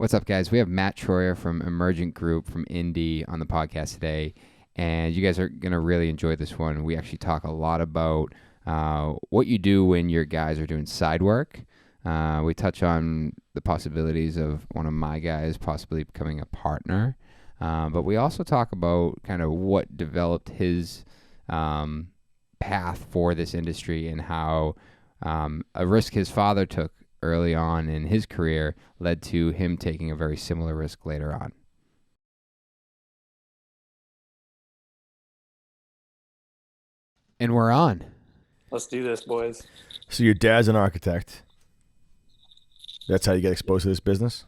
What's up, guys? We have Matt Troyer from Emergent Group from Indy on the podcast today, and you guys are going to really enjoy this one. We actually talk a lot about what you do when your guys are doing side work. We touch on the possibilities of one of my guys possibly becoming a partner, but we also talk about kind of what developed his path for this industry and how a risk his father took early on in his career led to him taking a very similar risk later on. And we're on. Let's do this, boys. So your dad's an architect. That's how you get exposed to this business?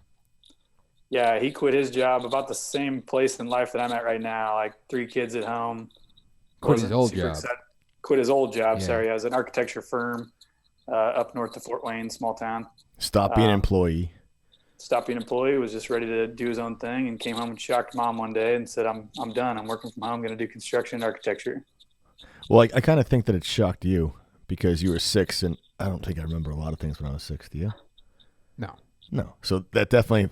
Yeah, he quit his job about the same place in life that I'm at right now, like 3 kids at home. Quit his old job. Quit his old job, Yeah. sorry. I was an architecture firm up north of Fort Wayne, small town. Stop being an employee. Stopped being an employee, was just ready to do his own thing, and came home and shocked mom one day and said, I'm done. I'm working from home. I'm going to do construction and architecture. Well, I kind of think that it shocked you because you were 6, and I don't think I remember a lot of things when I was 6. Do you? No. So that definitely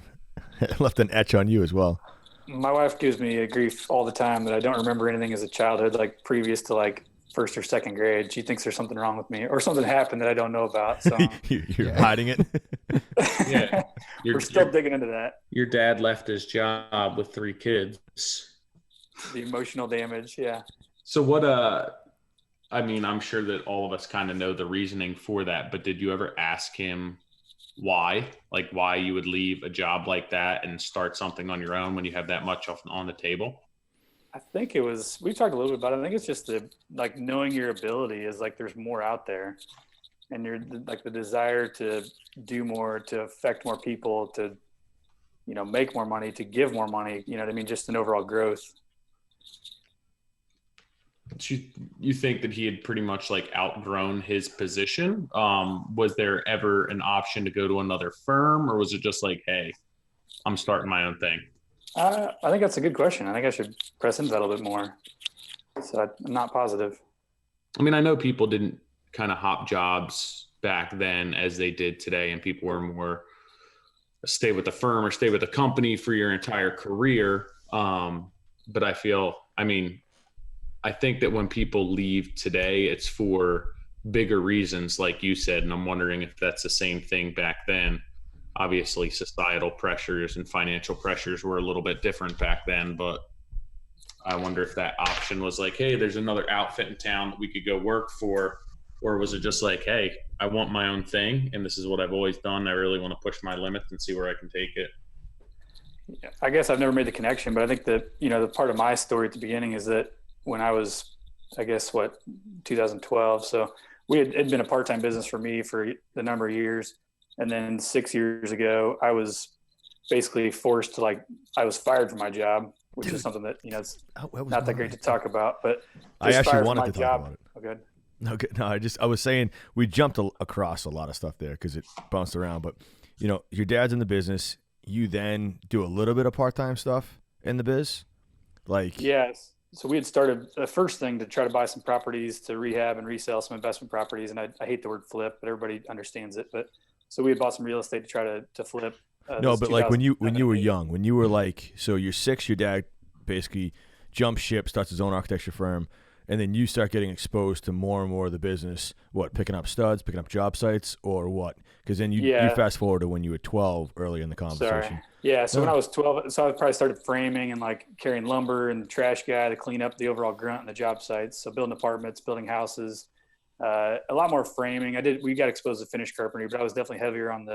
left an etch on you as well. My wife gives me a grief all the time that I don't remember anything as a childhood, like previous to like first or second grade. She thinks there's something wrong with me or something happened that I don't know about. So You're hiding it. Yeah. we're still digging into that. Your dad left his job with 3 kids. The emotional damage. Yeah. So what, I mean, I'm sure that all of us kind of know the reasoning for that, but did you ever ask him why? Like why you would leave a job like that and start something on your own when you have that much on the table? I think it was, we talked a little bit about it. I think it's just like knowing your ability is like, there's more out there, and you're like the desire to do more, to affect more people, to, make more money, to give more money, you know what I mean? Just an overall growth. You think that he had pretty much like outgrown his position? Was there ever an option to go to another firm, or was it just like, hey, I'm starting my own thing? I think that's a good question. I think I should press into that a little bit more. So I'm not positive. I mean, I know people didn't kind of hop jobs back then as they did today, and people were more stay with the firm or stay with the company for your entire career. But I think that when people leave today, it's for bigger reasons, like you said, and I'm wondering if that's the same thing back then. Obviously, societal pressures and financial pressures were a little bit different back then, but I wonder if that option was like, hey, there's another outfit in town that we could go work for, or was it just like, hey, I want my own thing, and this is what I've always done. I really want to push my limits and see where I can take it. Yeah, I guess I've never made the connection, but I think that, the part of my story at the beginning is that when I was, 2012. So it'd been a part-time business for me for the number of years. And then 6 years ago, I was basically forced to I was fired from my job, which is something that, it's not that great to talk about, but I actually wanted to talk about it. Oh, good. Okay. No, I was saying we jumped across a lot of stuff there because it bounced around, but your dad's in the business. You then do a little bit of part-time stuff in the biz. Yes. So we had started the first thing to try to buy some properties to rehab and resell some investment properties. And I hate the word flip, but everybody understands it. But so we had bought some real estate to try to flip. No, but like when you were young, when you were so you're 6, your dad basically jumps ship, starts his own architecture firm, and then you start getting exposed to more and more of the business. What, picking up studs, picking up job sites, or what? Because then you fast forward to when you were 12 early in the conversation. Sorry. Yeah, so when I was 12, so I probably started framing and carrying lumber and trash guy to clean up the overall grunt on the job sites. So building apartments, building houses, a lot more framing. We got exposed to finished carpentry, but I was definitely heavier on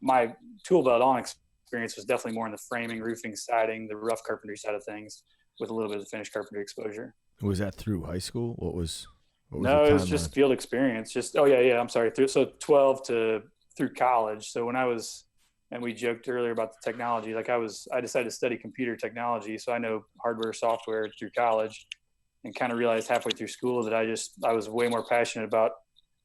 my tool belt on experience was definitely more in the framing, roofing, siding, the rough carpentry side of things with a little bit of finished carpentry exposure. Was that through high school? What was no, it was just field experience. I'm sorry. So 12 through college. So when I was, and we joked earlier about the technology, I decided to study computer technology. So I know hardware, software through college, and kind of realized halfway through school that I was way more passionate about,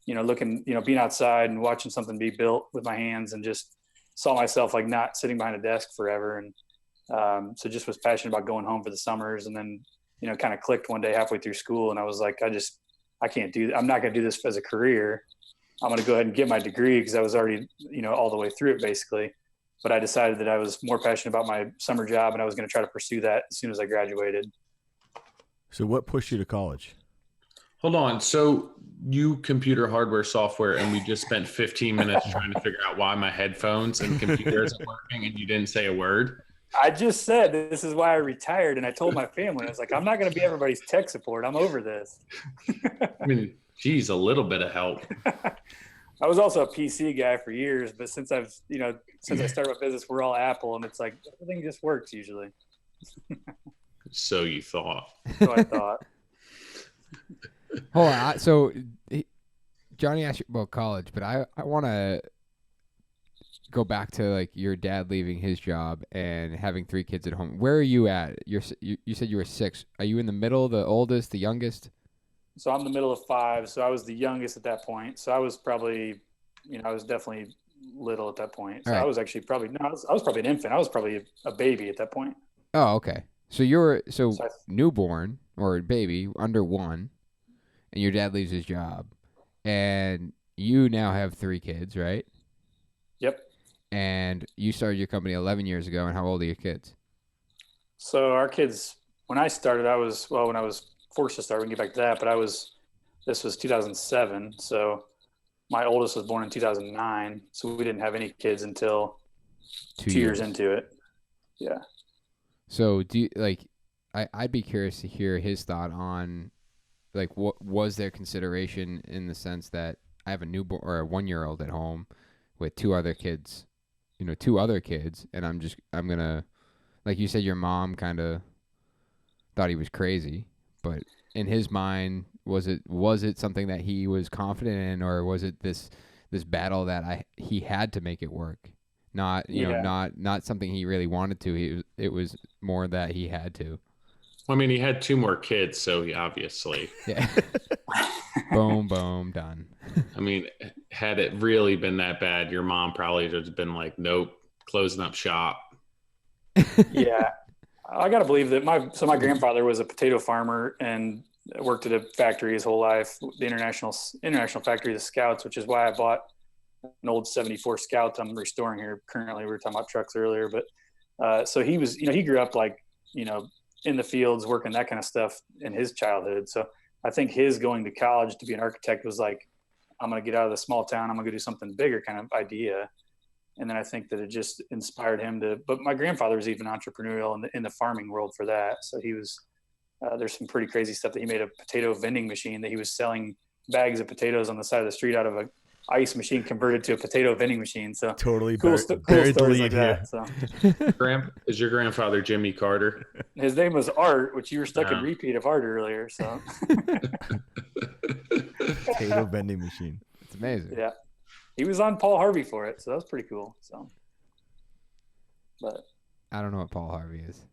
being outside and watching something be built with my hands, and just saw myself not sitting behind a desk forever. And so just was passionate about going home for the summers, and then, kind of clicked one day halfway through school. And I was like, I can't do that. I'm not going to do this as a career. I'm going to go ahead and get my degree, because I was already, all the way through it basically. but I decided that I was more passionate about my summer job, and I was going to try to pursue that as soon as I graduated. So what pushed you to college? Hold on. So you computer hardware software, and we just spent 15 minutes trying to figure out why my headphones and computer isn't working, and you didn't say a word. I just said this is why I retired, and I told my family, I was like, I'm not going to be everybody's tech support. I'm over this. I mean, geez, a little bit of help. I was also a PC guy for years, but since I started my business, we're all Apple, and it's like everything just works usually. So you thought. So I thought. Hold on. So Johnny asked you about college, but I want to go back to like your dad leaving his job and having 3 kids at home. Where are you at? You said you were 6. Are you in the middle, the oldest, the youngest? So I'm the middle of 5. So I was the youngest at that point. So I was probably, I was definitely little at that point. So right. I was actually I was probably an infant. I was probably a baby at that point. Oh, okay. So you're newborn or baby under 1, and your dad leaves his job, and you now have 3 kids, right? Yep. And you started your company 11 years ago, and how old are your kids? So our kids, when I started, when I was forced to start, we can get back to that, but this was 2007. So my oldest was born in 2009. So we didn't have any kids until 2 years into it. Yeah. So do you, I'd be curious to hear his thought on, what was their consideration in the sense that I have a newborn or a 1-year-old at home with 2 other kids, 2 other kids, and I'm gonna, like you said, your mom kind of thought he was crazy, but in his mind, was it something that he was confident in, or was it this battle that he had to make it work? Not not something he really wanted to. It was more that he had to. I mean, he had 2 more kids, so he obviously. Yeah. Boom, boom, done. I mean, had it really been that bad, your mom probably would have been like, nope, closing up shop. Yeah. I got to believe that my grandfather was a potato farmer and worked at a factory his whole life, the international factory, the Scouts, which is why I bought an old 74 Scout I'm restoring here currently. We were talking about trucks earlier, but so he was, he grew up in the fields working that kind of stuff in his childhood. So I think his going to college to be an architect was like, I'm going to get out of the small town. I'm going to do something bigger kind of idea. And then I think that it just inspired him but my grandfather was even entrepreneurial in the farming world for that. So he was, there's some pretty crazy stuff that he made a potato vending machine that he was selling bags of potatoes on the side of the street out of a ice machine converted to a potato vending machine. So totally cool stories like that. So. Is your grandfather Jimmy Carter? His name was Art, which you were stuck in repeat of Art earlier. So potato vending machine. It's amazing. Yeah, he was on Paul Harvey for it, so that was pretty cool. So, but I don't know what Paul Harvey is.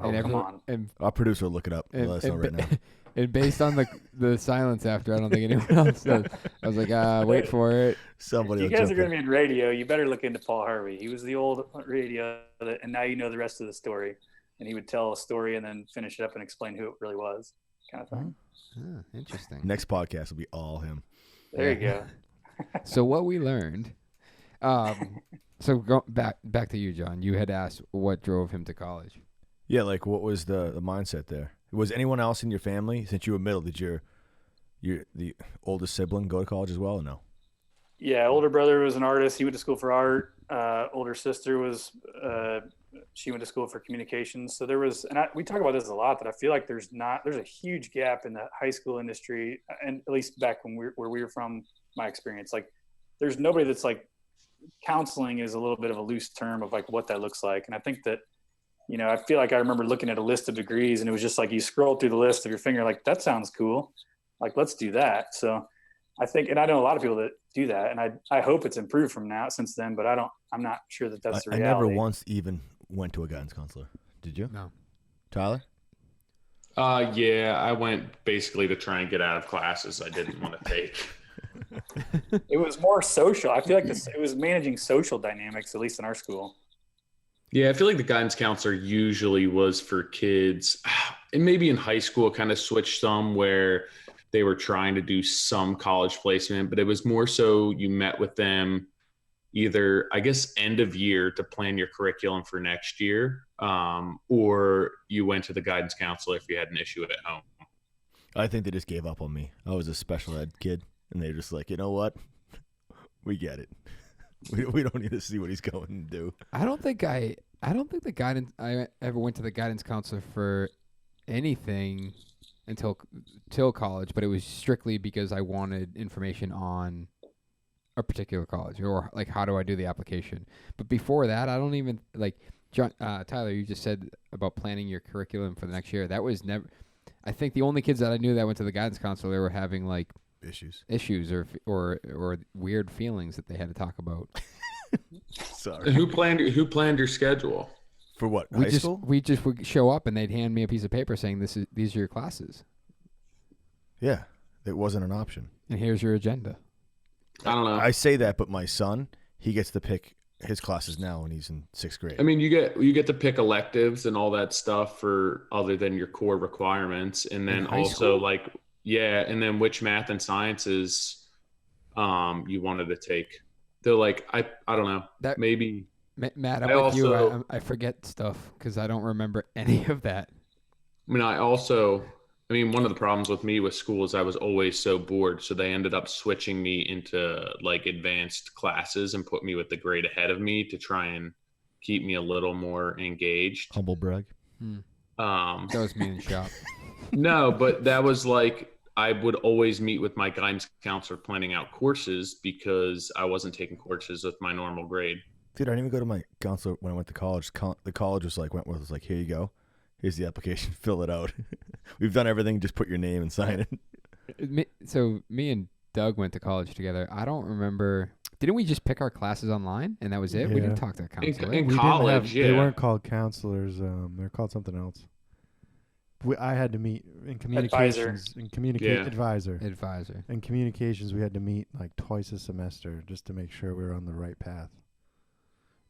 Come on. And our producer will look it up. Let us know right now. And based on the silence after, I don't think anyone else does. I was like, wait for it. Somebody. You guys are going to be in radio. You better look into Paul Harvey. He was the old radio, and now you know the rest of the story. And he would tell a story and then finish it up and explain who it really was, kind of thing. Interesting. Next podcast will be all him. There you go. So what we learned. So go back to you, John. You had asked what drove him to college. Yeah, what was the mindset there? Was anyone else in your family, since you were middle, did the oldest sibling go to college as well or no? Yeah, older brother was an artist. He went to school for art. Older sister was she went to school for communications. So there was, and we talk about this a lot, that I feel like there's a huge gap in the high school industry, and at least back where we were from, my experience, there's nobody that's counseling is a little bit of a loose term of what that looks like. And I think that, I feel like I remember looking at a list of degrees and it was just you scroll through the list of your finger, that sounds cool. Let's do that. So I think, and I know a lot of people that do that, and I hope it's improved since then, but I'm not sure that that's the reality. I never once even went to a guidance counselor. Did you? No. Tyler? Yeah, I went basically to try and get out of classes I didn't want to take. It was more social. I feel like it was managing social dynamics, at least in our school. Yeah, I feel like the guidance counselor usually was for kids, and maybe in high school kind of switched some where they were trying to do some college placement, but it was more so you met with them, either, I guess, end of year to plan your curriculum for next year, or you went to the guidance counselor if you had an issue at home. I think they just gave up on me. I was a special ed kid, and they're just like, you know what? We get it. We don't need to see what he's going to do. I don't think I ever went to the guidance counselor for anything until college, but it was strictly because I wanted information on a particular college, or like, how do I do the application? But before that, I don't even like John, Tyler, you just said about planning your curriculum for the next year. That was never, I think the only kids that I knew that went to the guidance counselor, they were having like issues or weird feelings that they had to talk about. Sorry. Who planned your schedule? For what? We high school? We just would show up and they'd hand me a piece of paper saying these are your classes. Yeah, it wasn't an option. And here's your agenda. I don't know. I say that, but my son, he gets to pick his classes now when he's in 6th grade. I mean, you get to pick electives and all that stuff for other than your core requirements, and then also like and then which math and sciences you wanted to take. They're like, I don't know, that maybe. Matt, I'm with you. I forget stuff because I don't remember any of that. I mean, one of the problems with me with school is I was always so bored. So they ended up switching me into like advanced classes and put me with the grade ahead of me to try and keep me a little more engaged. Humble brag. That was me in shop. No, but that was like, I would always meet with my guidance counselor planning out courses because I wasn't taking courses with my normal grade. Dude, I didn't even go to my counselor when I went to college. The college was like, was like, here you go. Here's the application. Fill it out. We've done everything. Just put your name and sign it. So me and Doug went to college together. I don't remember. Didn't we just pick our classes online and that was it? Yeah. We didn't talk to a counselor. In college, They weren't called counselors. They're called something else. I had to meet in communications. Advisor. In communications, we had to meet like twice a semester just to make sure we were on the right path.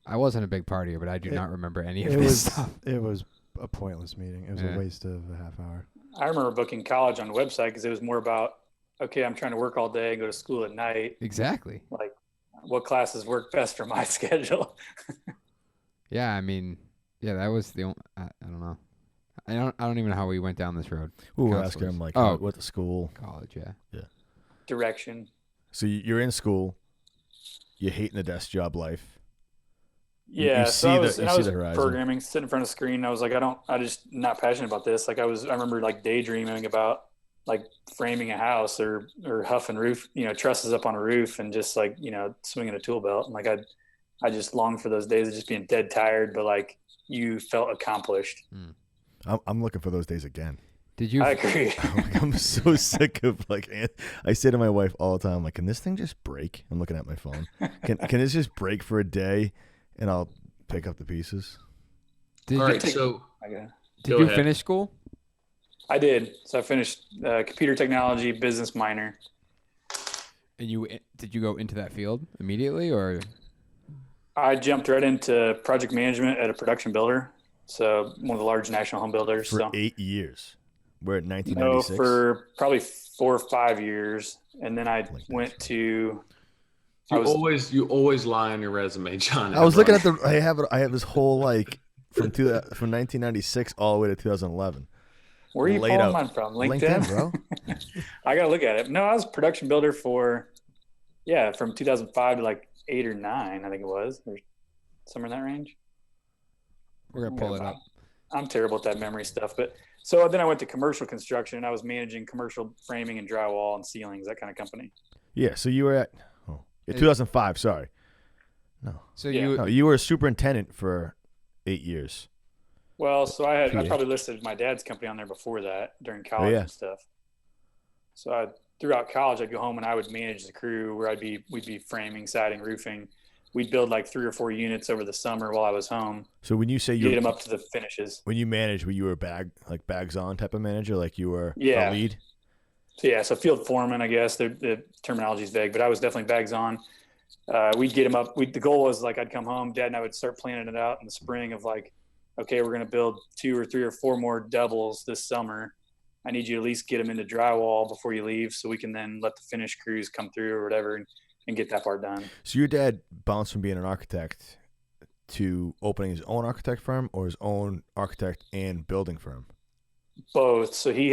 I wasn't a big partier, but I do not remember any of this stuff. It was a pointless meeting. It was a waste of a half hour. I remember booking college on the website because it was more about, okay, I'm trying to work all day and go to school at night. Exactly. Like, what classes work best for my schedule? Yeah, I mean, that was the only, I don't know. I don't even know how we went down this road. We're asking him like, what the school? College, yeah. Direction. So you're in school. You're hating the desk job life. Yeah, so I was horizon. programming, sitting in front of the screen. I was like, I just not passionate about this. Like I remember like daydreaming about like framing a house or huffing roof, trusses up on a roof and just like, swinging a tool belt. And like, I just longed for those days of just being dead tired, but like you felt accomplished. I'm looking for those days again. Did you? I agree. I'm so sick of like, I say to my wife all the time, like, can this thing just break? I'm looking at my phone. Can this just break for a day? And I'll pick up the pieces. Did you you finish school? I did. So I finished computer technology, business minor. And did you go into that field immediately, or? I jumped right into project management at a production builder. So one of the large national home builders. For 8 years. We're at 1996. No, for probably 4 or 5 years. And then I went to... You always lie on your resume, John. I was looking at I have this whole like from 1996 all the way to 2011. Where are you pulling mine from? LinkedIn, bro. I gotta look at it. No, I was a production builder from 2005 to like 8 or 9, I think it was, or somewhere in that range. We're gonna pull it up. I'm terrible at that memory stuff, but so then I went to commercial construction and I was managing commercial framing and drywall and ceilings, that kind of company. Yeah, so you were at 2005. Sorry, no. So you were a superintendent for 8 years. Well, so I probably listed my dad's company on there before that during college and stuff. So throughout college, I'd go home and I would manage the crew where we'd be framing, siding, roofing. We'd build like 3 or 4 units over the summer while I was home. So when you say get them up to the finishes. When you managed, were you a bags on type of manager? Like you were a lead? So field foreman, I guess the terminology is vague, but I was definitely bags on. We'd get them up. The goal was like, I'd come home, Dad and I would start planning it out in the spring of like, okay, we're going to build 2 or 3 or 4 more doubles this summer. I need you to at least get them into drywall before you leave so we can then let the finish crews come through or whatever. And and get that part done. So your dad bounced from being an architect to opening his own architect firm, or his own architect and building firm? Both. So he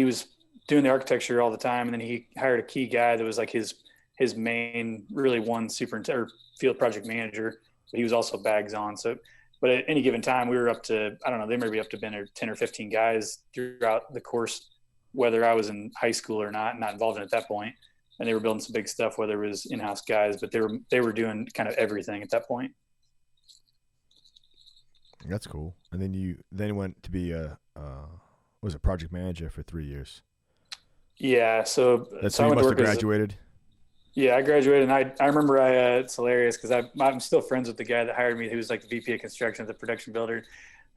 was doing the architecture all the time, and then he hired a key guy that was like his main, really one superintendent or field project manager, but he was also bags on. So, but at any given time, we were up to, I don't know, they may be up to 10 or 15 guys throughout the course, whether I was in high school or not involved in it at that point. And they were building some big stuff, whether it was in-house guys, but they were doing kind of everything at that point. That's cool. And then you went to be a project manager for 3 years. Yeah. So that's so you must have graduated. Yeah, I graduated, and I remember it's hilarious because I'm still friends with the guy that hired me, who was like the VP of construction at the production builder.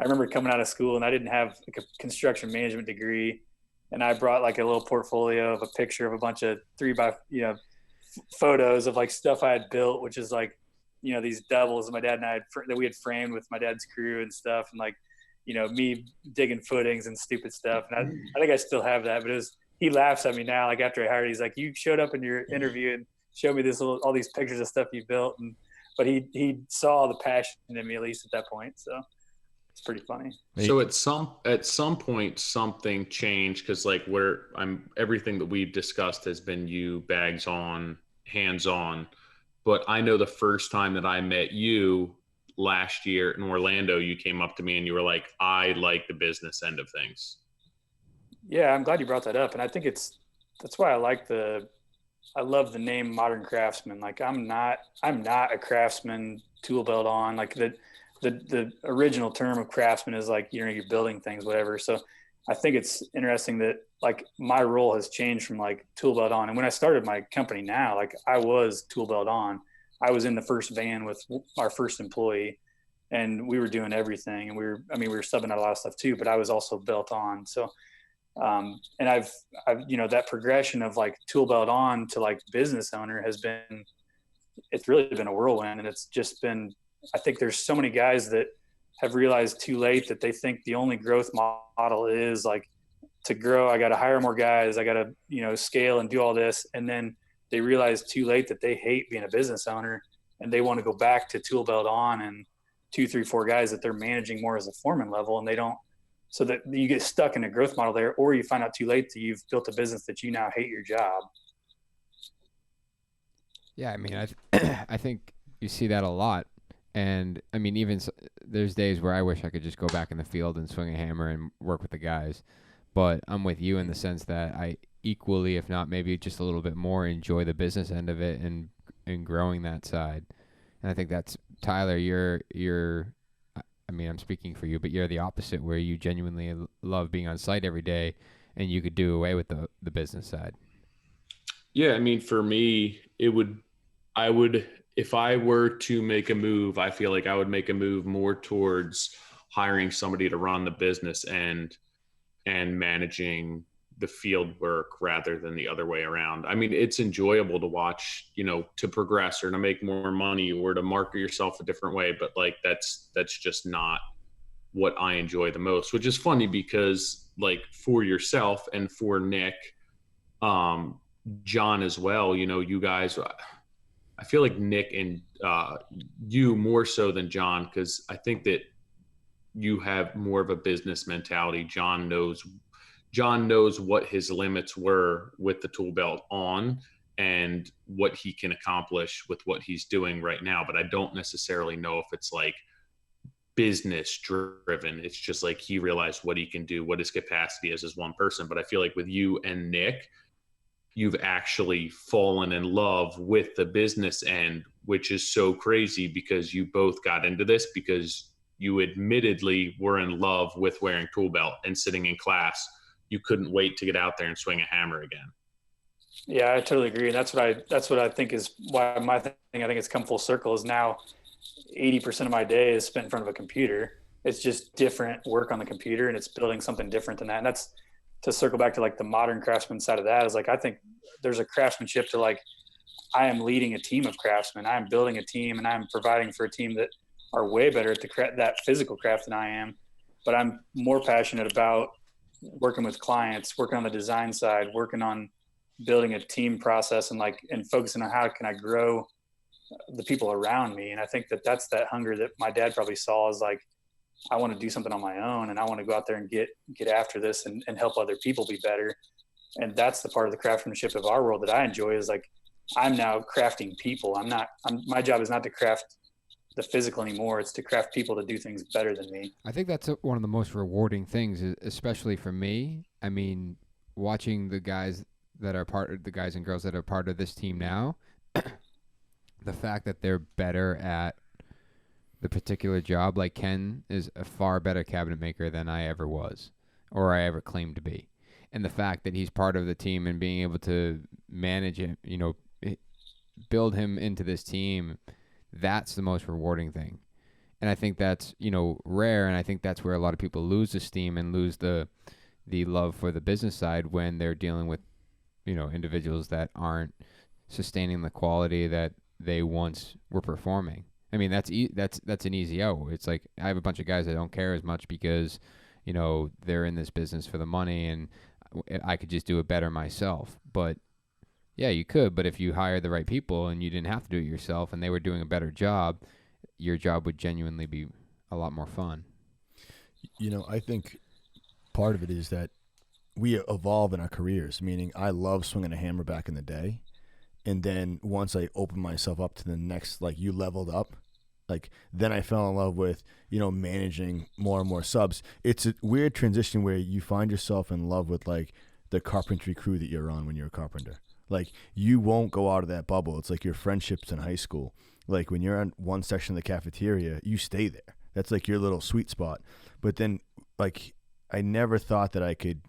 I remember coming out of school, and I didn't have like a construction management degree, and I brought like a little portfolio of a picture of a bunch of photos of like stuff I had built, which is like, these doubles my dad and I that we had framed with my dad's crew and stuff, and like, me digging footings and stupid stuff. And I think I still have that, but he laughs at me now. Like after I hired, he's like, "You showed up in your interview and showed me all these pictures of stuff you built." But he saw the passion in me, at least at that point. So it's pretty funny. So at some point something changed, because like everything that we've discussed has been you bags on, hands on. But I know the first time that I met you last year in Orlando, you came up to me and you were like, "I like the business end of things." Yeah, I'm glad you brought that up. And I think that's why I love the name Modern Craftsman. Like I'm not a craftsman, tool belt on. Like the original term of craftsman is like, you're building things, whatever. So I think it's interesting that like my role has changed from like tool belt on. And when I started my company now, like I was tool belt on. I was in the first van with our first employee, and we were doing everything. And we were subbing out a lot of stuff too, but I was also belt on. So and I've that progression of like tool belt on to like business owner it's really been a whirlwind. And it's just been, I think there's so many guys that have realized too late that they think the only growth model is like, to grow, I got to hire more guys. I got to, scale and do all this. And then they realize too late that they hate being a business owner, and they want to go back to tool belt on and 2, 3, 4 guys that they're managing more as a foreman level. And they don't, so that you get stuck in a growth model there, or you find out too late that you've built a business that you now hate your job. Yeah. I mean, I think you see that a lot. And I mean, even there's days where I wish I could just go back in the field and swing a hammer and work with the guys. But I'm with you in the sense that I equally, if not maybe just a little bit more, enjoy the business end of it and growing that side. And I think that's, Tyler, you're I mean, I'm speaking for you, but you're the opposite, where you genuinely love being on site every day, and you could do away with the business side. Yeah. I mean, for me, if I were to make a move, I feel like I would make a move more towards hiring somebody to run the business and managing the field work rather than the other way around. I mean, it's enjoyable to watch, to progress or to make more money or to market yourself a different way. But like, that's just not what I enjoy the most, which is funny because like for yourself and for Nick, John as well, you guys, I feel like Nick and you more so than John, because I think that you have more of a business mentality. John knows what his limits were with the tool belt on and what he can accomplish with what he's doing right now. But I don't necessarily know if it's like business driven. It's just like he realized what he can do, what his capacity is as one person. But I feel like with you and Nick, you've actually fallen in love with the business end, which is so crazy because you both got into this because you admittedly were in love with wearing tool belt and sitting in class. You couldn't wait to get out there and swing a hammer again. Yeah, I totally agree. And that's what I think is why my thing, I think it's come full circle, is now 80% of my day is spent in front of a computer. It's just different work on the computer, and it's building something different than that. And that's to circle back to like the modern craftsman side of that, is like, I think there's a craftsmanship to like, I am leading a team of craftsmen. I am building a team, and I'm providing for a team that are way better at that physical craft than I am. But I'm more passionate about working with clients, working on the design side, working on building a team process and focusing on how can I grow the people around me. And I think that's that hunger that my dad probably saw, is like, I want to do something on my own, and I want to go out there and get after this and help other people be better. And that's the part of the craftsmanship of our world that I enjoy, is like, I'm now crafting people. My job is not to craft the physical anymore. It's to craft people to do things better than me. I think that's one of the most rewarding things, especially for me. I mean, watching the guys and girls that are part of this team now, the fact that they're better at the particular job, like Ken is a far better cabinet maker than I ever was, or I ever claimed to be. And the fact that he's part of the team and being able to manage him, build him into this team, that's the most rewarding thing. And I think that's, rare. And I think that's where a lot of people lose esteem and lose the love for the business side when they're dealing with, individuals that aren't sustaining the quality that they once were performing. I mean, that's an easy out. It's like, I have a bunch of guys that don't care as much because, they're in this business for the money, and I could just do it better myself. But yeah, you could. But if you hired the right people and you didn't have to do it yourself and they were doing a better job, your job would genuinely be a lot more fun. I think part of it is that we evolve in our careers, meaning I love swinging a hammer back in the day. And then once I opened myself up to the next, like, you leveled up, like, then I fell in love with, managing more and more subs. It's a weird transition where you find yourself in love with, like, the carpentry crew that you're on when you're a carpenter. Like, you won't go out of that bubble. It's like your friendships in high school. Like, when you're on one section of the cafeteria, you stay there. That's like your little sweet spot. But then, like, I never thought that I could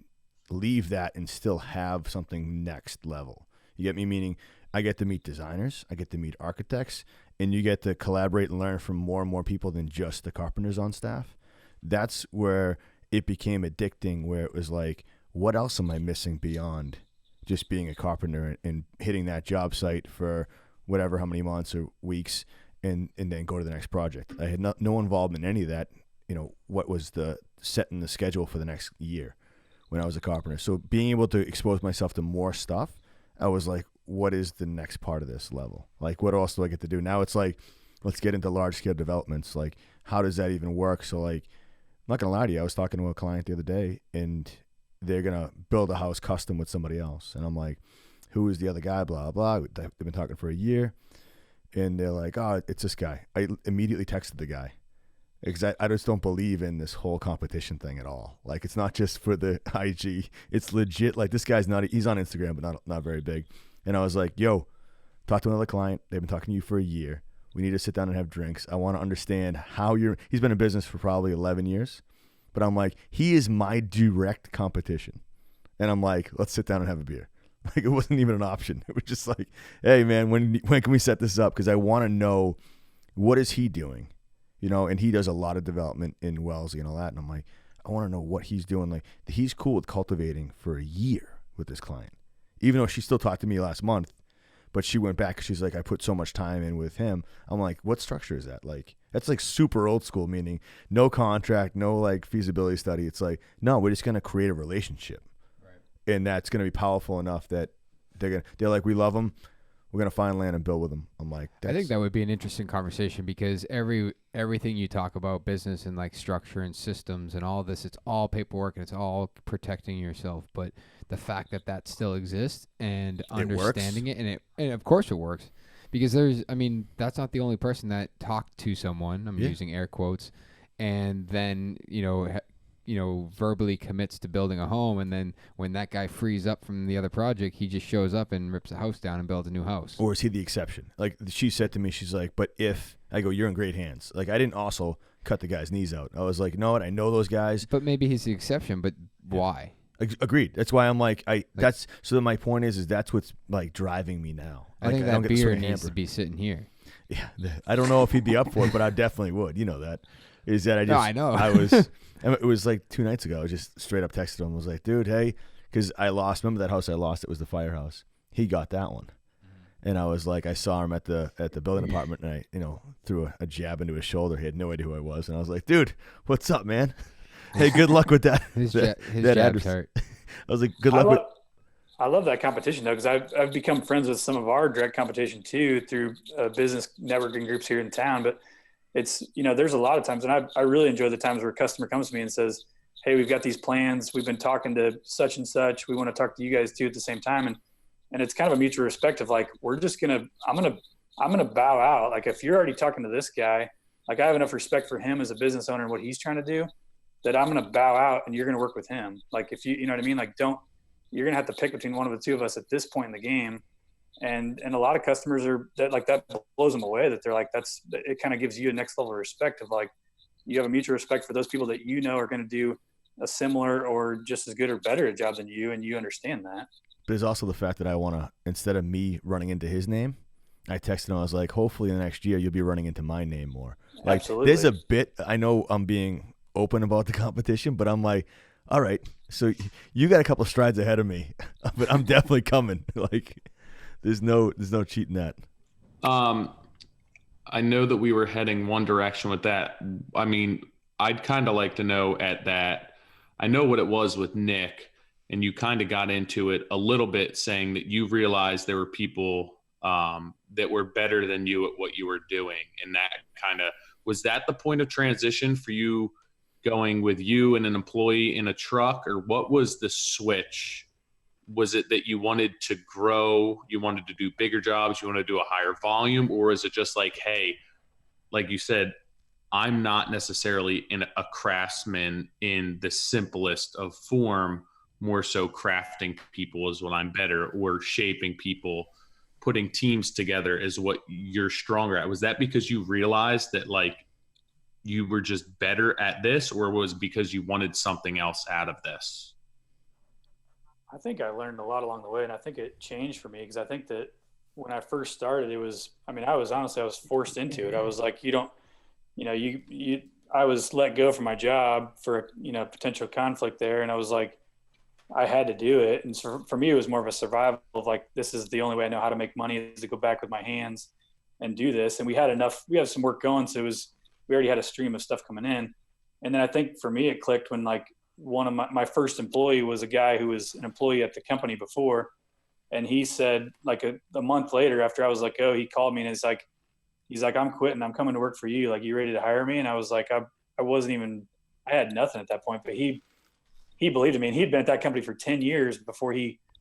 leave that and still have something next level. You get me? Meaning, I get to meet designers, I get to meet architects, and you get to collaborate and learn from more and more people than just the carpenters on staff. That's where it became addicting, where it was like, what else am I missing beyond just being a carpenter and hitting that job site for whatever, how many months or weeks, and then go to the next project. I had no involvement in any of that, what was the setting the schedule for the next year when I was a carpenter. So being able to expose myself to more stuff, I was like, what is the next part of this level? Like, what else do I get to do? Now it's like, let's get into large scale developments. Like, how does that even work? So, like, I'm not going to lie to you. I was talking to a client the other day, and they're going to build a house custom with somebody else. And I'm like, who is the other guy? Blah, blah. They've been talking for a year. And they're like, oh, it's this guy. I immediately texted the guy. Because I just don't believe in this whole competition thing at all. Like, it's not just for the IG. It's legit. Like, this guy's he's on Instagram, but not very big. And I was like, yo, talk to another client. They've been talking to you for a year. We need to sit down and have drinks. I want to understand how he's been in business for probably 11 years. But I'm like, he is my direct competition. And I'm like, let's sit down and have a beer. Like, it wasn't even an option. It was just like, hey, man, when can we set this up? Because I want to know, what is he doing? And he does a lot of development in Wellesley and all that. And I'm like, I want to know what he's doing. Like, he's cool with cultivating for a year with this client. Even though she still talked to me last month, but she went back. She's like, I put so much time in with him. I'm like, what structure is that? Like, that's like super old school, meaning no contract, no like feasibility study. It's like, no, we're just going to create a relationship. Right. And that's going to be powerful enough that they're like, we love them. We're going to find land and build with them. I'm like, I think that would be an interesting conversation, because everything you talk about business and like structure and systems and all this, it's all paperwork and it's all protecting yourself. But the fact that still exists and understanding it, and of course it works, because that's not the only person that talked to someone. I'm using air quotes, and then, verbally commits to building a home, and then when that guy frees up from the other project, he just shows up and rips a house down and builds a new house. Or is he the exception? Like, she said to me, she's like, but if I go, you're in great hands. Like, I didn't also cut the guy's knees out. I was like, you know what? I know those guys. But maybe he's the exception, but why? Agreed. That's why I'm like, so my point is that's what's like driving me now. I think that beer needs to be sitting here. Yeah. I don't know if he'd be up for it, but I definitely would. You know that. Is that I know. It was like 2 nights ago. I just straight up texted him. I was like, dude, hey, because remember that house I lost? It was the firehouse. He got that one. And I was like, I saw him at the building department, and I, threw a jab into his shoulder. He had no idea who I was. And I was like, dude, what's up, man? Hey, good luck with that. His jab's hurt. I was like, good luck with. I love that competition though, because I've become friends with some of our direct competition too through business networking groups here in town. But it's, there's a lot of times, and I really enjoy the times where a customer comes to me and says, "Hey, we've got these plans. We've been talking to such and such. We want to talk to you guys too at the same time." And it's kind of a mutual respect of like, I'm gonna bow out. Like if you're already talking to this guy, like I have enough respect for him as a business owner and what he's trying to do, that I'm gonna bow out and you're gonna work with him. Like if you know what I mean? Like you're going to have to pick between one of the two of us at this point in the game. And a lot of customers that blows them away, that they're like, it kind of gives you a next level of respect of like, you have a mutual respect for those people that are going to do a similar or just as good or better a job than you. And you understand that. There's also the fact that I want to, instead of me running into his name, I texted him, I was like, hopefully in the next year, you'll be running into my name more. Like, absolutely. There's a bit, I know I'm being open about the competition, but I'm like, all right, so you got a couple of strides ahead of me, but I'm definitely coming. Like, there's no cheating that. I know that we were heading one direction with that. I mean, I'd kind of like to know at that. I know what it was with Nick, and you kind of got into it a little bit, saying that you realized there were people that were better than you at what you were doing, and that was that the point of transition for you? Going with you and an employee in a truck, or what was the switch? Was it that you wanted to grow, you wanted to do bigger jobs, you want to do a higher volume, or is it just like, hey, like you said, I'm not necessarily a craftsman in the simplest of form, more so crafting people is what I'm better, or shaping people, putting teams together is what you're stronger at? Was that because you realized that like you were just better at this, or was it because you wanted something else out of this? I think I learned a lot along the way, and I think it changed for me, because I think that when I first started, I was forced into it. I was like, I was let go from my job for, potential conflict there. And I was like, I had to do it. And so for me, it was more of a survival of like, this is the only way I know how to make money, is to go back with my hands and do this. And we had some work going. So we already had a stream of stuff coming in. And then I think for me, it clicked when like one of my first employee was a guy who was an employee at the company before. And he said like a month later, after I was like, he called me and he's like, "I'm quitting. I'm coming to work for you. Like, you ready to hire me?" And I was like, I had nothing at that point, but he believed in me, and he'd been at that company for 10 years before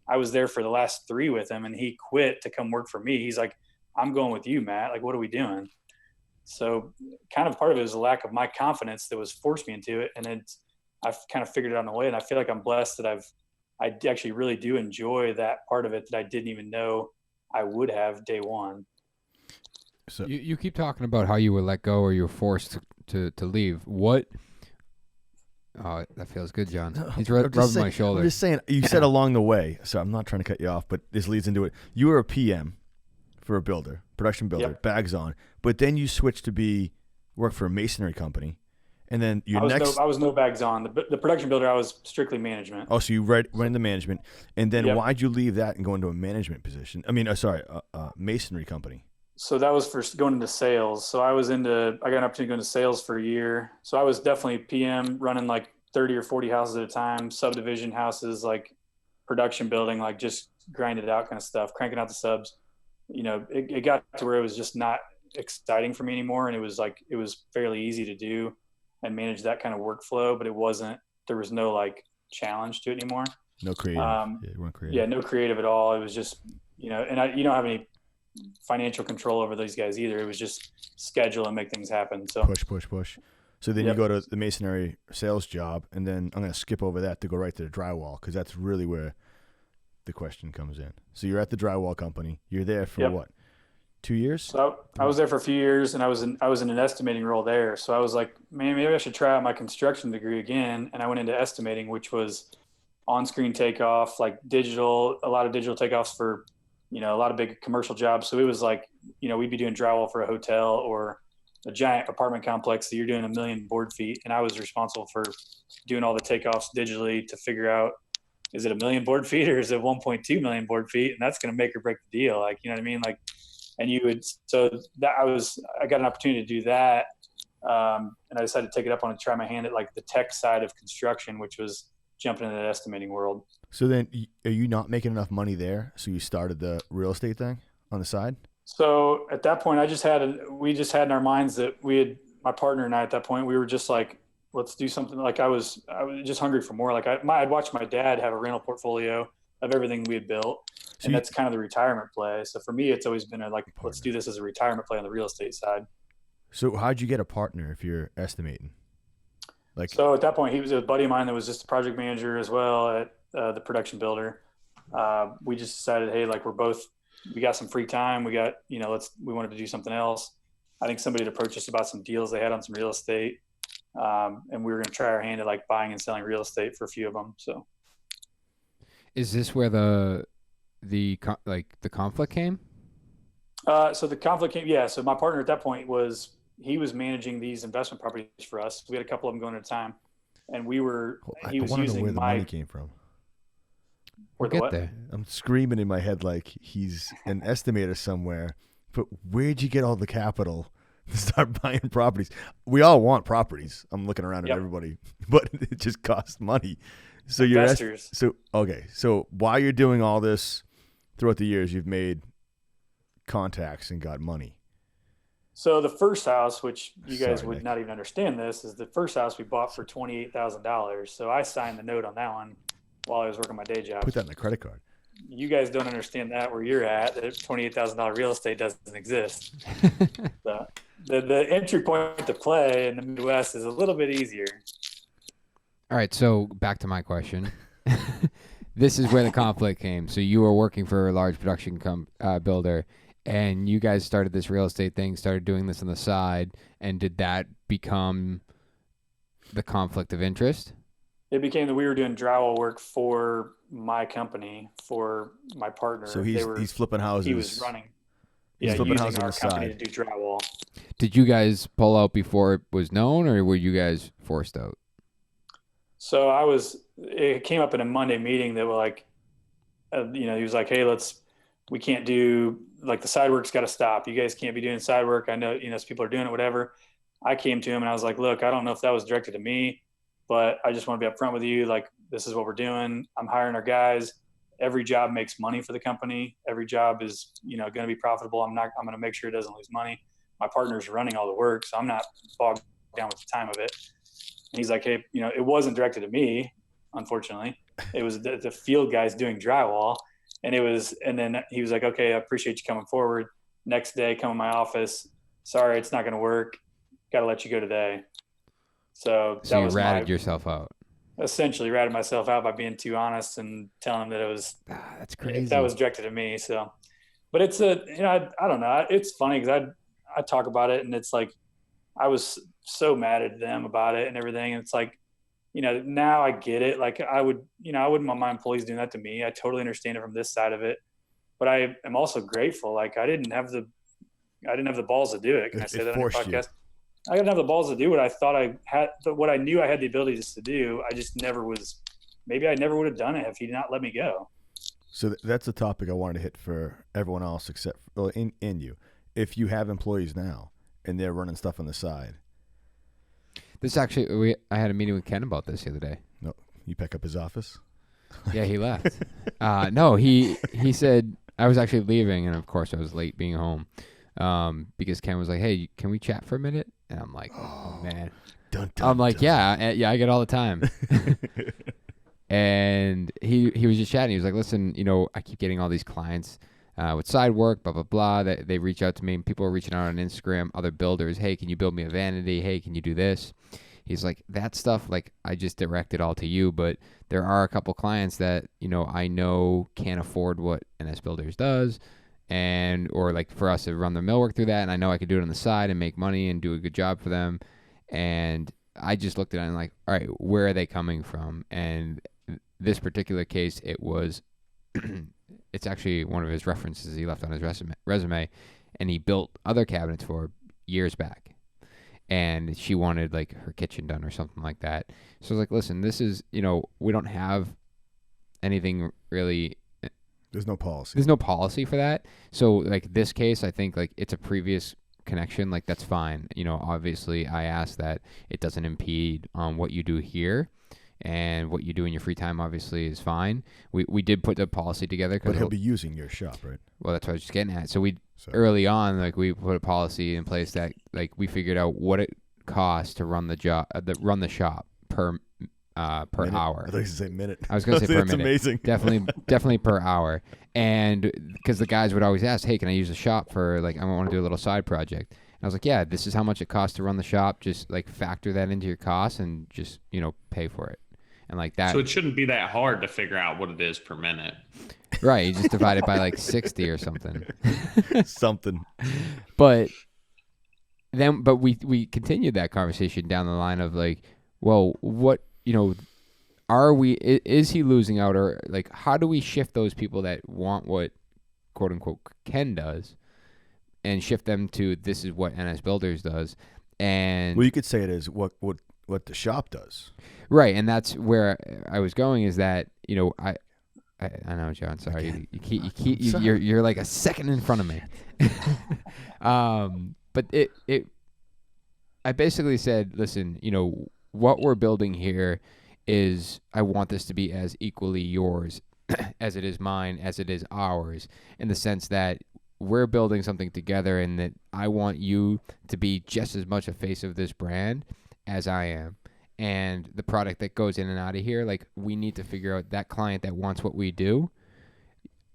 I was there for the last 3 with him, and he quit to come work for me. He's like, "I'm going with you, Matt. Like, what are we doing?" So kind of part of it was a lack of my confidence that was forced me into it. And I've kind of figured it out on the way. And I feel like I'm blessed that I actually really do enjoy that part of it that I didn't even know I would have day one. So you keep talking about how you were let go or you were forced to leave. What? Oh, that feels good, John. He's rubbing my shoulder. I'm just saying, you said along the way, so I'm not trying to cut you off, but this leads into it. You were a PM for a production builder, yep. Bags on, but then you switched to work for a masonry company, and then I was no bags on. The production builder, I was strictly management. Oh, so you went into management, and then yep. Why'd you leave that and go into a management position? I mean, masonry company. So that was for going into sales. So I got an opportunity to go into sales for a year. So I was definitely PM, running like 30 or 40 houses at a time, subdivision houses, like production building, like just grinded out kind of stuff, cranking out the subs. It got to where it was just not exciting for me anymore. And it was fairly easy to do and manage that kind of workflow, but there was no like challenge to it anymore. No creative. You weren't creative. Yeah, no creative at all. It was just, and you don't have any financial control over these guys either. It was just schedule and make things happen. So push. So then you go to the masonry sales job, and then I'm going to skip over that to go right to the drywall, because that's really where the question comes in. So you're at the drywall company. You're there for what? 2 years? So I was there for a few years, and I was in an estimating role there. So I was like, man, maybe I should try out my construction degree again. And I went into estimating, which was on-screen takeoff, like a lot of digital takeoffs for, a lot of big commercial jobs. So it was like, we'd be doing drywall for a hotel or a giant apartment complex that you're doing 1 million board feet. And I was responsible for doing all the takeoffs digitally to figure out, is it 1 million board feet or is it 1.2 million board feet? And that's going to make or break the deal. Like, you know what I mean? Like, and I got an opportunity to do that. And I decided to take it up on and try my hand at like the tech side of construction, which was jumping into the estimating world. So then, are you not making enough money there? So you started the real estate thing on the side? So at that point, we just had in our minds that my partner and I at that point, we were just like, let's do something. Like I was just hungry for more. Like I'd watched my dad have a rental portfolio of everything we had built. And that's kind of the retirement play. So for me, it's always been let's do this as a retirement play on the real estate side. So how'd you get a partner if you're estimating? So at that point, he was a buddy of mine that was just a project manager as well at the production builder. We just decided, hey, like we got some free time. We got, we wanted to do something else. I think somebody had approached us about some deals they had on some real estate. And we were going to try our hand at like buying and selling real estate for a few of them. So is this where the conflict came? So the conflict came. Yeah. So my partner at that point he was managing these investment properties for us. We had a couple of them going at a time, and he was using where the money came from. We'll get there. I'm screaming in my head like he's an estimator somewhere, but where'd you get all the capital to start buying properties? We all want properties. I'm looking around at everybody, but it just costs money. So investors. So while you're doing all this throughout the years, you've made contacts and got money. So the first house, which you guys would not even understand this, is the first house we bought for $28,000. So I signed the note on that one while I was working my day job. Put that in the credit card. You guys don't understand that where you're at. That $28,000 real estate doesn't exist. So the entry point to play in the Midwest is a little bit easier. All right, so back to my question. This is where the conflict came. So you were working for a large production builder, and you guys started this real estate thing, started doing this on the side, and did that become the conflict of interest? It became that we were doing drywall work for my company, for my partner. So he's flipping houses. He was running. He's flipping using houses our on the company side to do drywall. Did you guys pull out before it was known, or were you guys forced out? So it came up in a Monday meeting that were like, he was like, hey, we can't do, like, the side work's got to stop. You guys can't be doing side work. I know, people are doing it, whatever. I came to him and I was like, look, I don't know if that was directed to me, but I just want to be upfront with you. Like, this is what we're doing. I'm hiring our guys. Every job makes money for the company. Every job is, going to be profitable. I'm going to make sure it doesn't lose money. My partner's running all the work, so I'm not bogged down with the time of it. And he's like, hey, it wasn't directed to me, unfortunately. It was the field guys doing drywall. And then he was like, okay, I appreciate you coming forward. Next day, come in my office. Sorry, it's not going to work. Got to let you go today. So you ratted yourself out. Essentially ratted myself out by being too honest and telling him that it was, that's crazy. That was directed at me. So, but it's I don't know. It's funny because I talk about it and it's like, I was so mad at them about it and everything. And it's like, now I get it. Like I wouldn't want my employees doing that to me. I totally understand it from this side of it, but I am also grateful. Like I didn't have the balls to do it. Can I say that on the podcast? I didn't have the balls to do what I thought I had, what I knew I had the abilities to do. I just maybe I never would have done it if he did not let me go. So that's a topic I wanted to hit for everyone else except in you. If you have employees now and they're running stuff on the side. This actually, I had a meeting with Ken about this the other day. No, you pick up his office? Yeah, he left. No, he said, I was actually leaving, and of course I was late being home because Ken was like, hey, can we chat for a minute? And I'm like, oh man. I'm like, yeah, I get all the time. And he was just chatting. He was like, listen, I keep getting all these clients with side work, blah, blah, blah. They reach out to me, and people are reaching out on Instagram, other builders. Hey, can you build me a vanity? Hey, can you do this? He's like, that stuff, like, I just direct it all to you, but there are a couple clients that, I know can't afford what NS Builders does, or like for us to run the millwork through that, and I know I could do it on the side and make money and do a good job for them. And I just looked at it and like, all right, where are they coming from? And this particular case, it was, it's actually one of his references he left on his resume, and he built other cabinets for years back. And she wanted like her kitchen done or something like that. So I was like, listen, this is, we don't have anything really. There's no policy. There's no policy for that. So like this case, I think like it's a previous connection. Like that's fine. Obviously I ask that it doesn't impede on what you do here. and what you do in your free time obviously is fine. We did put the policy together. But he'll be using your shop, right? Well, that's what I was just getting at. So early on, like, we put a policy in place that, like, we figured out what it costs to run the the shop per hour. I thought you said minute. I was going to say per minute. That's amazing. Definitely per hour. And because the guys would always ask, hey, can I use the shop for, like, I want to do a little side project. And I was like, yeah, this is how much it costs to run the shop. Just, like, factor that into your costs and just, pay for it. And like that. So it shouldn't be that hard to figure out what it is per minute. Right. You just divide it by like 60 or something. But we continued that conversation down the line of like, well, what, is he losing out, or like, how do we shift those people that want what quote unquote Ken does and shift them to this is what NS Builders does? And well, you could say it is what the shop does. Right. And that's where I was going, is that, I know, John, sorry. You're like a second in front of me. But I basically said, listen, what we're building here is, I want this to be as equally yours as it is mine, as it is ours, in the sense that we're building something together, and that I want you to be just as much a face of this brand as I am. And the product that goes in and out of here, like, we need to figure out that client that wants what we do.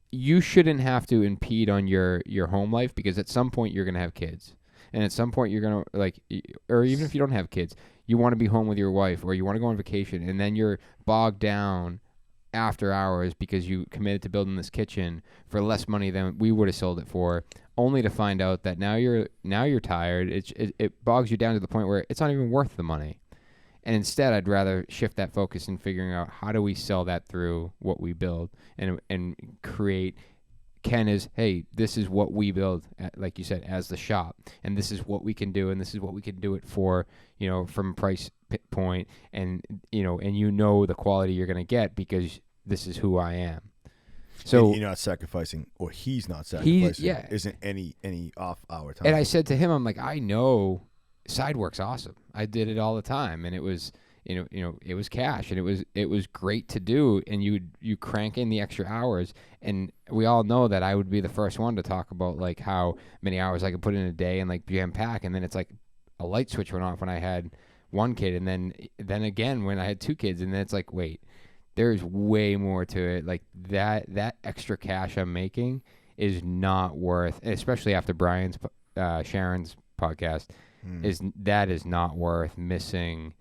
You shouldn't have to impede on your home life, because at some point you're going to have kids. And at some point you're going to, like, or even if you don't have kids, you want to be home with your wife, or you want to go on vacation, and then you're bogged down after hours because you committed to building this kitchen for less money than we would have sold it for, only to find out that now you're tired. It bogs you down to the point where it's not even worth the money. And instead, I'd rather shift that focus in figuring out, how do we sell that through what we build, and create. Ken is, hey, this is what we build, like you said, as the shop, and this is what we can do, and this is what we can do it for, from a price point, and the quality you're going to get, because this is who I am. So and you're not sacrificing, or he's not sacrificing. Isn't any off hour time. And I said to him, I'm like, I know side work's awesome. I did it all the time, and it was, it was cash, and it was great to do, and you crank in the extra hours, and we all know that I would be the first one to talk about like how many hours I could put in a day and like jam pack, and then it's like a light switch went off when I had one kid, and then again when I had two kids, and then it's like, wait, there's way more to it. Like that extra cash I'm making is not worth, especially after Sharon's podcast, is not worth missing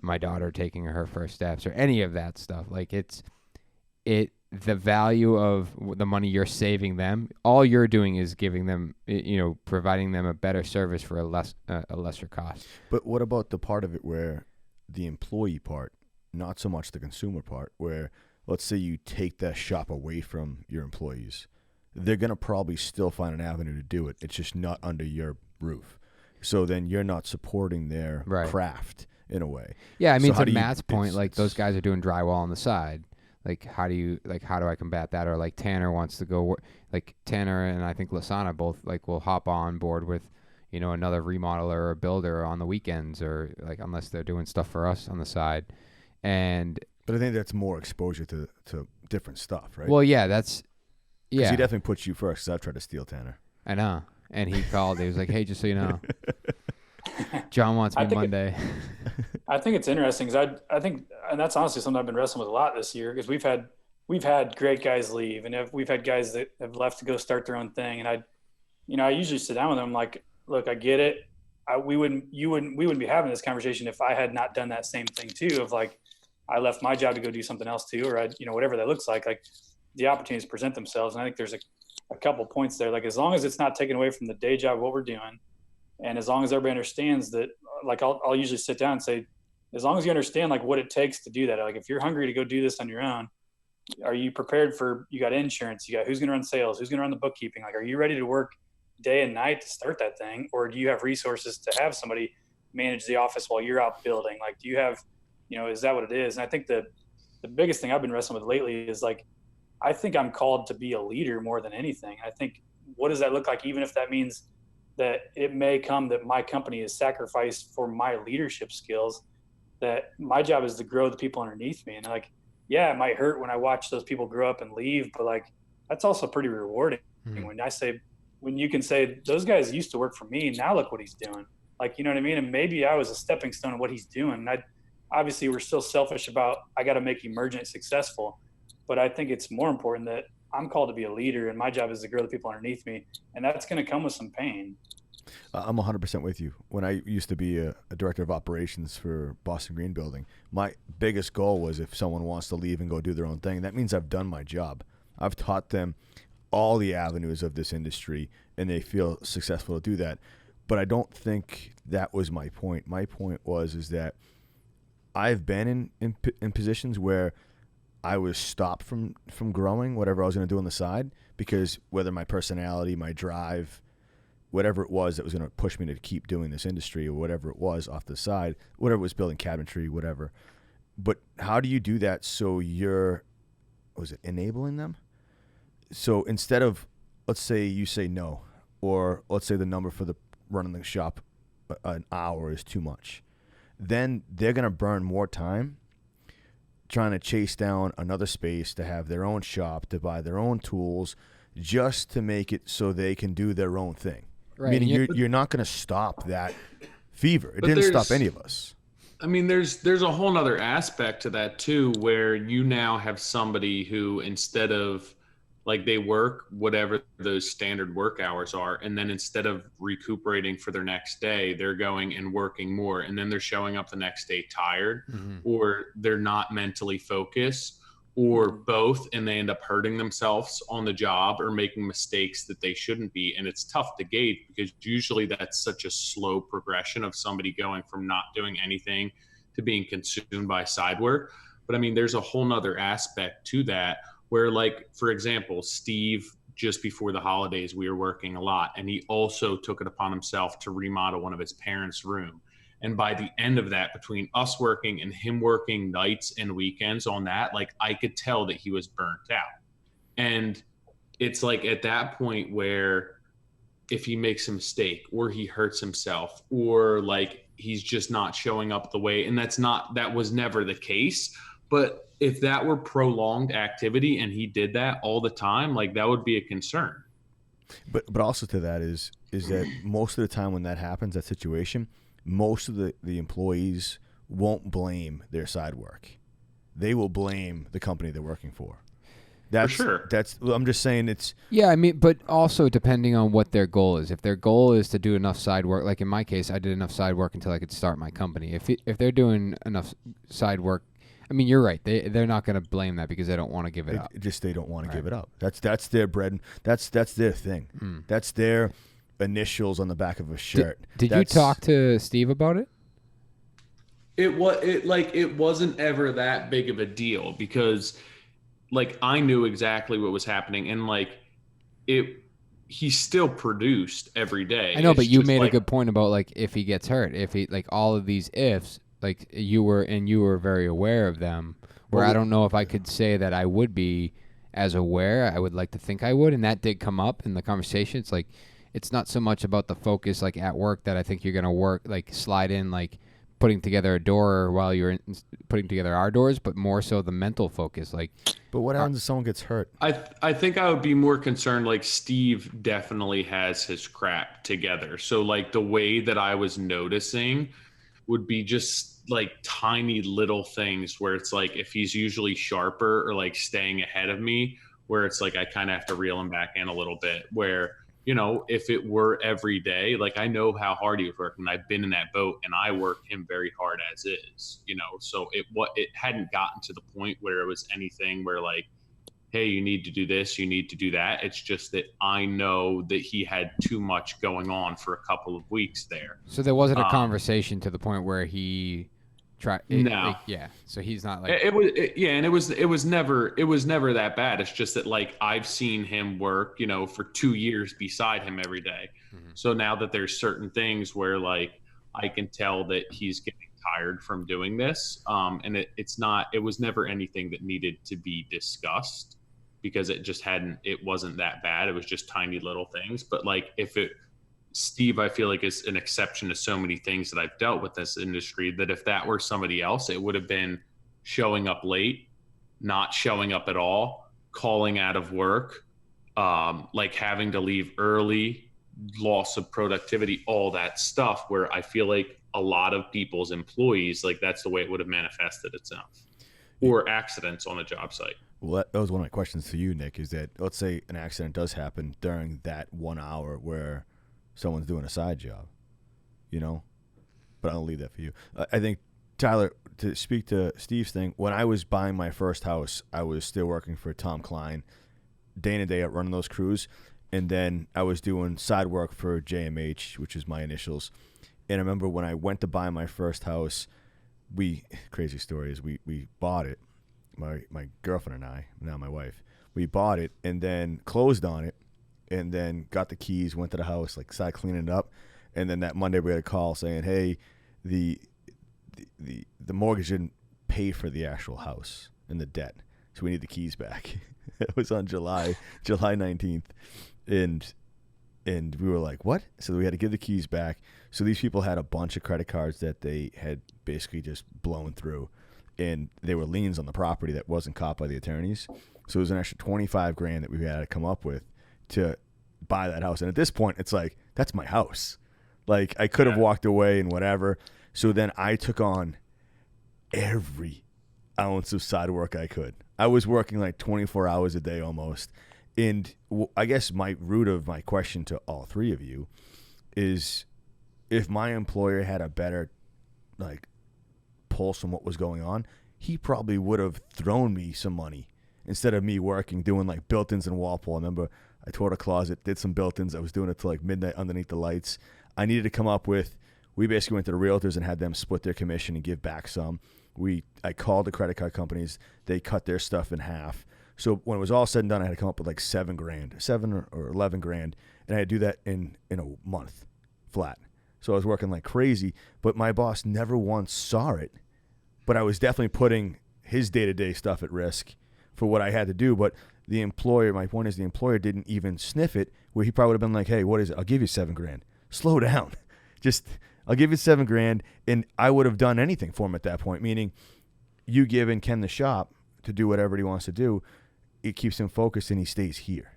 my daughter taking her first steps or any of that stuff. Like the value of the money you're saving them, all you're doing is giving them, providing them a better service for a lesser cost. But what about the part of it where the employee part, not so much the consumer part, where let's say you take that shop away from your employees, they're going to probably still find an avenue to do it. It's just not under your roof. So then you're not supporting their craft in a way. Yeah, I mean, so to Matt's point, like those guys are doing drywall on the side. Like, how do I combat that? Or like Tanner wants to go, like Tanner and I think Lasana both like will hop on board with, another remodeler or builder on the weekends, or like unless they're doing stuff for us on the side. But I think that's more exposure to different stuff, right? Well, yeah, that's Because he definitely puts you first. Because I've tried to steal Tanner. I know, and he called. He was like, "Hey, just so you know, John wants me Monday." I think it's interesting because I think, and that's honestly something I've been wrestling with a lot this year, because we've had great guys leave, and we've had guys that have left to go start their own thing, and I usually sit down with them like, look, I get it. We wouldn't be having this conversation if I had not done that same thing too, of like, I left my job to go do something else too, or whatever that looks like the opportunities present themselves. And I think there's a couple points there. Like, as long as it's not taken away from the day job, what we're doing, and as long as everybody understands that, like, I'll usually sit down and say, as long as you understand like what it takes to do that, like if you're hungry to go do this on your own, are you prepared for, you got insurance, you got who's going to run sales, who's going to run the bookkeeping, like, are you ready to work day and night to start that thing? Or do you have resources to have somebody manage the office while you're out building? Like, do you have, is that what it is? And I think the biggest thing I've been wrestling with lately is like, I think I'm called to be a leader more than anything. I think, what does that look like? Even if that means that it may come that my company is sacrificed for my leadership skills, that my job is to grow the people underneath me. And like, yeah, it might hurt when I watch those people grow up and leave, but like, that's also pretty rewarding. When you can say those guys used to work for me, now look what he's doing. Like, you know what I mean? And maybe I was a stepping stone of what he's doing. And obviously we're still selfish about, I got to make Emergent successful, but I think it's more important that I'm called to be a leader, and my job is to grow the people underneath me. And that's going to come with some pain. I'm 100% with you. When I used to be a director of operations for Boston Green Building, my biggest goal was if someone wants to leave and go do their own thing, that means I've done my job. I've taught them all the avenues of this industry, and they feel successful to do that. But I don't think that was my point. My point is that I've been in positions where I was stopped from growing whatever I was going to do on the side, because whether my personality, my drive, whatever it was that was going to push me to keep doing this industry, or whatever it was off the side, whatever it was, building cabinetry, whatever. But how do you do that so you're, enabling them? So instead of, let's say you say no, or let's say the number for the running the shop an hour is too much, then they're going to burn more time trying to chase down another space to have their own shop, to buy their own tools, just to make it so they can do their own thing. Right. Meaning you're not going to stop that fever. It didn't stop any of us. I mean, there's a whole nother aspect to that too, where you now have somebody who, instead of, like, they work whatever those standard work hours are, and then instead of recuperating for their next day, they're going and working more, and then they're showing up the next day tired, or they're not mentally focused, or both, and they end up hurting themselves on the job or making mistakes that they shouldn't be. And it's tough to gauge, because usually that's such a slow progression of somebody going from not doing anything to being consumed by side work. But I mean, there's a whole nother aspect to that, where, like, for example, Steve, just before the holidays, we were working a lot, and he also took it upon himself to remodel one of his parents' room. And by the end of that, between us working and him working nights and weekends on that, like, I could tell that he was burnt out. And it's like at that point where if he makes a mistake, or he hurts himself, or like he's just not showing up the way, and that was never the case. But if that were prolonged activity and he did that all the time, like, that would be a concern. But also to that is that most of the time when that happens, that situation, most of the employees won't blame their side work. They will blame the company they're working for. That's, for sure. I'm just saying it's... Yeah, I mean, but also depending on what their goal is. If their goal is to do enough side work, like in my case, I did enough side work until I could start my company. If they're doing enough side work, I mean, you're right. They're not going to blame that because they don't want to give it up. They don't want to give it up. That's their bread. That's their thing. That's their initials on the back of a shirt. Did you talk to Steve about it? It wasn't ever that big of a deal, because, like, I knew exactly what was happening, and like he still produced every day. I know, but you made a good point about, like, if he gets hurt, if he, like, all of these ifs. Like, you were very aware of them, where I don't know if I could say that I would be as aware. I would like to think I would, and that did come up in the conversation. It's like, it's not so much about the focus, like, at work, that I think you're going to work, like, slide in, like, putting together a door while you're putting together our doors, but more so the mental focus. Like, but what happens if someone gets hurt? I think I would be more concerned, like, Steve definitely has his crap together. So, like, the way that I was noticing would be just like tiny little things where it's like, if he's usually sharper or like staying ahead of me, where it's like I kind of have to reel him back in a little bit, where, you know, if it were every day, like, I know how hard he was working. I've been in that boat, and I work him very hard as is, you know. So it hadn't gotten to the point where it was anything where, like, hey, you need to do this, you need to do that. It's just that I know that he had too much going on for a couple of weeks there. So there wasn't a conversation to the point where he tried. No. So he's not like and it was never that bad. It's just that, like, I've seen him work, you know, for 2 years beside him every day. Mm-hmm. So now that there's certain things where, like, I can tell that he's getting tired from doing this, and it was never anything that needed to be discussed, because it wasn't that bad. It was just tiny little things. But, like, if Steve, I feel like, is an exception to so many things that I've dealt with this industry, that if that were somebody else, it would have been showing up late, not showing up at all, calling out of work, like having to leave early, loss of productivity, all that stuff, where I feel like a lot of people's employees, like that's the way it would have manifested itself, or accidents on a job site. Well, that was one of my questions to you, Nick, is that let's say an accident does happen during that 1 hour where someone's doing a side job, but I'll leave that for you. I think, Tyler, to speak to Steve's thing, when I was buying my first house, I was still working for Tom Klein day in and day out running those crews. And then I was doing side work for JMH, which is my initials. And I remember when I went to buy my first house, crazy story is we bought it, my girlfriend and I, now my wife, we bought it and then closed on it and then got the keys, went to the house, like started cleaning it up. And then that Monday we had a call saying, hey, the mortgage didn't pay for the actual house and the debt, so we need the keys back. It was on July 19th. And we were like, what? So we had to give the keys back. So these people had a bunch of credit cards that they had basically just blown through. And they were liens on the property that wasn't caught by the attorneys. So it was an extra $25,000 that we had to come up with to buy that house. And at this point, it's like, that's my house. Like, I could have walked away and whatever. So then I took on every ounce of side work I could. I was working like 24 hours a day almost. And I guess my root of my question to all three of you is, if my employer had a better pulse on what was going on, he probably would have thrown me some money instead of me working, doing like built-ins in Walpole. I remember I toured a closet, did some built-ins. I was doing it till like midnight underneath the lights. I needed to come up with, we basically went to the realtors and had them split their commission and give back some. I called the credit card companies. They cut their stuff in half. So when it was all said and done, I had to come up with like $7,000 or $11,000, and I had to do that in a month flat. So I was working like crazy, but my boss never once saw it. But I was definitely putting his day-to-day stuff at risk for what I had to do. But the employer, my point is, the employer didn't even sniff it, where he probably would have been like, hey, what is it? I'll give you $7,000. Slow down. I'll give you $7,000, and I would have done anything for him at that point, meaning you giving Ken the shop to do whatever he wants to do, it keeps him focused and he stays here.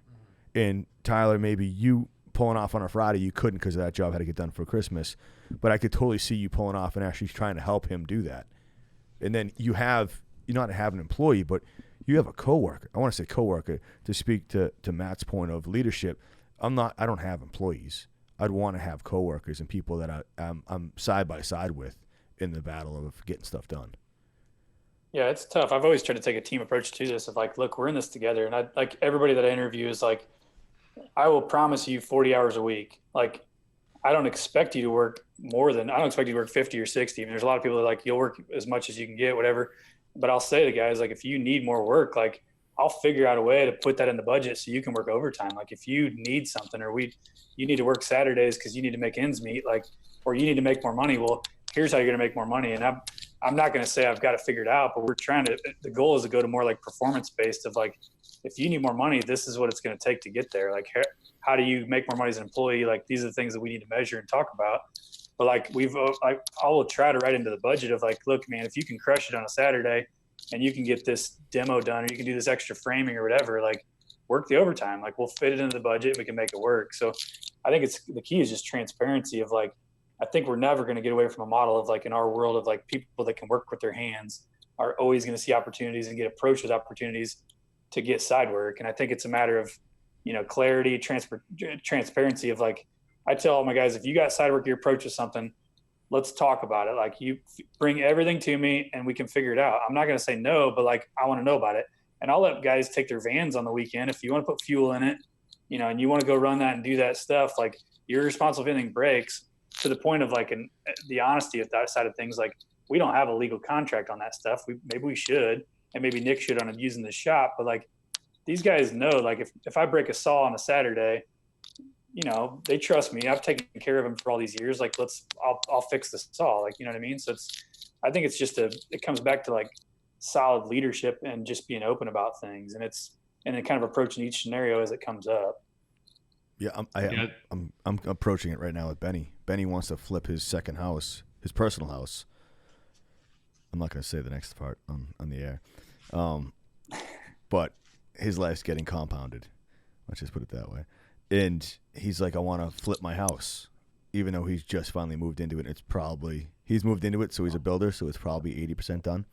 And Tyler, maybe you pulling off on a Friday, you couldn't because that job had to get done for Christmas, but I could totally see you pulling off and actually trying to help him do that. And then you not have an employee, but you have a coworker. I want to say coworker to speak to Matt's point of leadership. I don't have employees. I'd want to have coworkers and people that I'm side by side with in the battle of getting stuff done. Yeah, it's tough. I've always tried to take a team approach to this of like, look, we're in this together. And I like everybody that I interview is like, I will promise you 40 hours a week. Like, I don't expect you to work I don't expect you to work 50 or 60. I mean, there's a lot of people that like, you'll work as much as you can get, whatever. But I'll say to guys, like, if you need more work, like, I'll figure out a way to put that in the budget so you can work overtime. Like, if you need something or you need to work Saturdays because you need to make ends meet, like, or you need to make more money. Well, here's how you're going to make more money. And I'm not going to say I've got it figured out, but the goal is to go to more like performance based of like, if you need more money, this is what it's going to take to get there. Like, how do you make more money as an employee? Like, these are the things that we need to measure and talk about. But like, I will try to write into the budget of like, look, man, if you can crush it on a Saturday and you can get this demo done, or you can do this extra framing or whatever, like, work the overtime. Like, we'll fit it into the budget. We can make it work. So I think the key is just transparency of like, I think we're never going to get away from a model of like, in our world of like, people that can work with their hands are always going to see opportunities and get approached with opportunities to get side work. And I think it's a matter of, clarity, transparency of like, I tell all my guys, if you got side work, you approach with something, let's talk about it. Like, you bring everything to me and we can figure it out. I'm not going to say no, but like, I want to know about it. And I'll let guys take their vans on the weekend. If you want to put fuel in it, and you want to go run that and do that stuff, like, you're responsible if anything breaks, to the point of like, the honesty of that side of things. Like, we don't have a legal contract on that stuff. Maybe we should, and maybe Nick should on using the shop. But like, these guys know, like, if I break a saw on a Saturday, they trust me. I've taken care of them for all these years. Like, I'll fix the saw. Like, you know what I mean? So I think it's just it comes back to like solid leadership and just being open about things. And then kind of approaching each scenario as it comes up. Yeah, I'm approaching it right now with Benny. Benny wants to flip his second house, his personal house. I'm not going to say the next part on the air. But his life's getting compounded. Let's just put it that way. And he's like, I want to flip my house, even though he's just finally moved into it. He's moved into it, so he's a builder, so it's probably 80% done.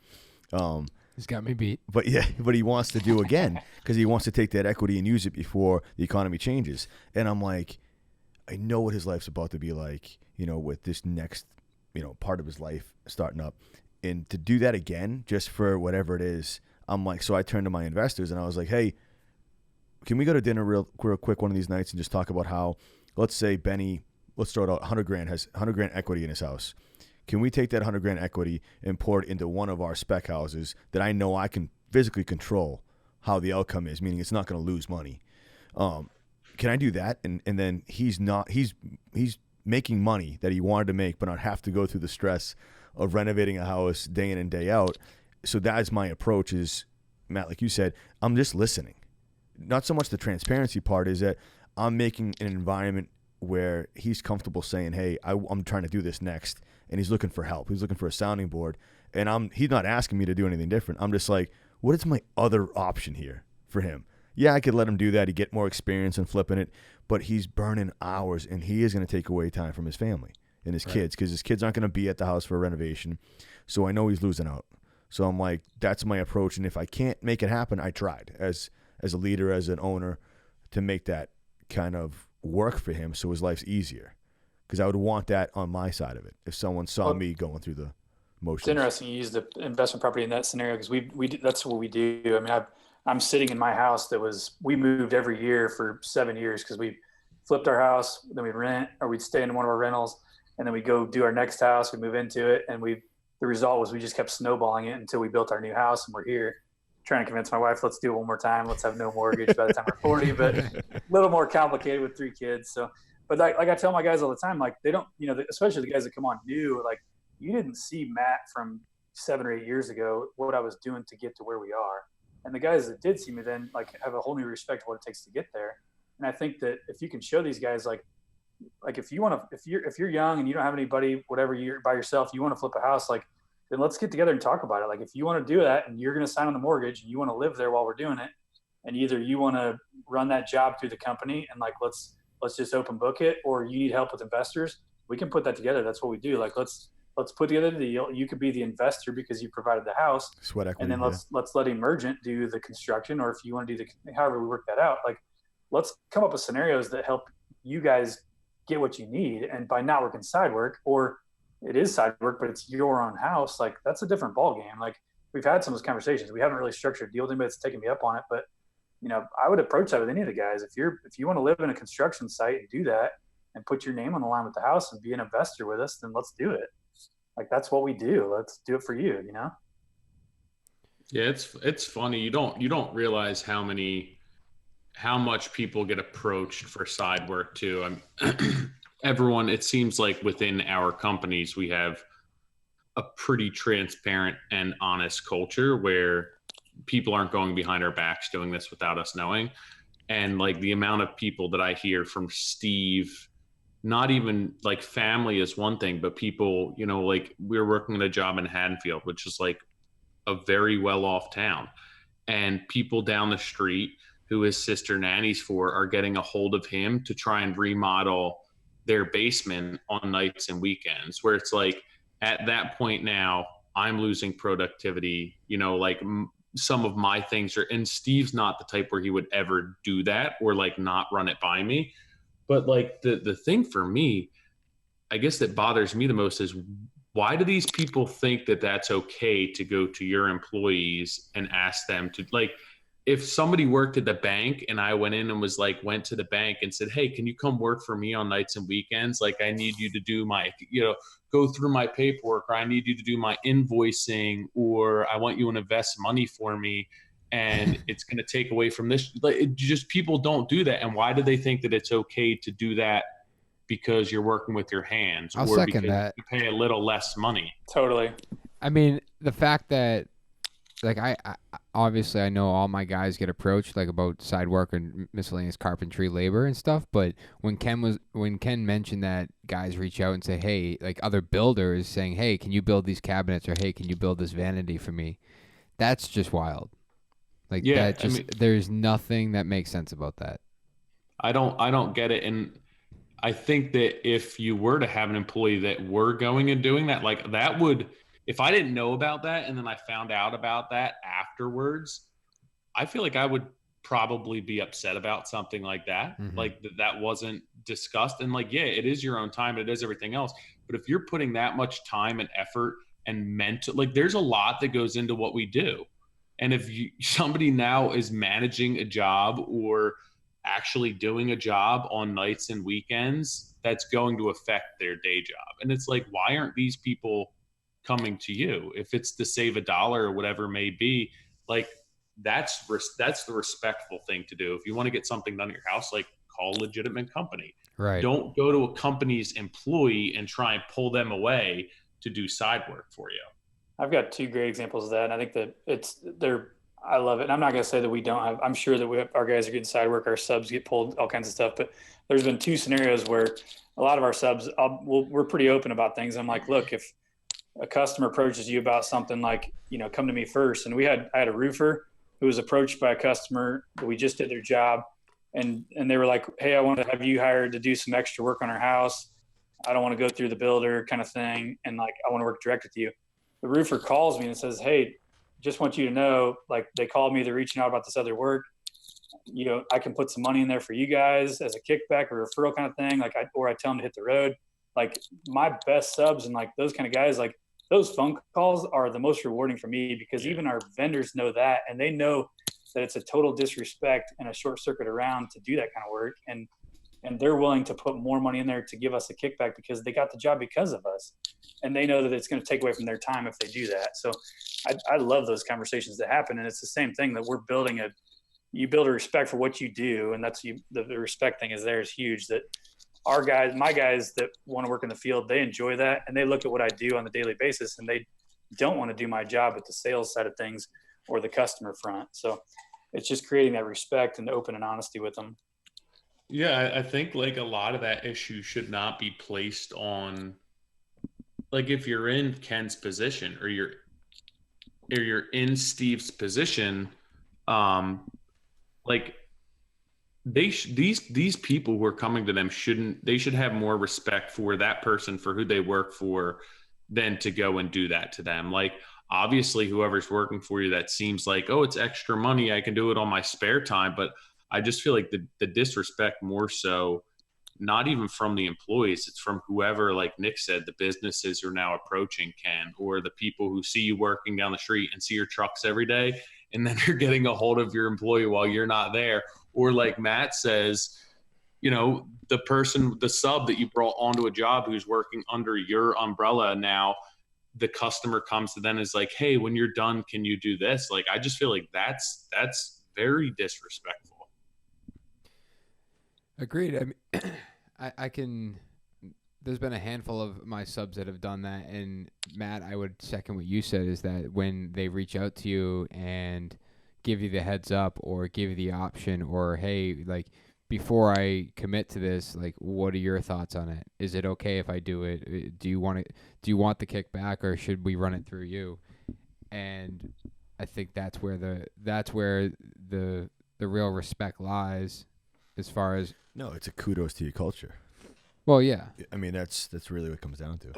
He's got me beat. But he wants to do again because he wants to take that equity and use it before the economy changes. And I'm like, I know what his life's about to be like, with this next, part of his life starting up. And to do that again, just for whatever it is, I'm like, so I turned to my investors and I was like, hey, can we go to dinner real quick one of these nights and just talk about how, let's say Benny, let's throw it out, $100,000 has $100,000 equity in his house. Can we take that $100,000 equity and pour it into one of our spec houses that I know I can physically control how the outcome is, meaning it's not going to lose money? Can I do that? And then he's making money that he wanted to make, but not have to go through the stress of renovating a house day in and day out. So that's my approach is, Matt, like you said, I'm just listening. Not so much the transparency part is that I'm making an environment where he's comfortable saying, hey, I'm trying to do this next. And he's looking for help. He's looking for a sounding board. And he's not asking me to do anything different. I'm just like, what is my other option here for him? Yeah, I could let him do that. He'd get more experience in flipping it. But he's burning hours, and he is going to take away time from his family and his kids because his kids aren't going to be at the house for a renovation. So I know he's losing out. So I'm like, that's my approach. And if I can't make it happen, I tried as a leader, as an owner, to make that kind of work for him so his life's easier. Because I would want that on my side of it if someone saw me going through the motions. It's interesting you use the investment property in that scenario because we that's what we do. I mean, I'm sitting in my house we moved every year for 7 years because we flipped our house, then we'd rent or we'd stay in one of our rentals, and then we go do our next house, we move into it, and the result was we just kept snowballing it until we built our new house, and we're here trying to convince my wife, let's do it one more time. Let's have no mortgage by the time we're 40, but a little more complicated with 3 kids. So, but like I tell my guys all the time, like they don't, especially the guys that come on new, like you didn't see Matt from 7 or 8 years ago, what I was doing to get to where we are. And the guys that did see me then like have a whole new respect for what it takes to get there. And I think that if you can show these guys, like if you're young and you don't have anybody, whatever, you're by yourself, you want to flip a house, like, then let's get together and talk about it. Like if you want to do that and you're going to sign on the mortgage and you want to live there while we're doing it, and either you want to run that job through the company and like, let's just open book it, or you need help with investors, we can put that together. That's what we do. Like, let's put together the deal. You could be the investor because you provided the house, sweat equity, and then let's let Emergent do the construction. Or if you want to do however we work that out, like let's come up with scenarios that help you guys get what you need. And by not working side work, or it is side work, but it's your own house, like that's a different ball game. Like we've had some of those conversations. We haven't really structured a deal with anybody that's taken me up on it, but I would approach that with any of the guys. If you want to live in a construction site and do that and put your name on the line with the house and be an investor with us, then let's do it. Like that's what we do. Let's do it for you, Yeah, it's funny. You don't realize how much people get approached for side work too. Everyone, it seems like within our companies, we have a pretty transparent and honest culture where people aren't going behind our backs doing this without us knowing. And like the amount of people that I hear from Steve, not even like family is one thing, but people, like we were working at a job in Haddonfield, which is like a very well-off town, and people down the street who his sister nannies for are getting a hold of him to try and remodel their basement on nights and weekends, where it's like at that point now I'm losing productivity, like some of my things are, and Steve's not the type where he would ever do that or like not run it by me. But like the thing for me, I guess that bothers me the most is why do these people think that that's okay to go to your employees and ask them to, like, if somebody worked at the bank and I went in and went to the bank and said, hey, can you come work for me on nights and weekends? Like I need you to do my, go through my paperwork, or I need you to do my invoicing, or I want you to invest money for me. And it's going to take away from this. Like people don't do that. And why do they think that it's okay to do that? Because you're working with your hands, I'll or second because that. you pay a little less money. Totally. I mean, the fact that like I obviously I know all my guys get approached like about side work and miscellaneous carpentry labor and stuff, but when Ken mentioned that guys reach out and say, hey, like other builders saying, hey, can you build these cabinets, or hey, can you build this vanity for me? That's just wild. Like that just, I mean, there's nothing that makes sense about that. I don't get it. And I think that if you were to have an employee that were going and doing that, like that would, if I didn't know about that and then I found out about that afterwards, I feel like I would probably be upset about something like that. Mm-hmm. Like that wasn't discussed. And like, yeah, it is your own time. It is everything else. But if you're putting that much time and effort and mental, like there's a lot that goes into what we do. And if somebody now is managing a job or actually doing a job on nights and weekends, that's going to affect their day job. And it's like, why aren't these people coming to you? If it's to save $1 or whatever it may be, like that's the respectful thing to do. If you want to get something done at your house, like call a legitimate company. Right. Don't go to a company's employee and try and pull them away to do side work for you. I've got 2 great examples of that. And I think that I love it. And I'm not going to say that we don't have, I'm sure that our guys are getting side work, our subs get pulled, all kinds of stuff. But there's been 2 scenarios where a lot of our subs, we're pretty open about things. I'm like, look, if a customer approaches you about something, like, come to me first. And I had a roofer who was approached by a customer that we just did their job. And they were like, hey, I want to have you hired to do some extra work on our house. I don't want to go through the builder kind of thing. And like, I want to work direct with you. The roofer calls me and says, hey, just want you to know, like they called me, they're reaching out about this other work. I can put some money in there for you guys as a kickback or referral kind of thing. Like I tell them to hit the road. Like my best subs and like those kind of guys, like those phone calls are the most rewarding for me, because even our vendors know that, and they know that it's a total disrespect and a short circuit around to do that kind of work. And they're willing to put more money in there to give us a kickback because they got the job because of us. And they know that it's going to take away from their time if they do that. So I love those conversations that happen. And it's the same thing that you build a respect for what you do. And that's the respect thing is huge. That my guys that want to work in the field, they enjoy that. And they look at what I do on a daily basis, and they don't want to do my job with the sales side of things or the customer front. So it's just creating that respect and open and honesty with them. Yeah, I think like a lot of that issue should not be placed on, like if you're in Ken's position or you're in Steve's position, like these people who are coming to them should have more respect for that person, for who they work for, than to go and do that to them. Like obviously whoever's working for you, that seems like, oh, it's extra money, I can do it on my spare time. But I just feel like the disrespect more so, not even from the employees, it's from whoever, like Nick said, the businesses who are now approaching Ken, or the people who see you working down the street and see your trucks every day, and then you're getting a hold of your employee while you're not there. Or like Matt says, the sub that you brought onto a job who's working under your umbrella now, the customer comes to them and is like, hey, when you're done, can you do this? Like, I just feel like that's very disrespectful. Agreed. I mean, I can. There's been a handful of my subs that have done that, and Matt, I would second what you said, is that when they reach out to you and give you the heads up or give you the option, or hey, like before I commit to this, like what are your thoughts on it? Is it okay if I do it? Do you want the kickback, or should we run it through you? And I think that's where the real respect lies, as far as. No, it's a kudos to your culture. Well, yeah. I mean, that's really what it comes down to.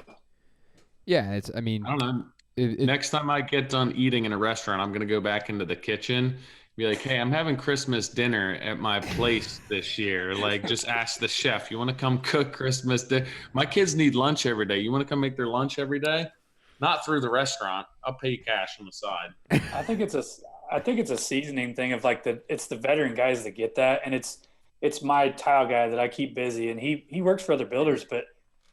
Yeah, I don't know. Next time I get done eating in a restaurant, I'm going to go back into the kitchen, be like, hey, I'm having Christmas dinner at my place this year. Like, just ask the chef, you want to come cook Christmas dinner? My kids need lunch every day. You want to come make their lunch every day? Not through the restaurant. I'll pay you cash on the side. I think it's a seasoning thing of like it's the veteran guys that get that. And it's my tile guy that I keep busy, and he works for other builders, but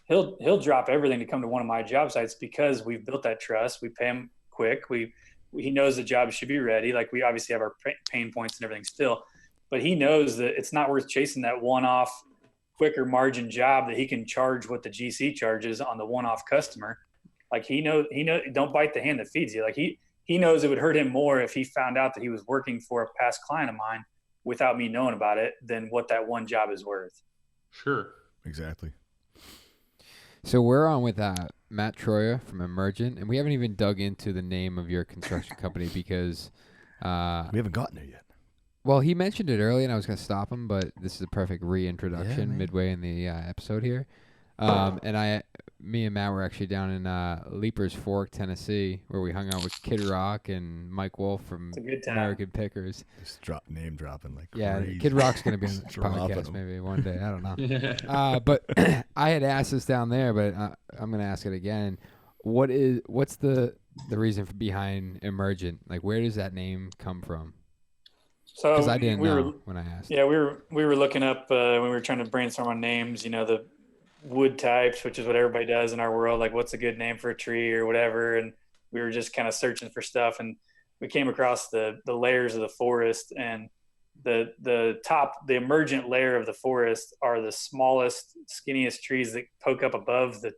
he'll drop everything to come to one of my job sites because we've built that trust. We pay him quick. He knows the job should be ready. Like, we obviously have our pain points and everything still, but he knows that it's not worth chasing that one-off quicker margin job that he can charge what the GC charges on the one-off customer. Like, he knows, don't bite the hand that feeds you. Like, he knows it would hurt him more if he found out that he was working for a past client of mine without me knowing about it than what that one job is worth. Sure. Exactly. So we're on with Matt Troyer from Emergent, and we haven't even dug into the name of your construction company because we haven't gotten there yet. Well, he mentioned it earlier, and I was going to stop him, but this is a perfect reintroduction midway in the episode here. And me and Matt were actually down in Leapers Fork, Tennessee, where we hung out with Kid Rock and Mike Wolf from American Pickers. Just name dropping like crazy. Kid Rock's going to be on the podcast maybe one day. I don't know. But I had asked this down there, but I'm going to ask it again. What's the reason behind Emergent? Like, where does that name come from? So because I didn't know when I asked. Yeah, we were looking up when we were trying to brainstorm on names. The wood types, which is what everybody does in our world. Like, what's a good name for a tree or whatever? And we were just kind of searching for stuff, and we came across the layers of the forest. And the emergent layer of the forest are the smallest, skinniest trees that poke up above the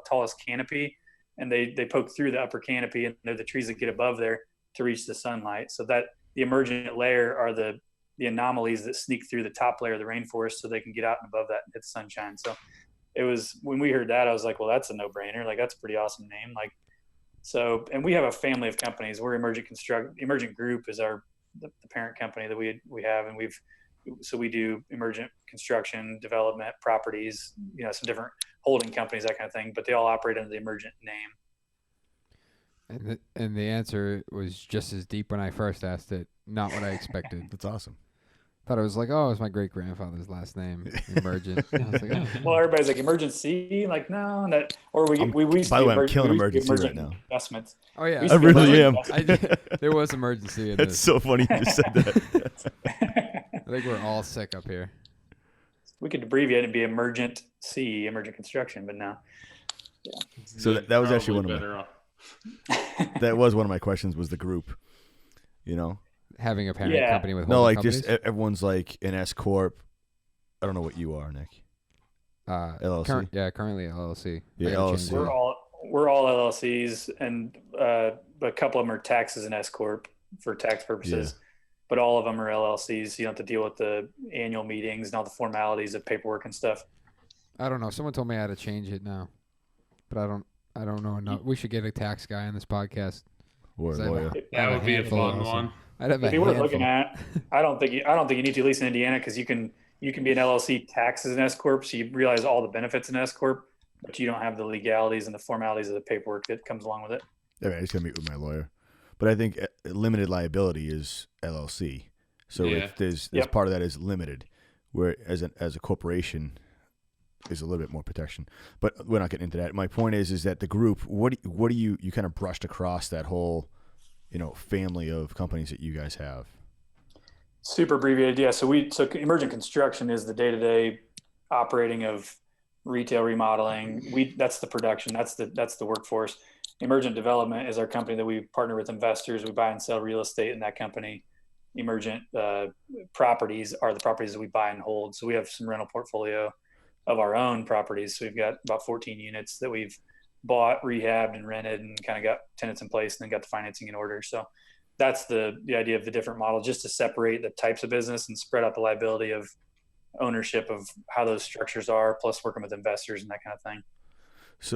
tallest canopy, and they poke through the upper canopy, and they're the trees that get above there to reach the sunlight. So that the emergent layer are the anomalies that sneak through the top layer of the rainforest so they can get out and above that and hit the sunshine. So it was, when we heard that, I was like, well, that's a no-brainer. Like, that's a pretty awesome name. Like, so, and we have a family of companies. We're Emergent Group is the parent company that we have, and we do emergent construction, development, properties, some different holding companies, that kind of thing, but they all operate under the Emergent name. And the answer was just as deep when I first asked it. Not what I expected. That's awesome. Thought it was like, oh, it's my great grandfather's last name, Emergent. I was like, oh. Well, everybody's like emergency, like no, that or we by the way, I'm killing emergency right now. Investments. Oh yeah, I really am. There was emergency. In That's so funny you just said that. I think we're all sick up here. We could abbreviate it and be emergent construction, but no. Yeah. So that was actually one of my. That was one of my questions. Was the group, having a parent company with just everyone's like an S corp. I don't know what you are, Nick. LLC. Currently LLC. Yeah, LLC. We're all LLCs, and a couple of them are taxed as an S corp for tax purposes. Yeah. But all of them are LLCs. You don't have to deal with the annual meetings and all the formalities of paperwork and stuff. I don't know. Someone told me I had to change it now, but I don't know enough. We should get a tax guy on this podcast. That would be a fun one. If you were looking at, I don't think you need to, at least in Indiana, because you can be an LLC taxed as an S corp, so you realize all the benefits in S corp, but you don't have the legalities and the formalities of the paperwork that comes along with it. Yeah, I just gotta meet with my lawyer. But I think limited liability is LLC, so if there's part of that is limited, where as a corporation is a little bit more protection. But we're not getting into that. My point is that the group, what do you kind of brushed across that whole, family of companies that you guys have? Super abbreviated. Yeah. So Emergent Construction is the day-to-day operating of retail remodeling. That's the production. That's the workforce. Emergent Development is our company that we partner with investors. We buy and sell real estate in that company. Emergent properties are the properties that we buy and hold. So we have some rental portfolio of our own properties. So we've got about 14 units that we've bought, rehabbed, and rented, and kind of got tenants in place, and then got the financing in order. So that's the idea of the different model, just to separate the types of business and spread out the liability of ownership of how those structures are, plus working with investors and that kind of thing.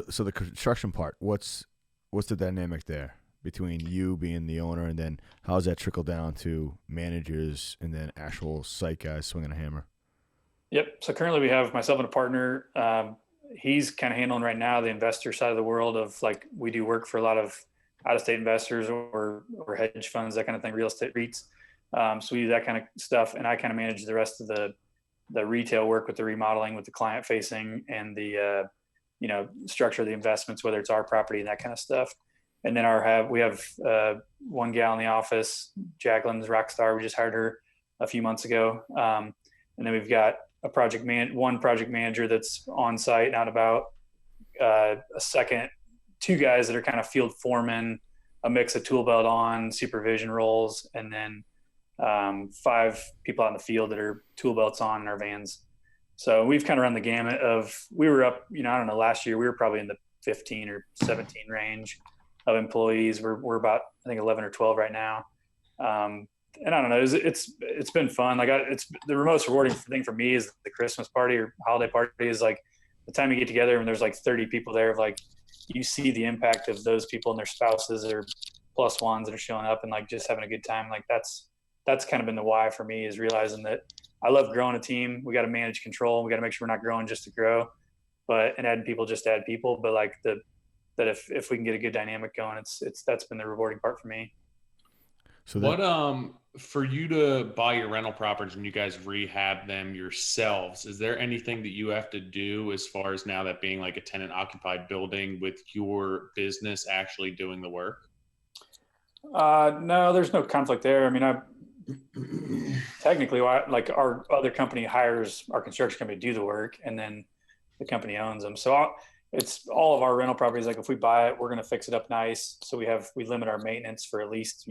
So the construction part, what's the dynamic there between you being the owner, and then how does that trickle down to managers and then actual site guys swinging a hammer? Yep. So currently we have myself and a partner. He's kind of handling right now the investor side of the world of, like, we do work for a lot of out-of-state investors or hedge funds, that kind of thing, real estate REITs. So we do that kind of stuff. And I kind of manage the rest of the retail work with the remodeling, with the client facing, and the, structure of the investments, whether it's our property and that kind of stuff. And then we have one gal in the office, Jacqueline's rock star. We just hired her a few months ago. And then we've got one project manager that's on site and out about, two guys that are kind of field foremen, a mix of tool belt on, supervision roles, and then 5 people out in the field that are tool belts on in our vans. So we've kind of run the gamut of, we were up, I don't know, last year we were probably in the 15 or 17 range of employees. We're about, I think 11 or 12 right now. And I don't know, it's been fun. Like it's the most rewarding thing for me is the Christmas party or holiday party is like the time you get together and there's like 30 people there, of like, you see the impact of those people and their spouses or plus ones that are showing up and like just having a good time. Like that's kind of been the why for me, is realizing that I love growing a team. We got to manage control. We got to make sure we're not growing just to grow, and adding people just to add people. But like that if we can get a good dynamic going, that's been the rewarding part for me. So what for you to buy your rental properties and you guys rehab them yourselves, is there anything that you have to do as far as now that being like a tenant occupied building with your business actually doing the work? No, there's no conflict there. I mean, technically, like our other company hires our construction company to do the work, and then the company owns them. So it's all of our rental properties. Like if we buy it, we're going to fix it up nice. So we limit our maintenance for at least,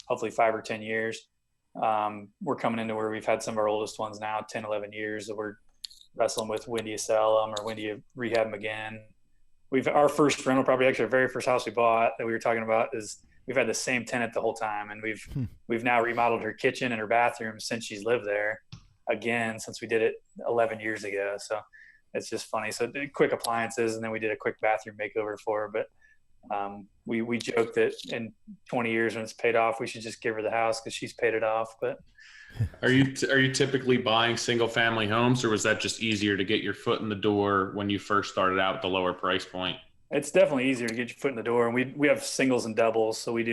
hopefully 5 or 10 years. We're coming into where we've had some of our oldest ones now, 10, 11 years, that we're wrestling with when do you sell them or when do you rehab them again. Our first rental property, actually our very first house we bought that we were talking about, is we've had the same tenant the whole time. And we've now remodeled her kitchen and her bathroom since she's lived there again, since we did it 11 years ago. So it's just funny. So quick appliances, and then we did a quick bathroom makeover for her. But we joke that in 20 years when it's paid off, we should just give her the house because she's paid it off. But are you typically buying single family homes, or was that just easier to get your foot in the door when you first started out at the lower price point? It's definitely easier to get your foot in the door. And we have singles and doubles. So we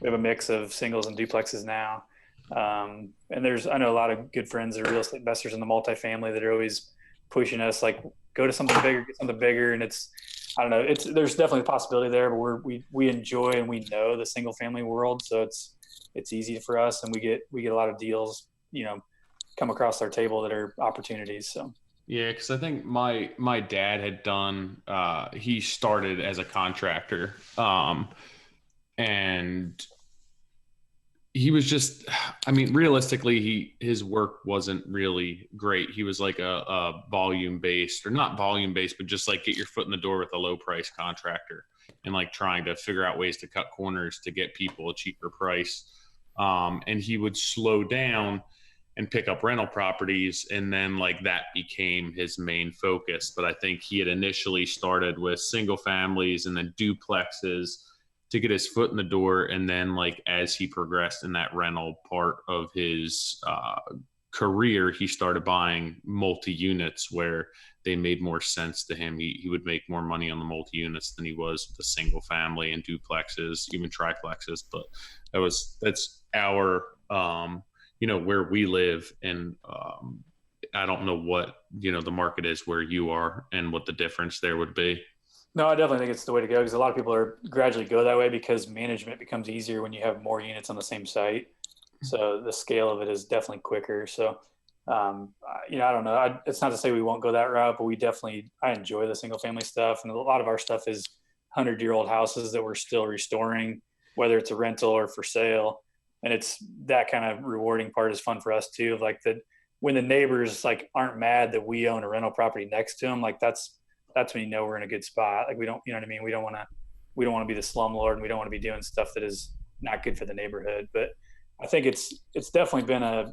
have a mix of singles and duplexes now. And I know a lot of good friends that are real estate investors in the multifamily that are always pushing us, like, go to something bigger, get something bigger. And I don't know, there's definitely a possibility there, but we enjoy and we know the single family world. So it's easy for us, and we get a lot of deals, come across our table that are opportunities. So. Yeah, because I think my dad had done. He started as a contractor, and he was just. I mean, realistically, his work wasn't really great. He was like a volume based, or not volume based, but just like get your foot in the door with a low price contractor, and like trying to figure out ways to cut corners to get people a cheaper price. And he would slow down and pick up rental properties, and then like that became his main focus. But I think he had initially started with single families and then duplexes to get his foot in the door, and then like as he progressed in that rental part of his career, he started buying multi-units where they made more sense to him. He would make more money on the multi-units than he was with the single family and duplexes, even triplexes. But that's our where we live, and I don't know what the market is where you are and what the difference there would be. No, I definitely think it's the way to go, because a lot of people are gradually go that way because management becomes easier when you have more units on the same site. So the scale of it is definitely quicker. So I don't know. It's not to say we won't go that route, but I enjoy the single family stuff, and a lot of our stuff is 100-year-old houses that we're still restoring, whether it's a rental or for sale. And it's that kind of rewarding part is fun for us too. Like when the neighbors like aren't mad that we own a rental property next to them, like that's when we're in a good spot. Like we don't, what I mean? We don't want to be the slumlord, and we don't want to be doing stuff that is not good for the neighborhood. But I think it's definitely been a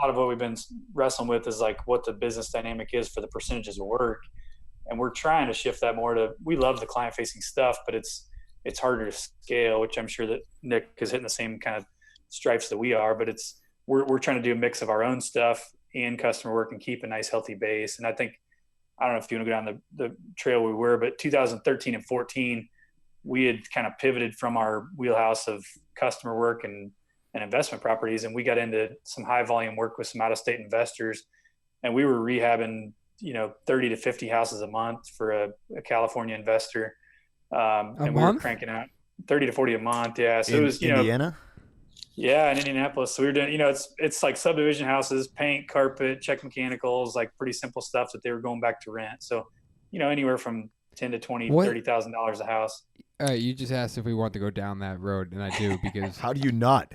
lot of what we've been wrestling with is like what the business dynamic is for the percentages of work. And we're trying to shift that more to, we love the client facing stuff, but it's harder to scale, which I'm sure that Nick is hitting the same kind of stripes that we are, but we're trying to do a mix of our own stuff and customer work and keep a nice healthy base. And I don't know if you want to go down the trail we were, but 2013 and 14, we had kind of pivoted from our wheelhouse of customer work and investment properties, and we got into some high volume work with some out-of-state investors, and we were rehabbing 30 to 50 houses a month for a California investor, and we were cranking out 30 to 40 a month. Yeah, so it was Indiana. Yeah, in Indianapolis. So we were doing, it's like subdivision houses, paint, carpet, check mechanicals, like pretty simple stuff that they were going back to rent. So, anywhere from $10,000 to $20,000, $30,000 a house. All right, you just asked if we want to go down that road, and I do, because how do you not?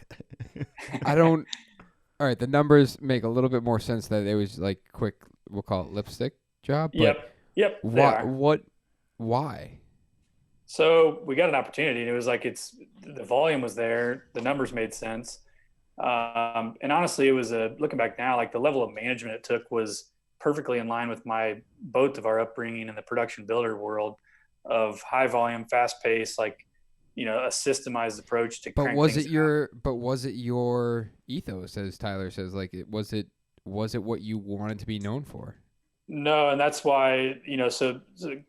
I don't. All right, the numbers make a little bit more sense that it was like quick, we'll call it lipstick job. But Yep. Why? So we got an opportunity, and it was like, the volume was there. The numbers made sense. And honestly, it was looking back now, like the level of management it took was perfectly in line with both of our upbringing in the production builder world of high volume, fast pace, like, a systemized approach to crank things out. But was it your ethos, as Tyler says? Like, was it what you wanted to be known for? No, and that's why, so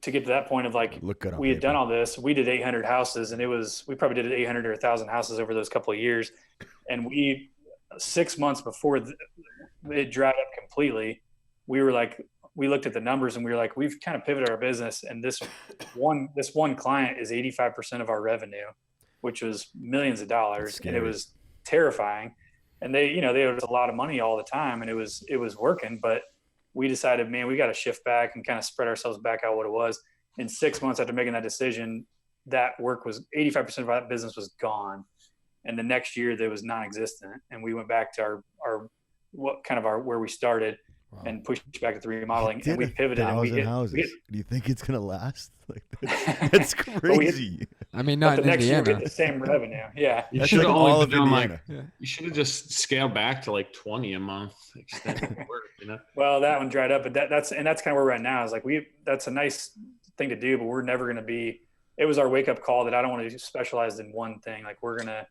to get to that point of like, we had done all this, we did 800 houses, and we probably did 800 or 1,000 houses over those couple of years. And 6 months before it dried up completely, we looked at the numbers and we were like, we've kind of pivoted our business. And this one client is 85% of our revenue, which was millions of dollars. And it was terrifying. And they owed us a lot of money all the time, and it was working, but we decided, man, we got to shift back and kind of spread ourselves back out what it was. In 6 months after making that decision, that work was 85% of our business was gone. And the next year there was non-existent. And we went back to where we started. Wow. And pushed back to the remodeling, and we pivoted. And we hit houses. Do you think it's going to last? Like, that's crazy. I mean, not the in next Indiana. year we hit the same revenue. Yeah. You should have only done you should have just scaled back to like 20 a month. Work, Well, that one dried up, but that's kind of where we're at now. Is like that's a nice thing to do, but we're never going to be. It was our wake up call that I don't want to be specialized in one thing. Like we're gonna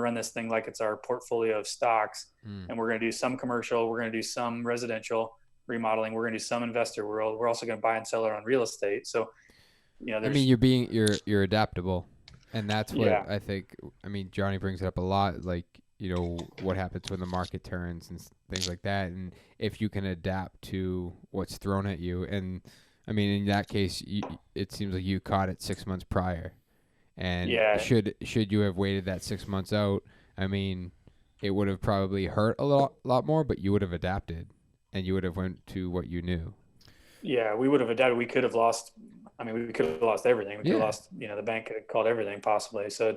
run this thing like it's our portfolio of stocks, and we're gonna do some commercial, we're gonna do some residential remodeling, we're gonna do some investor world. We're also gonna buy and sell our own real estate. So, I mean, you're adaptable, and that's what I think. I mean, Johnny brings it up a lot, like what happens when the market turns and things like that, and if you can adapt to what's thrown at you. And I mean, in that case, it seems like you caught it 6 months prior. And should you have waited that 6 months out, I mean, it would have probably hurt a lot more, but you would have adapted, and you would have went to what you knew. Yeah, we would have adapted. We could have lost. I mean, we could have lost everything. We could have lost. The bank could have called everything possibly. So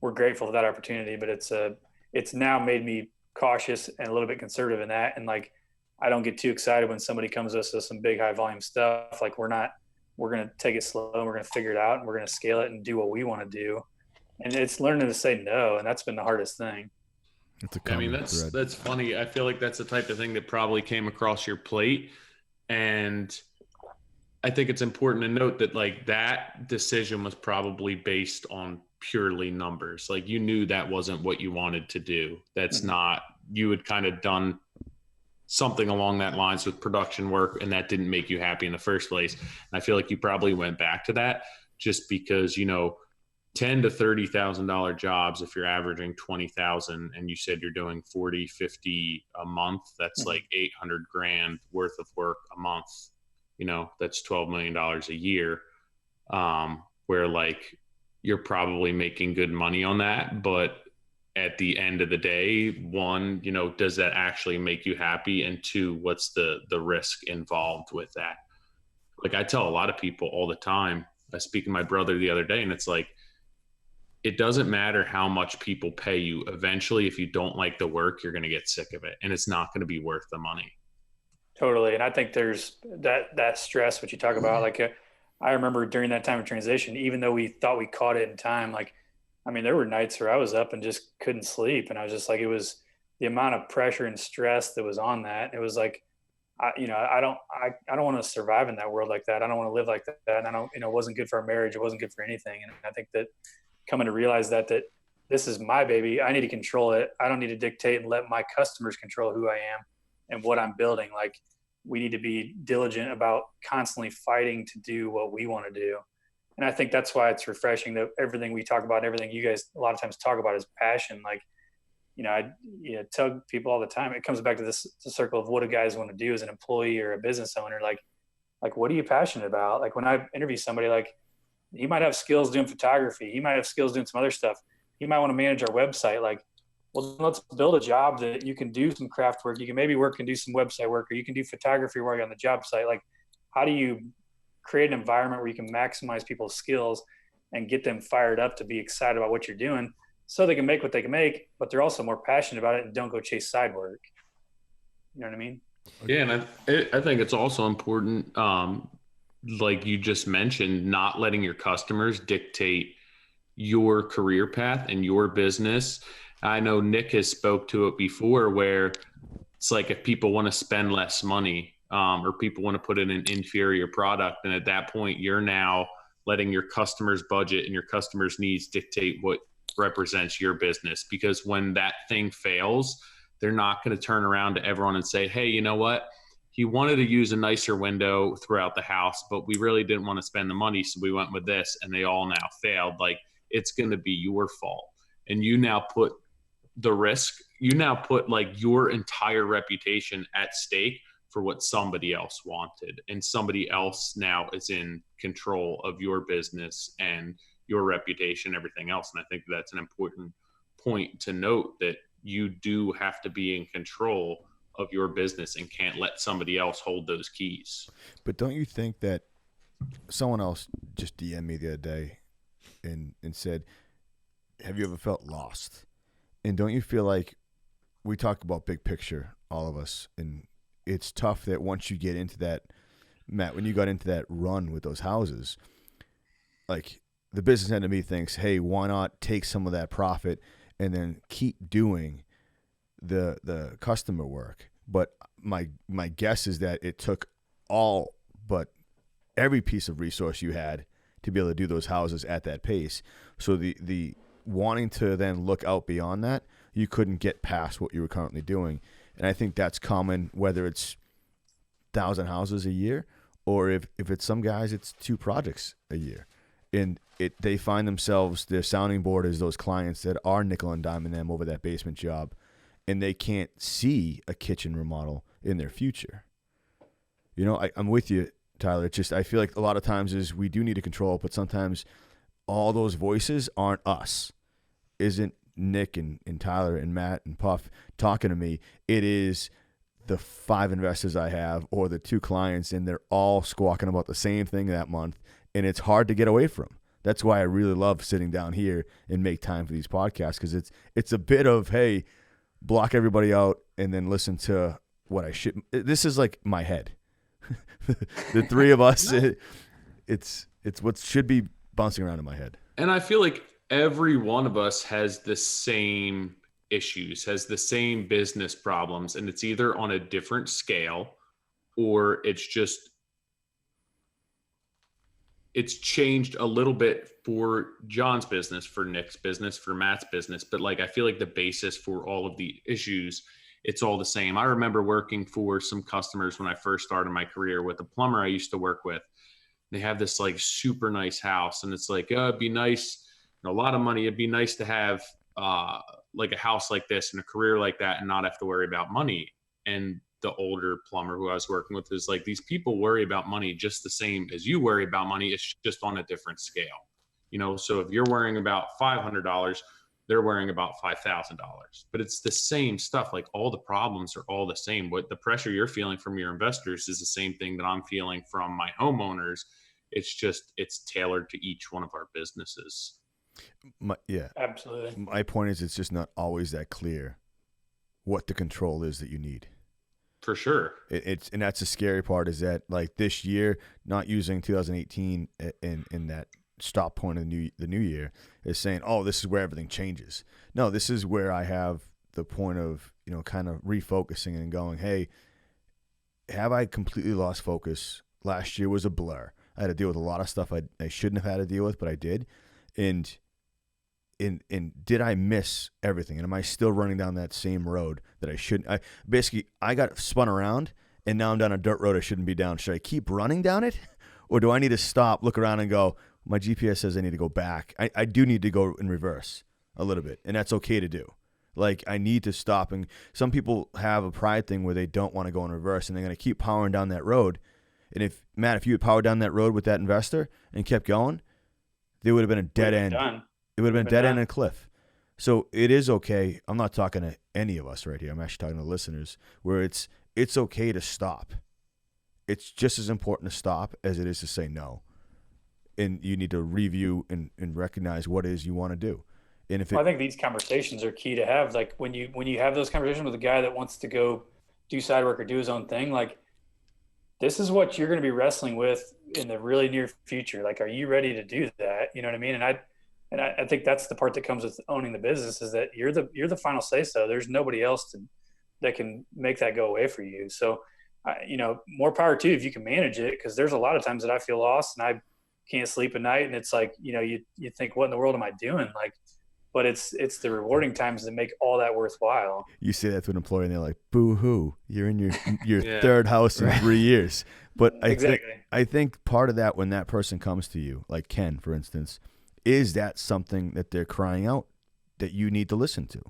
we're grateful for that opportunity, but it's now made me cautious and a little bit conservative in that. And like, I don't get too excited when somebody comes to us with some big high volume stuff. Like we're going to take it slow, and we're going to figure it out, and we're going to scale it and do what we want to do. And it's learning to say no. And that's been the hardest thing. That's funny. I feel like that's the type of thing that probably came across your plate. And I think it's important to note that like that decision was probably based on purely numbers. Like you knew that wasn't what you wanted to do. That's not, you had kind of done something along that lines with production work, and that didn't make you happy in the first place. And I feel like you probably went back to that just because, $10,000 to $30,000 jobs, if you're averaging 20,000 and you said you're doing 40, 50 a month, that's like 800 grand worth of work a month. That's $12 million a year. Where like you're probably making good money on that, but at the end of the day, one, does that actually make you happy? And two, what's the risk involved with that? Like I tell a lot of people all the time, I speak to my brother the other day, and it's like, it doesn't matter how much people pay you. Eventually, if you don't like the work, you're going to get sick of it, and it's not going to be worth the money. Totally. And I think there's that stress, what you talk about. Like I remember during that time of transition, even though we thought we caught it in time, like, I mean, there were nights where I was up and just couldn't sleep. And I was just like, it was the amount of pressure and stress that was on that. It was like, I don't want to survive in that world like that. I don't want to live like that. And I don't, it wasn't good for our marriage. It wasn't good for anything. And I think that coming to realize that this is my baby, I need to control it. I don't need to dictate and let my customers control who I am and what I'm building. Like we need to be diligent about constantly fighting to do what we want to do. And I think that's why it's refreshing that everything we talk about, everything you guys a lot of times talk about is passion. Like, I tell people all the time, it comes back to the circle of what do guys want to do as an employee or a business owner? Like, what are you passionate about? Like when I interview somebody, like he might have skills doing photography. He might have skills doing some other stuff. He might want to manage our website. Like, well, let's build a job that you can do some craft work. You can maybe work and do some website work, or you can do photography work on the job site. Like, how do you create an environment where you can maximize people's skills and get them fired up to be excited about what you're doing so they can make what they can make, but they're also more passionate about it and don't go chase side work. You know what I mean? Yeah. And I think it's also important, like you just mentioned, not letting your customers dictate your career path and your business. I know Nick has spoke to it before, where it's like if people want to spend less money, or people want to put in an inferior product, and at that point you're now letting your customers' budget and your customers' needs dictate what represents your business. Because when that thing fails, they're not going to turn around to everyone and say, hey, you know what? He wanted to use a nicer window throughout the house, but we really didn't want to spend the money, so we went with this, and they all now failed. Like, it's going to be your fault. And you now put the risk, you now put like your entire reputation at stake for what somebody else wanted. And somebody else now is in control of your business and your reputation, everything else. And I think that's an important point to note, that you do have to be in control of your business and can't let somebody else hold those keys. But don't you think that someone else just DM'd me the other day and said, have you ever felt lost? And don't you feel like, we talk about big picture, all of us, and it's tough that once you get into that, Matt, when you got into that run with those houses, like the business end of me thinks, hey, why not take some of that profit and then keep doing the customer work? But my guess is that it took all but every piece of resource you had to be able to do those houses at that pace. So the wanting to then look out beyond that, you couldn't get past what you were currently doing. And I think that's common, whether it's 1,000 houses a year, or if it's some guys, it's 2 projects a year. And they find themselves, their sounding board is those clients that are nickel and diming them over that basement job, and they can't see a kitchen remodel in their future. You know, I'm with you, Tyler. It's just, I feel like a lot of times is we do need to control, but sometimes all those voices aren't us. Isn't Nick and Tyler and Matt and Puff talking to me. It is the 5 investors I have or the 2 clients, and they're all squawking about the same thing that month, and it's hard to get away from. That's why I really love sitting down here and make time for these podcasts, because it's a bit of, hey, block everybody out and then listen to what I should. This is like my head. The 3 of us, it's what should be bouncing around in my head. And I feel like every one of us has the same issues, has the same business problems, and it's either on a different scale or it's changed a little bit for John's business, for Nick's business, for Matt's business. But like, I feel like the basis for all of the issues, it's all the same. I remember working for some customers when I first started my career with a plumber I used to work with. They have this like super nice house, and it's like, oh, it'd be nice, a lot of money. It'd be nice to have like a house like this and a career like that and not have to worry about money. And the older plumber who I was working with is like, these people worry about money just the same as you worry about money. It's just on a different scale, you know? So if you're worrying about $500, they're worrying about $5,000, but it's the same stuff. Like, all the problems are all the same. What the pressure you're feeling from your investors is the same thing that I'm feeling from my homeowners. It's just, it's tailored to each one of our businesses. Yeah, absolutely. My point is, it's just not always that clear what the control is that you need. For sure. And that's the scary part, is that like this year, not using 2018 in that stop point of the new year, is saying, oh, this is where everything changes. No, this is where I have the point of, you know, kind of refocusing and going, hey, have I completely lost focus? Last year was a blur. I had to deal with a lot of stuff I shouldn't have had to deal with, but I did. And did I miss everything? And am I still running down that same road that I shouldn't? I got spun around, and now I'm down a dirt road I shouldn't be down. Should I keep running down it? Or do I need to stop, look around, and go, my GPS says I need to go back. I do need to go in reverse a little bit, and that's okay to do. Like, I need to stop. And some people have a pride thing where they don't want to go in reverse, and they're going to keep powering down that road. And if you had powered down that road with that investor and kept going, there would have been a dead end. It would have been a dead end and a cliff. So it is okay. I'm not talking to any of us right here. I'm actually talking to listeners, where it's okay to stop. It's just as important to stop as it is to say no. And you need to review and recognize what it is you want to do. And if I think these conversations are key to have. Like, when you have those conversations with a guy that wants to go do side work or do his own thing, like, this is what you're going to be wrestling with in the really near future. Like, are you ready to do that? You know what I mean? And I think that's the part that comes with owning the business, is that you're the final say so. There's nobody else that can make that go away for you. So, more power to you if you can manage it, because there's a lot of times that I feel lost and I can't sleep at night, and it's like, you think, what in the world am I doing? Like, but it's the rewarding times that make all that worthwhile. You say that to an employee and they're like, boo hoo, you're in your third house in 3 years. But I think part of that, when that person comes to you, like Ken, for instance, is that something that they're crying out that you need to listen to?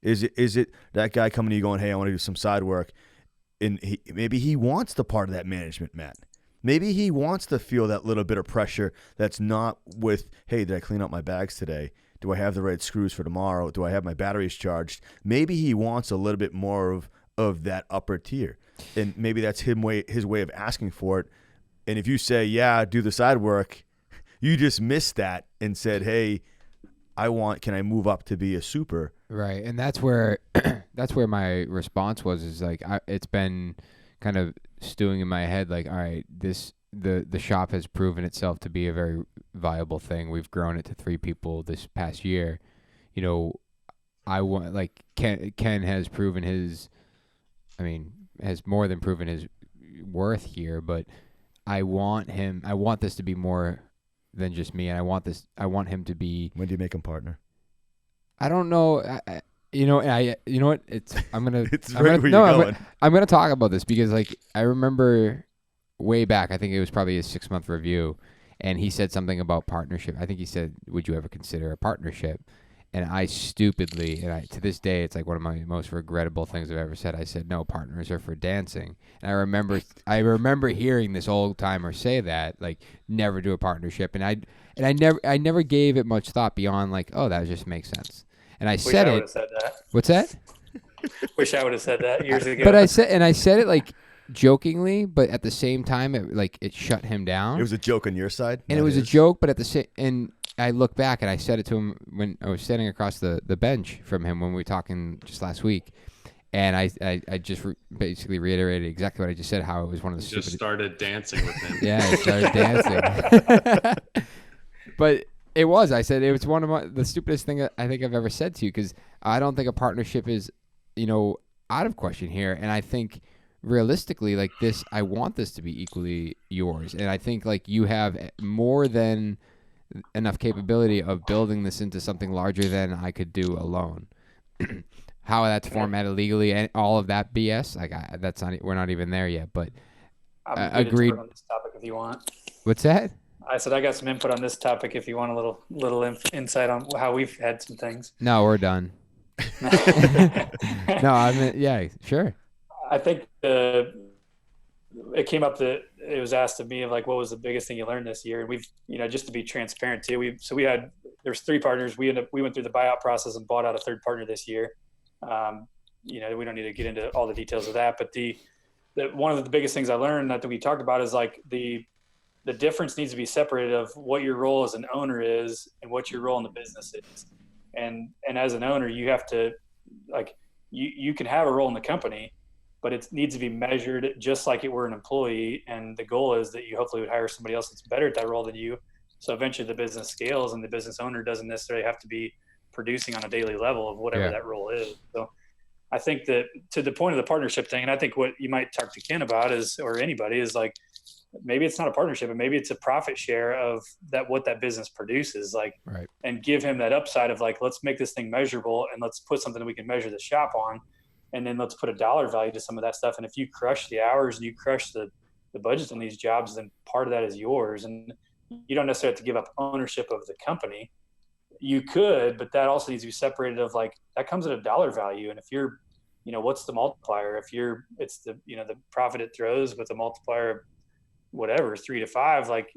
Is it that guy coming to you going, hey, I want to do some side work, and maybe he wants the part of that management, Matt. Maybe he wants to feel that little bit of pressure that's not with, hey, did I clean out my bags today? Do I have the right screws for tomorrow? Do I have my batteries charged? Maybe he wants a little bit more of that upper tier. And maybe that's his way of asking for it. And if you say, yeah, do the side work, you just missed that and said, hey, can I move up to be a super? Right. And that's where my response was, is like, it's been kind of stewing in my head, like, all right, the shop has proven itself to be a very viable thing. We've grown it to 3 people this past year. I want, like, Ken has proven has more than proven his worth here, but I want this to be more than just me, and I want him to be. When do you make him partner? I don't know. I'm gonna talk about this, because, like, I remember way back, I think it was probably a 6-month review, and he said something about partnership. I think he said, would you ever consider a partnership? And I stupidly, to this day, it's like one of my most regrettable things I've ever said. I said, no, partners are for dancing. And I remember hearing this old timer say that, like, never do a partnership. And I never gave it much thought beyond, like, oh, that just makes sense. And I said it. Said that. What's that? Wish I would have said that years ago. But I said it like jokingly, but at the same time, it shut him down. It was a joke on your side, and it was a joke. But and I look back and I said it to him when I was standing across the bench from him when we were talking just last week, and I just basically reiterated exactly what I just said. How it was one of the stupid. Just started dancing with him. Yeah, I started dancing. But it was. I said it was one of the stupidest thing I think I've ever said to you, because I don't think a partnership is, out of question here, and I think realistically, like, this, I want this to be equally yours, and I think, like, you have more than enough capability of building this into something larger than I could do alone. How that's formatted legally and all of that BS, like, we're not even there yet, but agreed. On this topic if you want. What's that? I said I got some input on this topic if you want a little insight on how we've had some things. No, we're done. No, yeah, sure. I think it came up that it was asked of me of, like, what was the biggest thing you learned this year? And we've, just to be transparent too, there's 3 partners. We went through the buyout process and bought out a 3rd partner this year. We don't need to get into all the details of that, but one of the biggest things I learned that we talked about is, like, the difference needs to be separated of what your role as an owner is and what your role in the business is. And as an owner, you have to, like, you can have a role in the company, but it needs to be measured just like it were an employee. And the goal is that you hopefully would hire somebody else that's better at that role than you. So eventually the business scales, and the business owner doesn't necessarily have to be producing on a daily level of whatever that role is. So I think that, to the point of the partnership thing, and I think what you might talk to Ken about or anybody is, like, maybe it's not a partnership, but maybe it's a profit share of what that business produces, like, right. And give him that upside of, like, let's make this thing measurable, and let's put something that we can measure the shop on, and then let's put a dollar value to some of that stuff. And if you crush the hours and you crush the budgets on these jobs, then part of that is yours, and you don't necessarily have to give up ownership of the company. You could, but that also needs to be separated of, like, that comes at a dollar value. And if you're, what's the multiplier? It's the profit it throws with a multiplier of whatever, 3 to 5, like,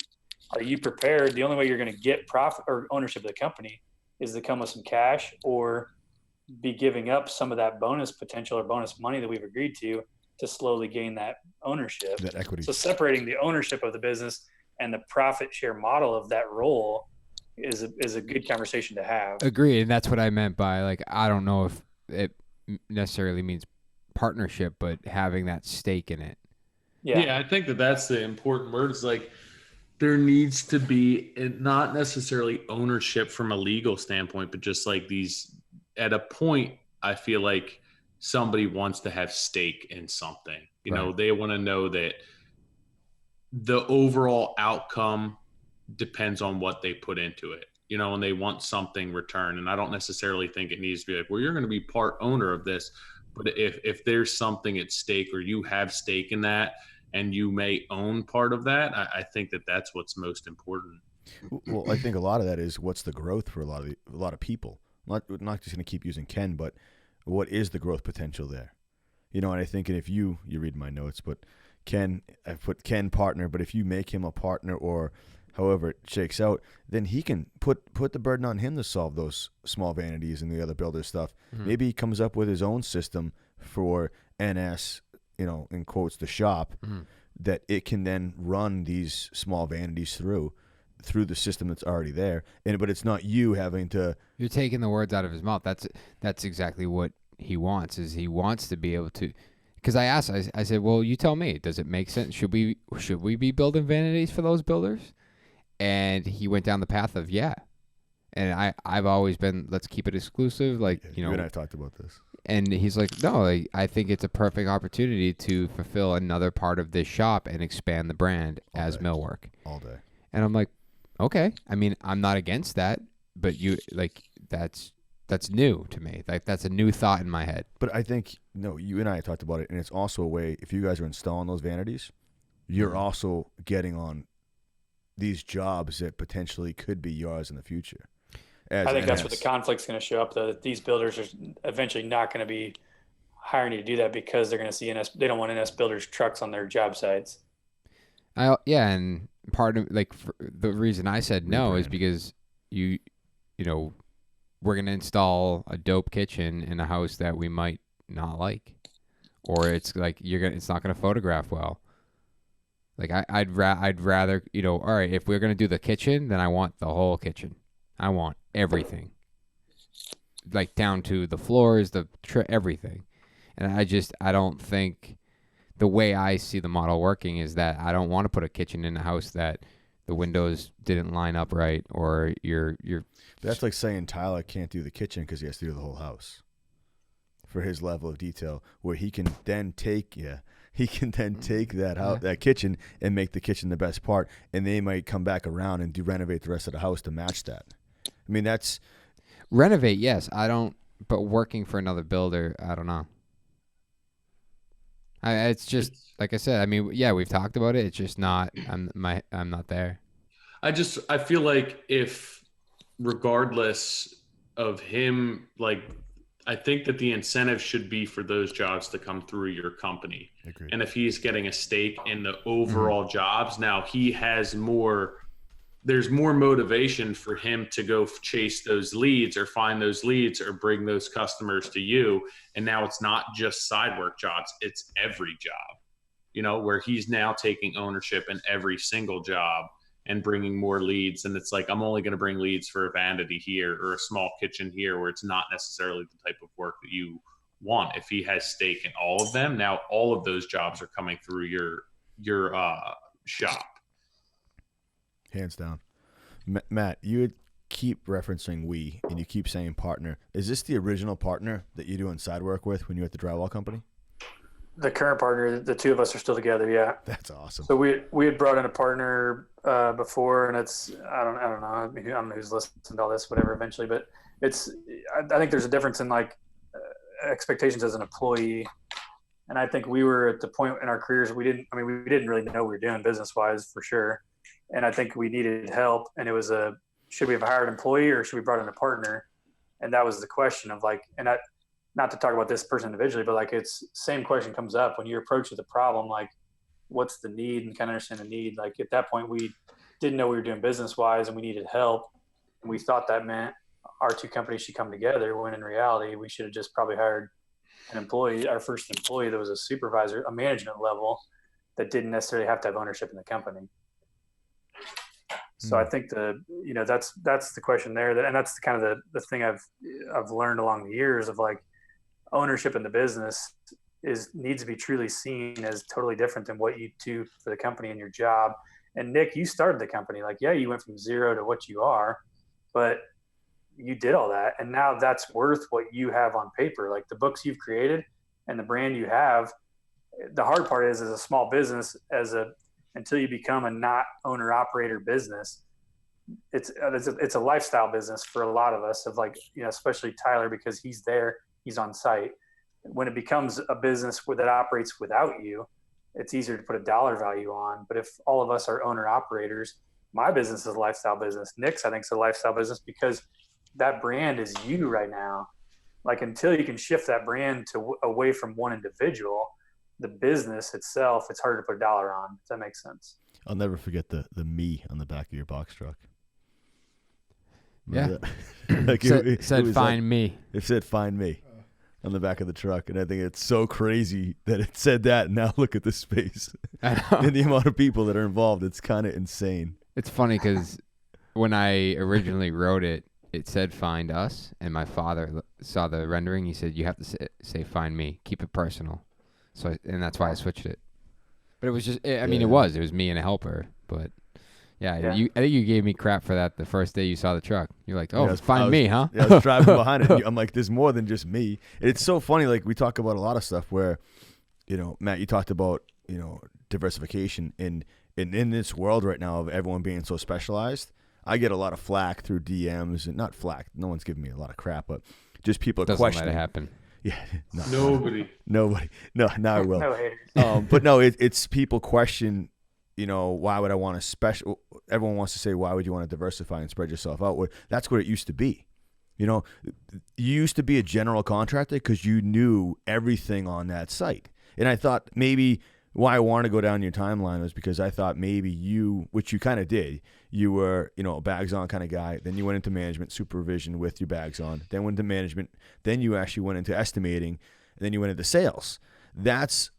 are you prepared? The only way you're going to get profit or ownership of the company is to come with some cash, or be giving up some of that bonus potential or bonus money that we've agreed to slowly gain that ownership, that equity. So separating the ownership of the business and the profit share model of that role is a good conversation to have. Agree. And that's what I meant by, like, I don't know if it necessarily means partnership, but having that stake in it. Yeah, I think that's the important word. Is like there needs to be not necessarily ownership from a legal standpoint, but just like these at a point, I feel like somebody wants to have stake in something. You know, they want to know that the overall outcome depends on what they put into it, you know, and they want something returned. And I don't necessarily think it needs to be like, well, you're going to be part owner of this. But if there's something at stake or you have stake in that and you may own part of that, I think that's what's most important. Well, I think a lot of that is what's the growth for a lot of people. Not just going to keep using Ken, but what is the growth potential there? You know, and I think if you read my notes, but Ken, I've put Ken partner, but if you make him a partner or however it shakes out, then he can put the burden on him to solve those small vanities and the other builder stuff. Mm-hmm. Maybe he comes up with his own system for NS, you know, in quotes, the shop, that it can then run these small vanities through the system that's already there. But it's not you having to. You're taking the words out of his mouth. That's exactly what he wants. Is he wants to be able to. Because I asked, I said, well, you tell me, does it make sense? Should we be building vanities for those builders? And he went down the path of yeah. And I've always been, let's keep it exclusive. Like, you know. You and I talked about this. And he's like, no, I think it's a perfect opportunity to fulfill another part of this shop and expand the brand as millwork. All day. And I'm like, okay. I mean, I'm not against that, but you like that's new to me. Like that's a new thought in my head. But I think you and I talked about it, and it's also a way. If you guys are installing those vanities, you're also getting on these jobs that potentially could be yours in the future. I think that's where the conflict's going to show up. That these builders are eventually not going to be hiring you to do that because they're going to see NS. They don't want NS builders trucks on their job sites. And part of the reason I said no is because you know, we're going to install a dope kitchen in a house that we might not like, or it's like it's not going to photograph well. Like I'd rather, you know, all right, if we're going to do the kitchen, then I want the whole kitchen. I want everything, like down to the floors, everything. And I don't think the way I see the model working is that I don't want to put a kitchen in a house that the windows didn't line up right, or you're. That's like saying Tyler can't do the kitchen because he has to do the whole house for his level of detail, where he can then take that kitchen and make the kitchen the best part, and they might come back around and renovate the rest of the house to match that. I mean, that's renovate. Yes, I don't. But working for another builder, I don't know. It's just like I said. I mean, yeah, we've talked about it. It's just not. I'm not there. I feel like if, regardless of him, like I think that the incentive should be for those jobs to come through your company. Agreed. And if he's getting a stake in the overall jobs, now he has there's more motivation for him to go chase those leads or find those leads or bring those customers to you. And now it's not just side work jobs, it's every job, you know, where he's now taking ownership in every single job and bringing more leads. And it's like, I'm only going to bring leads for a vanity here or a small kitchen here, where it's not necessarily the type of work that you want. If he has stake in all of them, now all of those jobs are coming through your shop. Hands down. Matt, you would keep referencing we, and you keep saying partner. Is this the original partner that you do in side work with when you're at the drywall company? The current partner, the two of us are still together. Yeah, that's awesome. So we had brought in a partner before, and it's I don't know. I mean, I don't know who's listening to all this, whatever. Eventually, but I think there's a difference in like expectations as an employee, and I think we were at the point in our careers we didn't really know what we were doing business wise for sure, and I think we needed help, and it was should we have hired an employee or should we brought in a partner, and that was the question of like, and I. Not to talk about this person individually, but like it's same question comes up when you approach with a problem, like what's the need and kind of understand the need. Like at that point, we didn't know we were doing business wise and we needed help. And we thought that meant our two companies should come together, when in reality, we should have just probably hired an employee, our first employee that was a supervisor, a management level that didn't necessarily have to have ownership in the company. So I think that's the question there, and that's kind of the thing I've learned along the years of like ownership in the business needs to be truly seen as totally different than what you do for the company and your job. And Nick, you started the company. Like, yeah, you went from zero to what you are, but you did all that. And now that's worth what you have on paper. Like the books you've created and the brand you have. The hard part is, as a small business, until you become a not owner operator business, it's a lifestyle business for a lot of us, of like, you know, especially Tyler, because he's there, he's on site. When it becomes a business that operates without you, it's easier to put a dollar value on. But if all of us are owner operators, my business is a lifestyle business. Nick's, I think, is a lifestyle business, because that brand is you right now. Like, until you can shift that brand away from one individual, the business itself, it's harder to put a dollar on. Does that make sense? I'll never forget the me on the back of your box truck. Yeah. Like it said find like, me. It said find me on the back of the truck. And I think it's so crazy that it said that. And now look at the space and the amount of people that are involved. It's kind of insane. It's funny because when I originally wrote it, it said find us. And my father saw the rendering. He said, you have to say find me. Keep it personal. And that's why I switched it. But it was just, I mean, it was me and a helper. But yeah. I think you gave me crap for that the first day you saw the truck. You're like, oh, find me, huh? Yeah, I was driving behind it. I'm like, there's more than just me. It's so funny. Like, we talk about a lot of stuff where, you know, Matt, you talked about, you know, diversification. And in this world right now of everyone being so specialized, I get a lot of flack through DMs. And not flack. No one's giving me a lot of crap, but just people questioning. Doesn't let it happen. Yeah, Nobody. No, now I will. No haters. But no, it's people question, you know, why would I want to everyone wants to say, why would you want to diversify and spread yourself out? Well, that's what it used to be. You know, you used to be a general contractor because you knew everything on that site. And I thought maybe why I wanted to go down your timeline was because I thought maybe you, which you kind of did, you were, you know, a bags on kind of guy. Then you went into management supervision with your bags on. Then went into management. Then you actually went into estimating. And then you went into sales. That's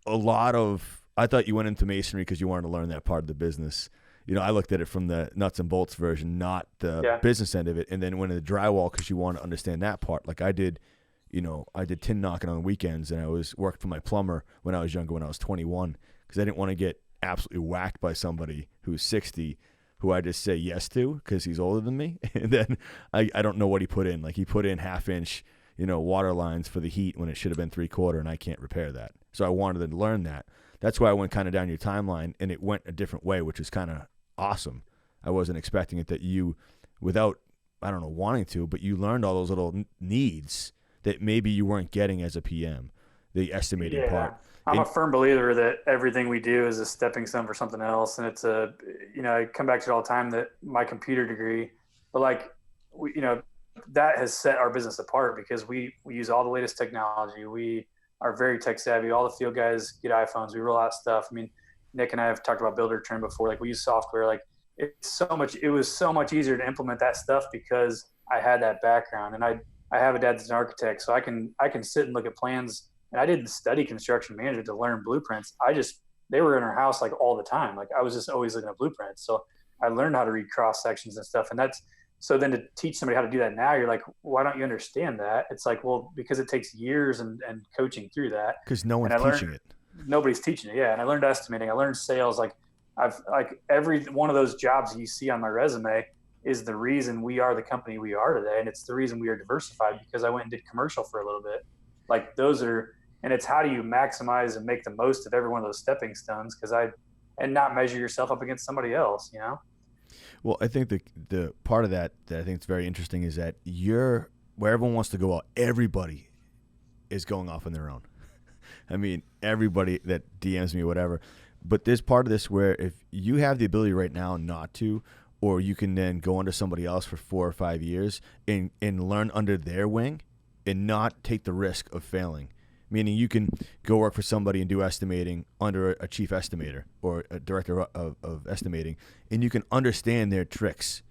a lot of, I thought you went into masonry because you wanted to learn that part of the business. You know, I looked at it from the nuts and bolts version, not the business end of it. And then went into drywall because you wanted to understand that part. Like I did, you know, I did tin knocking on the weekends, and I worked for my plumber when I was younger, when I was 21, because I didn't want to get absolutely whacked by somebody who's 60, who I just say yes to because he's older than me. And then I don't know what he put in. Like he put in 1/2-inch, you know, water lines for the heat when it should have been 3/4, and I can't repair that. So I wanted to learn that. That's why I went kind of down your timeline, and it went a different way, which is kind of awesome. I wasn't expecting it that you, without, I don't know, wanting to, but you learned all those little needs that maybe you weren't getting as a PM, the estimating part. I'm a firm believer that everything we do is a stepping stone for something else. And it's you know, I come back to it all the time, that my computer degree, but like, you know, that has set our business apart because we use all the latest technology. We are very tech savvy. All the field guys get iPhones. We roll out stuff. I mean, Nick and I have talked about Builder Trend before. Like we use software. Like it was so much easier to implement that stuff because I had that background, and I have a dad that's an architect, so I can sit and look at plans. And I didn't study construction management to learn blueprints. They were in our house like all the time. Like I was just always looking at blueprints. So I learned how to read cross sections and stuff. And so then to teach somebody how to do that now, you're like, why don't you understand that? It's like, well, because it takes years and coaching through that. Because no one's teaching it. Nobody's teaching it. Yeah. And I learned estimating. I learned sales. Like every one of those jobs you see on my resume is the reason we are the company we are today. And it's the reason we are diversified, because I went and did commercial for a little bit. Like and it's how do you maximize and make the most of every one of those stepping stones, and not measure yourself up against somebody else, you know? Well, I think the part of that I think is very interesting is that where everyone wants to go out, everybody is going off on their own. I mean, everybody that DMs me, whatever. But there's part of this where if you have the ability right now not to, or you can then go under somebody else for 4 or 5 years and learn under their wing and not take the risk of failing. Meaning you can go work for somebody and do estimating under a chief estimator or a director of estimating, and you can understand their tricks.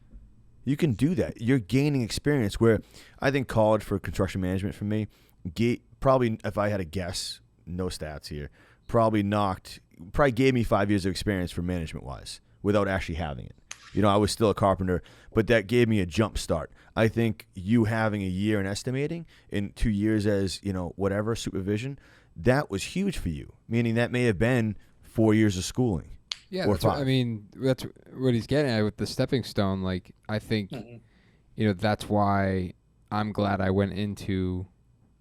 You can do that. You're gaining experience, where I think college for construction management for me, probably, if I had a guess, no stats here, probably gave me 5 years of experience for management-wise without actually having it. I was still a carpenter, but that gave me a jump start. I think you having a year in estimating and 2 years as, whatever, supervision, that was huge for you, meaning that may have been 4 years of schooling. Yeah, that's that's what he's getting at with the stepping stone. Like, I think, that's why I'm glad I went into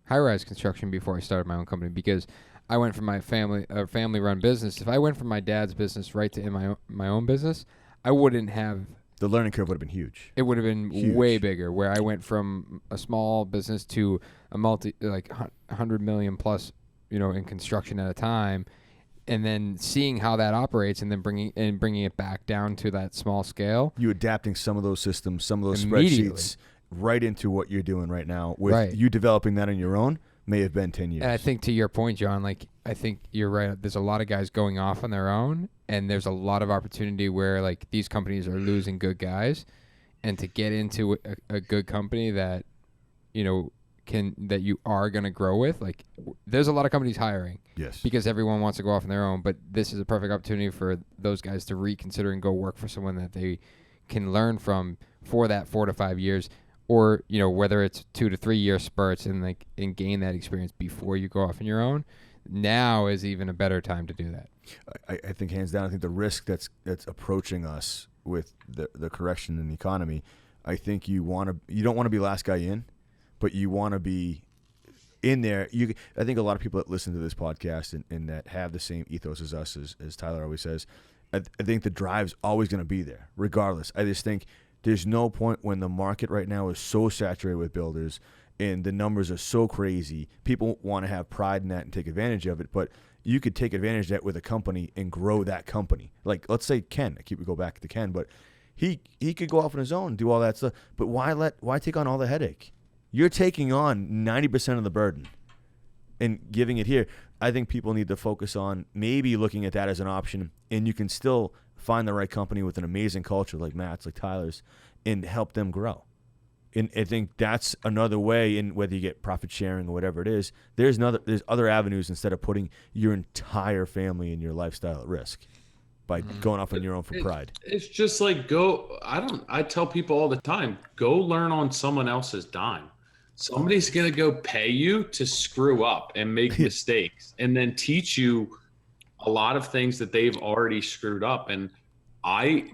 high-rise construction before I started my own company, because I went from my family-run business. If I went from my dad's business right to my own business, I wouldn't have. The learning curve would have been huge. It would have been way bigger, where I went from a small business to a $100 million plus, in construction at a time, and then seeing how that operates, and then bringing it back down to that small scale. You adapting some of those systems, some of those spreadsheets right into what you're doing right now. With you developing that on your own, may have been 10 years. And I think to your point, John, like, I think you're right. There's a lot of guys going off on their own, and there's a lot of opportunity where, like, these companies are losing good guys, and to get into a good company that, that you are going to grow with. Like, there's a lot of companies hiring. Yes. Because everyone wants to go off on their own, but this is a perfect opportunity for those guys to reconsider and go work for someone that they can learn from for that 4 to 5 years. Or, whether it's 2 to 3 year spurts, and gain that experience before you go off on your own. Now is even a better time to do that. I think hands down, I think the risk that's approaching us with the correction in the economy, I think you don't want to be last guy in, but you want to be in there. I think a lot of people that listen to this podcast and that have the same ethos as us, as Tyler always says, I think the drive's always going to be there, regardless. I just think there's no point when the market right now is so saturated with builders and the numbers are so crazy. People want to have pride in that and take advantage of it, but you could take advantage of that with a company and grow that company. Like, let's say Ken, go back to Ken, but he could go off on his own and do all that stuff, but why take on all the headache? You're taking on 90% of the burden and giving it here. I think people need to focus on maybe looking at that as an option, and you can still find the right company with an amazing culture like Matt's, like Tyler's, and help them grow. And I think that's another way, in whether you get profit sharing or whatever it is, there's other avenues instead of putting your entire family and your lifestyle at risk by going off on your own for pride. It's just like I tell people all the time, go learn on someone else's dime. Somebody's going to go pay you to screw up and make mistakes and then teach you a lot of things that they've already screwed up. And I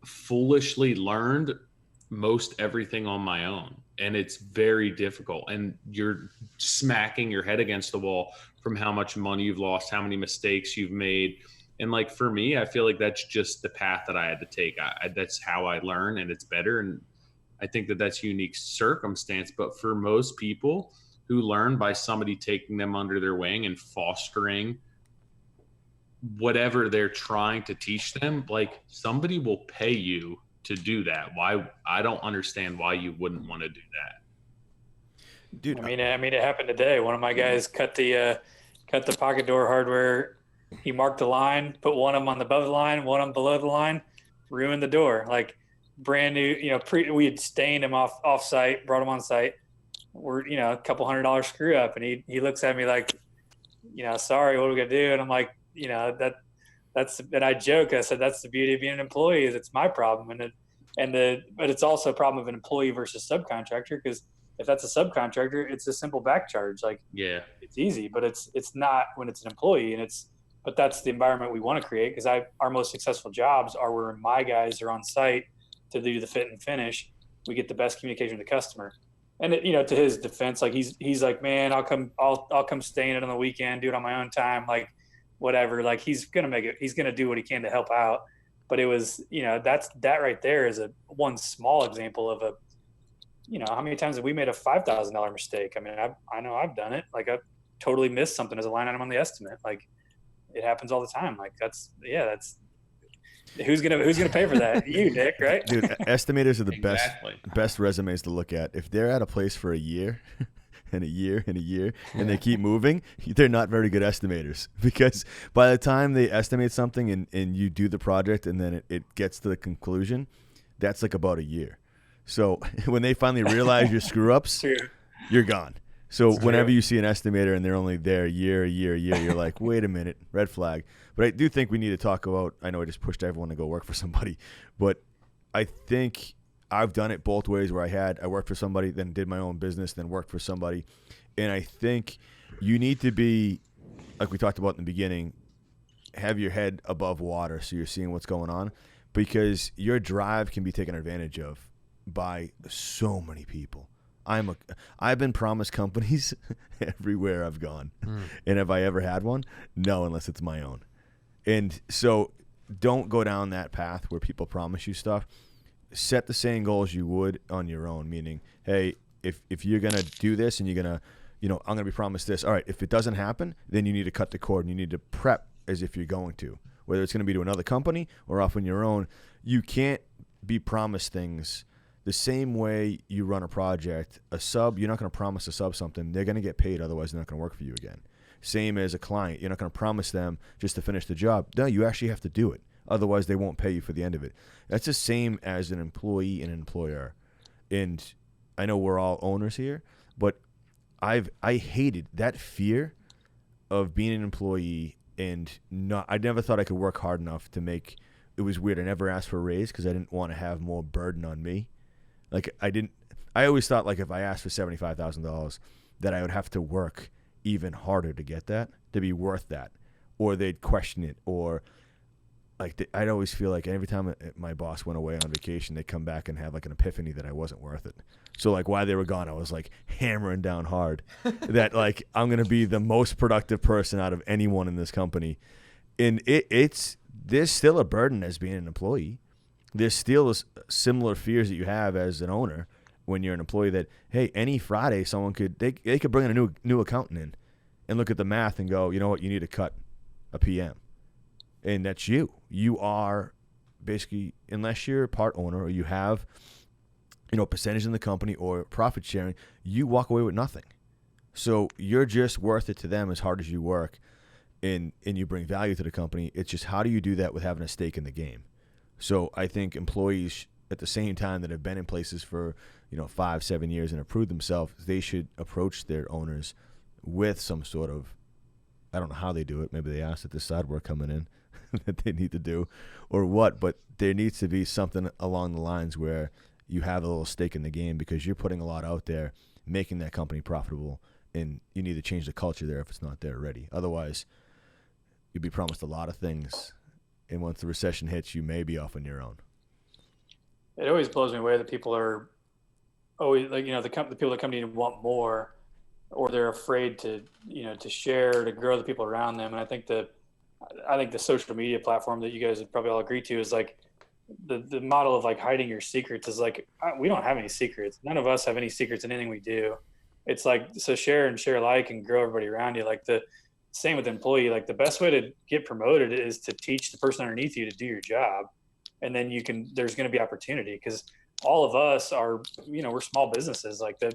foolishly learned most everything on my own, and it's very difficult. And you're smacking your head against the wall from how much money you've lost, how many mistakes you've made. And like, for me, I feel like that's just the path that I had to take. That's how I learn, and it's better. And I think that that's unique circumstance, but for most people who learn by somebody taking them under their wing and fostering whatever they're trying to teach them, like, somebody will pay you to do that. Why? I don't understand why you wouldn't want to do that. Dude, I mean, it happened today. One of my guys cut the pocket door hardware. He marked the line, put one of them on the above the line, one of them below the line, ruined the door. Like, brand new, we had stained him off site, brought him on site. We're, a couple $100 screw up. And he looks at me like, sorry, what are we going to do? And I'm like, and I joke, I said, that's the beauty of being an employee, is it's my problem. But it's also a problem of an employee versus subcontractor. Because if that's a subcontractor, it's a simple back charge. Like, yeah, it's easy, but it's not when it's an employee. But that's the environment we want to create. Because our most successful jobs are where my guys are on site to do the fit and finish. We get the best communication with the customer. And to his defense, like, he's like, man, I'll come stain it on the weekend, do it on my own time, like, whatever. Like, he's gonna do what he can to help out. But it was, that right there is one small example of how many times have we made a $5,000 mistake? I mean, I know I've done it. Like, I've totally missed something as a line item on the estimate. Like, it happens all the time. Like, that's who's gonna pay for that? You, Nick, right? Dude, estimators are the best resumes to look at. If they're at a place for a year and a year and a year and they keep moving, they're not very good estimators, because by the time they estimate something and you do the project and then it gets to the conclusion, that's like about a year. So when they finally realize your screw ups, you're gone. So whenever you see an estimator and they're only there a year, you're like, wait a minute, red flag. But I do think we need to talk about, I know I just pushed everyone to go work for somebody, but I think I've done it both ways where I worked for somebody, then did my own business, then worked for somebody. And I think you need to be, like we talked about in the beginning, have your head above water so you're seeing what's going on, because your drive can be taken advantage of by so many people. I've been promised companies everywhere I've gone. And have I ever had one? No, unless it's my own. And so don't go down that path where people promise you stuff. Set the same goals you would on your own, meaning, hey, if you're going to do this and you're going to, I'm going to be promised this. All right, if it doesn't happen, then you need to cut the cord and you need to prep as if you're going to, whether it's going to be to another company or off on your own. You can't be promised things the same way you run a project. A sub, you're not going to promise a sub something. They're going to get paid, otherwise they're not going to work for you again. Same as a client. You're not going to promise them just to finish the job. No, you actually have to do it. Otherwise, they won't pay you for the end of it. That's the same as an employee and an employer. And I know we're all owners here, but I hated that fear of being an employee and I never thought I could work hard enough to make. It was weird. I never asked for a raise because I didn't want to have more burden on me. Like I always thought like if I asked for $75,000 that I would have to work even harder to get that, to be worth that, or they'd question it, or like I'd always feel like every time my boss went away on vacation, they'd come back and have like an epiphany that I wasn't worth it. So like while they were gone, I was like hammering down hard that like I'm going to be the most productive person out of anyone in this company. And there's still a burden as being an employee. There's still similar fears that you have as an owner when you're an employee that, hey, any Friday someone could bring in a new accountant in and look at the math and go, you know what, you need to cut a PM. And that's you. You are basically, unless you're a part owner or you have, a percentage in the company or profit sharing, you walk away with nothing. So you're just worth it to them as hard as you work and you bring value to the company. It's just how do you do that with having a stake in the game? So I think employees at the same time that have been in places for 5-7 years and have proved themselves, they should approach their owners with some sort of, I don't know how they do it. Maybe they ask that this side work coming in that they need to do or what, but there needs to be something along the lines where you have a little stake in the game because you're putting a lot out there, making that company profitable, and you need to change the culture there if it's not there already. Otherwise, you'll be promised a lot of things, and once the recession hits, you may be off on your own. It always blows me away that people are always like, the people that come to you want more, or they're afraid to share, to grow the people around them. And I think the social media platform that you guys would probably all agree to is like the model of like hiding your secrets is like, we don't have any secrets. None of us have any secrets in anything we do. It's like, so share and grow everybody around you. Like the same with employee, like the best way to get promoted is to teach the person underneath you to do your job. And then there's going to be opportunity because all of us are, we're small businesses. Like the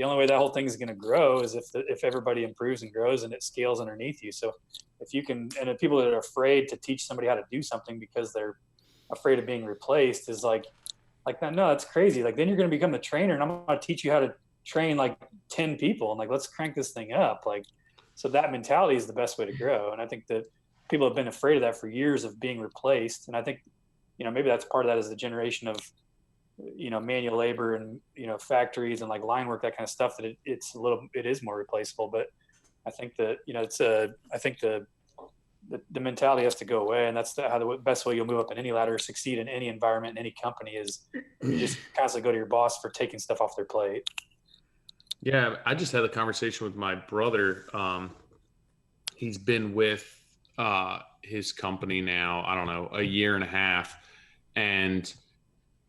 only way that whole thing is going to grow is if everybody improves and grows and it scales underneath you. So if you can, and the people that are afraid to teach somebody how to do something because they're afraid of being replaced is like no, that's crazy. Like then you're going to become the trainer and I'm going to teach you how to train like 10 people and like, let's crank this thing up. Like, so that mentality is the best way to grow. And I think that people have been afraid of that for years of being replaced. And I think, maybe that's part of that is the generation of, manual labor and, factories and like line work, that kind of stuff that it is more replaceable. But I think that, I think the mentality has to go away. And that's how the best way you'll move up in any ladder or succeed in any environment, in any company is you just constantly go to your boss for taking stuff off their plate. Yeah. I just had a conversation with my brother. He's been with his company now, I don't know, a year and a half. And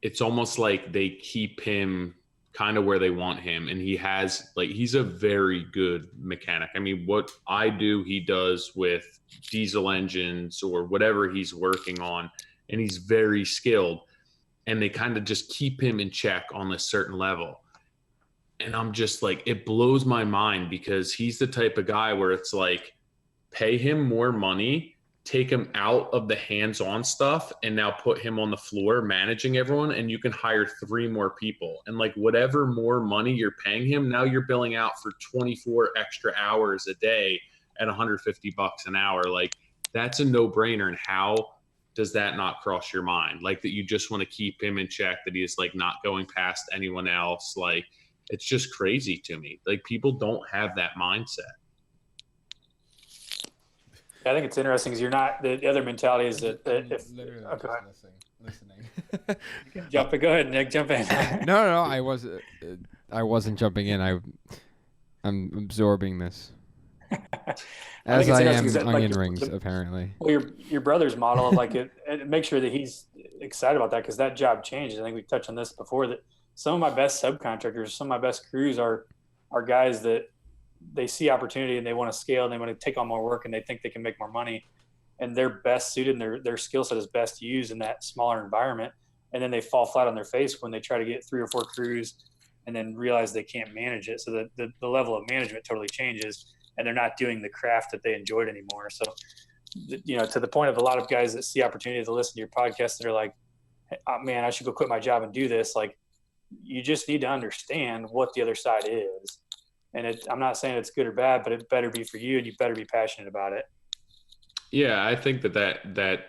it's almost like they keep him kind of where they want him. And he's a very good mechanic. I mean, what I do, he does with diesel engines or whatever he's working on. And he's very skilled. And they kind of just keep him in check on a certain level. And I'm just like, it blows my mind because he's the type of guy where it's like, pay him more money take him out of the hands-on stuff and now put him on the floor managing everyone, and you can hire 3 more people. And like whatever more money you're paying him, now you're billing out for 24 extra hours a day at $150 an hour. Like that's a no-brainer. And how does that not cross your mind? Like that you just want to keep him in check, that he is like not going past anyone else. Like it's just crazy to me. Like people don't have that mindset. I think it's interesting because you're not, the other mentality is that if Literally listening. Go ahead, Nick, jump in. No, I wasn't jumping in. I'm absorbing this. As I am onion rings, apparently. Well, your brother's model of like it make sure that he's excited about that, because that job changes. I think we touched on this before, that some of my best subcontractors, some of my best crews are guys that they see opportunity and they want to scale and they want to take on more work and they think they can make more money, and they're best suited and their skill set is best used in that smaller environment. And then they fall flat on their face when they try to get 3 or 4 crews and then realize they can't manage it. So the level of management totally changes, and they're not doing the craft that they enjoyed anymore. So, to the point of a lot of guys that see opportunity to listen to your podcast, that are like, hey, man, I should go quit my job and do this. Like, you just need to understand what the other side is. And I'm not saying it's good or bad, but it better be for you, and you better be passionate about it. Yeah, I think that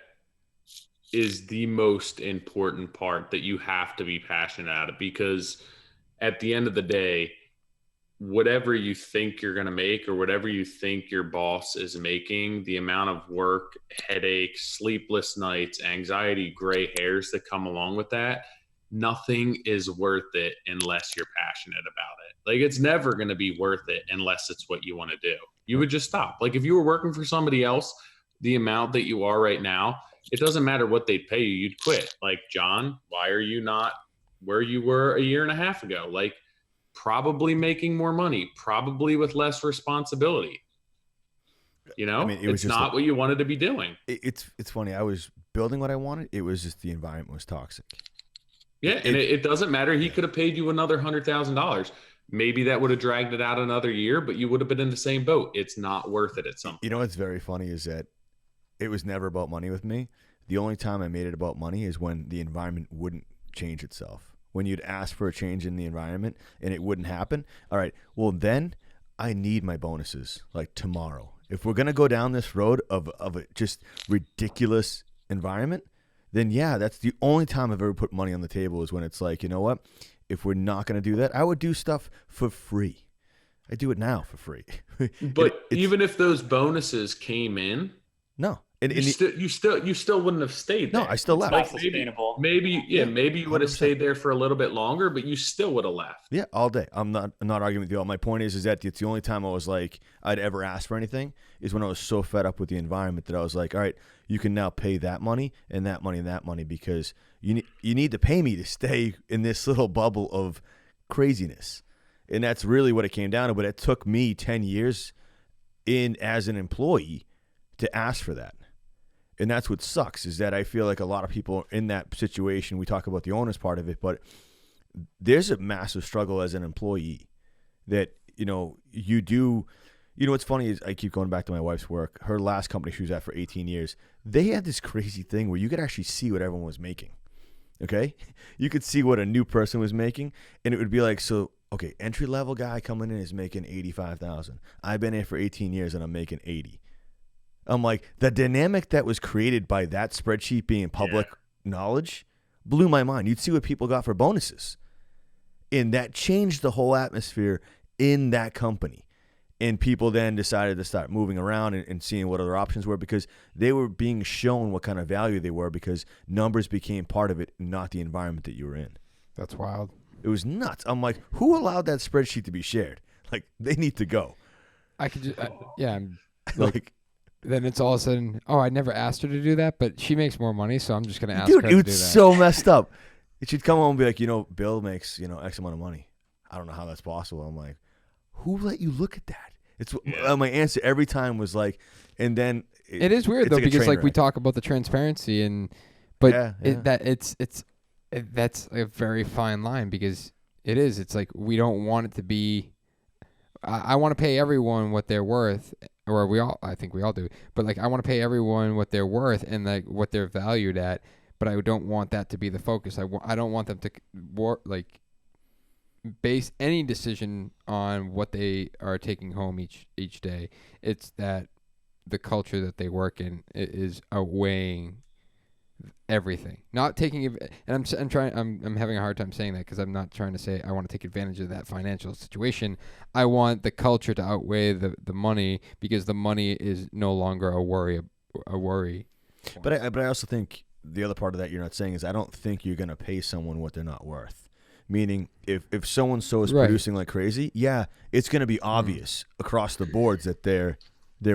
is the most important part, that you have to be passionate about it, because at the end of the day, whatever you think you're going to make or whatever you think your boss is making, the amount of work, headaches, sleepless nights, anxiety, gray hairs that come along with that, nothing is worth it unless you're passionate about it. Like it's never going to be worth it unless it's what you want to do. You would just stop. Like if you were working for somebody else, the amount that you are right now, it doesn't matter what they'd pay you, you'd quit. Like, John, why are you not where you were a year and a half ago? Like probably making more money, probably with less responsibility. I mean, it's not what you wanted to be doing. It's funny. I was building what I wanted. It was just the environment was toxic. Yeah, and it doesn't matter. He could have paid you another $100,000. Maybe that would have dragged it out another year, but you would have been in the same boat. It's not worth it at some point. You know what's very funny is that it was never about money with me. The only time I made it about money is when the environment wouldn't change itself. When you'd ask for a change in the environment and it wouldn't happen. All right, well then I need my bonuses like tomorrow. If we're going to go down this road of a just ridiculous environment, then yeah, that's the only time I've ever put money on the table, is when it's like, you know what? If we're not going to do that, I would do stuff for free. I do it now for free. But even if those bonuses came in, no, you still wouldn't have stayed there. No, I still left. Like sustainable. Maybe you would have stayed there for a little bit longer, but you still would have left. Yeah, all day. I'm not arguing with you. My point is that it's the only time I was like I'd ever ask for anything is when I was so fed up with the environment that I was like, all right, you can now pay that money and that money and that money, because you need to pay me to stay in this little bubble of craziness. And that's really what it came down to. But it took me 10 years as an employee to ask for that. And that's what sucks, is that I feel like a lot of people are in that situation. We talk about the owner's part of it, but there's a massive struggle as an employee that, you do. What's funny is I keep going back to my wife's work. Her last company she was at for 18 years, they had this crazy thing where you could actually see what everyone was making. Okay? You could see what a new person was making, and it would be like, so, okay, entry-level guy coming in is making $85,000. I've been here for 18 years, and I'm making $80,000. I'm like, the dynamic that was created by that spreadsheet being public knowledge blew my mind. You'd see what people got for bonuses. And that changed the whole atmosphere in that company. And people then decided to start moving around and seeing what other options were, because they were being shown what kind of value they were, because numbers became part of it, not the environment that you were in. That's wild. It was nuts. I'm like, who allowed that spreadsheet to be shared? Like, they need to go. I could just, I'm like, then it's all of a sudden, I never asked her to do that, but she makes more money, so I'm just going to ask her to do that. Dude, it's so messed up. She'd come home and be like, Bill makes, X amount of money. I don't know how that's possible. I'm like, who let you look at that? It's my answer every time was like, and then it is weird though, because like we talk about the transparency that's a very fine line, because it's like we don't want it to be I want to pay everyone what they're worth, or I think we all do, but like I want to pay everyone what they're worth and like what they're valued at, but I don't want that to be the focus. I don't want them to base any decision on what they are taking home each day. It's that the culture that they work in is outweighing everything. Not taking, and I'm having a hard time saying that because I'm not trying to say I want to take advantage of that financial situation. I want the culture to outweigh the money, because the money is no longer a worry. But I also think the other part of that you're not saying is I don't think you're going to pay someone what they're not worth. Meaning, if so-and-so is producing like crazy, yeah, it's going to be obvious across the boards that they're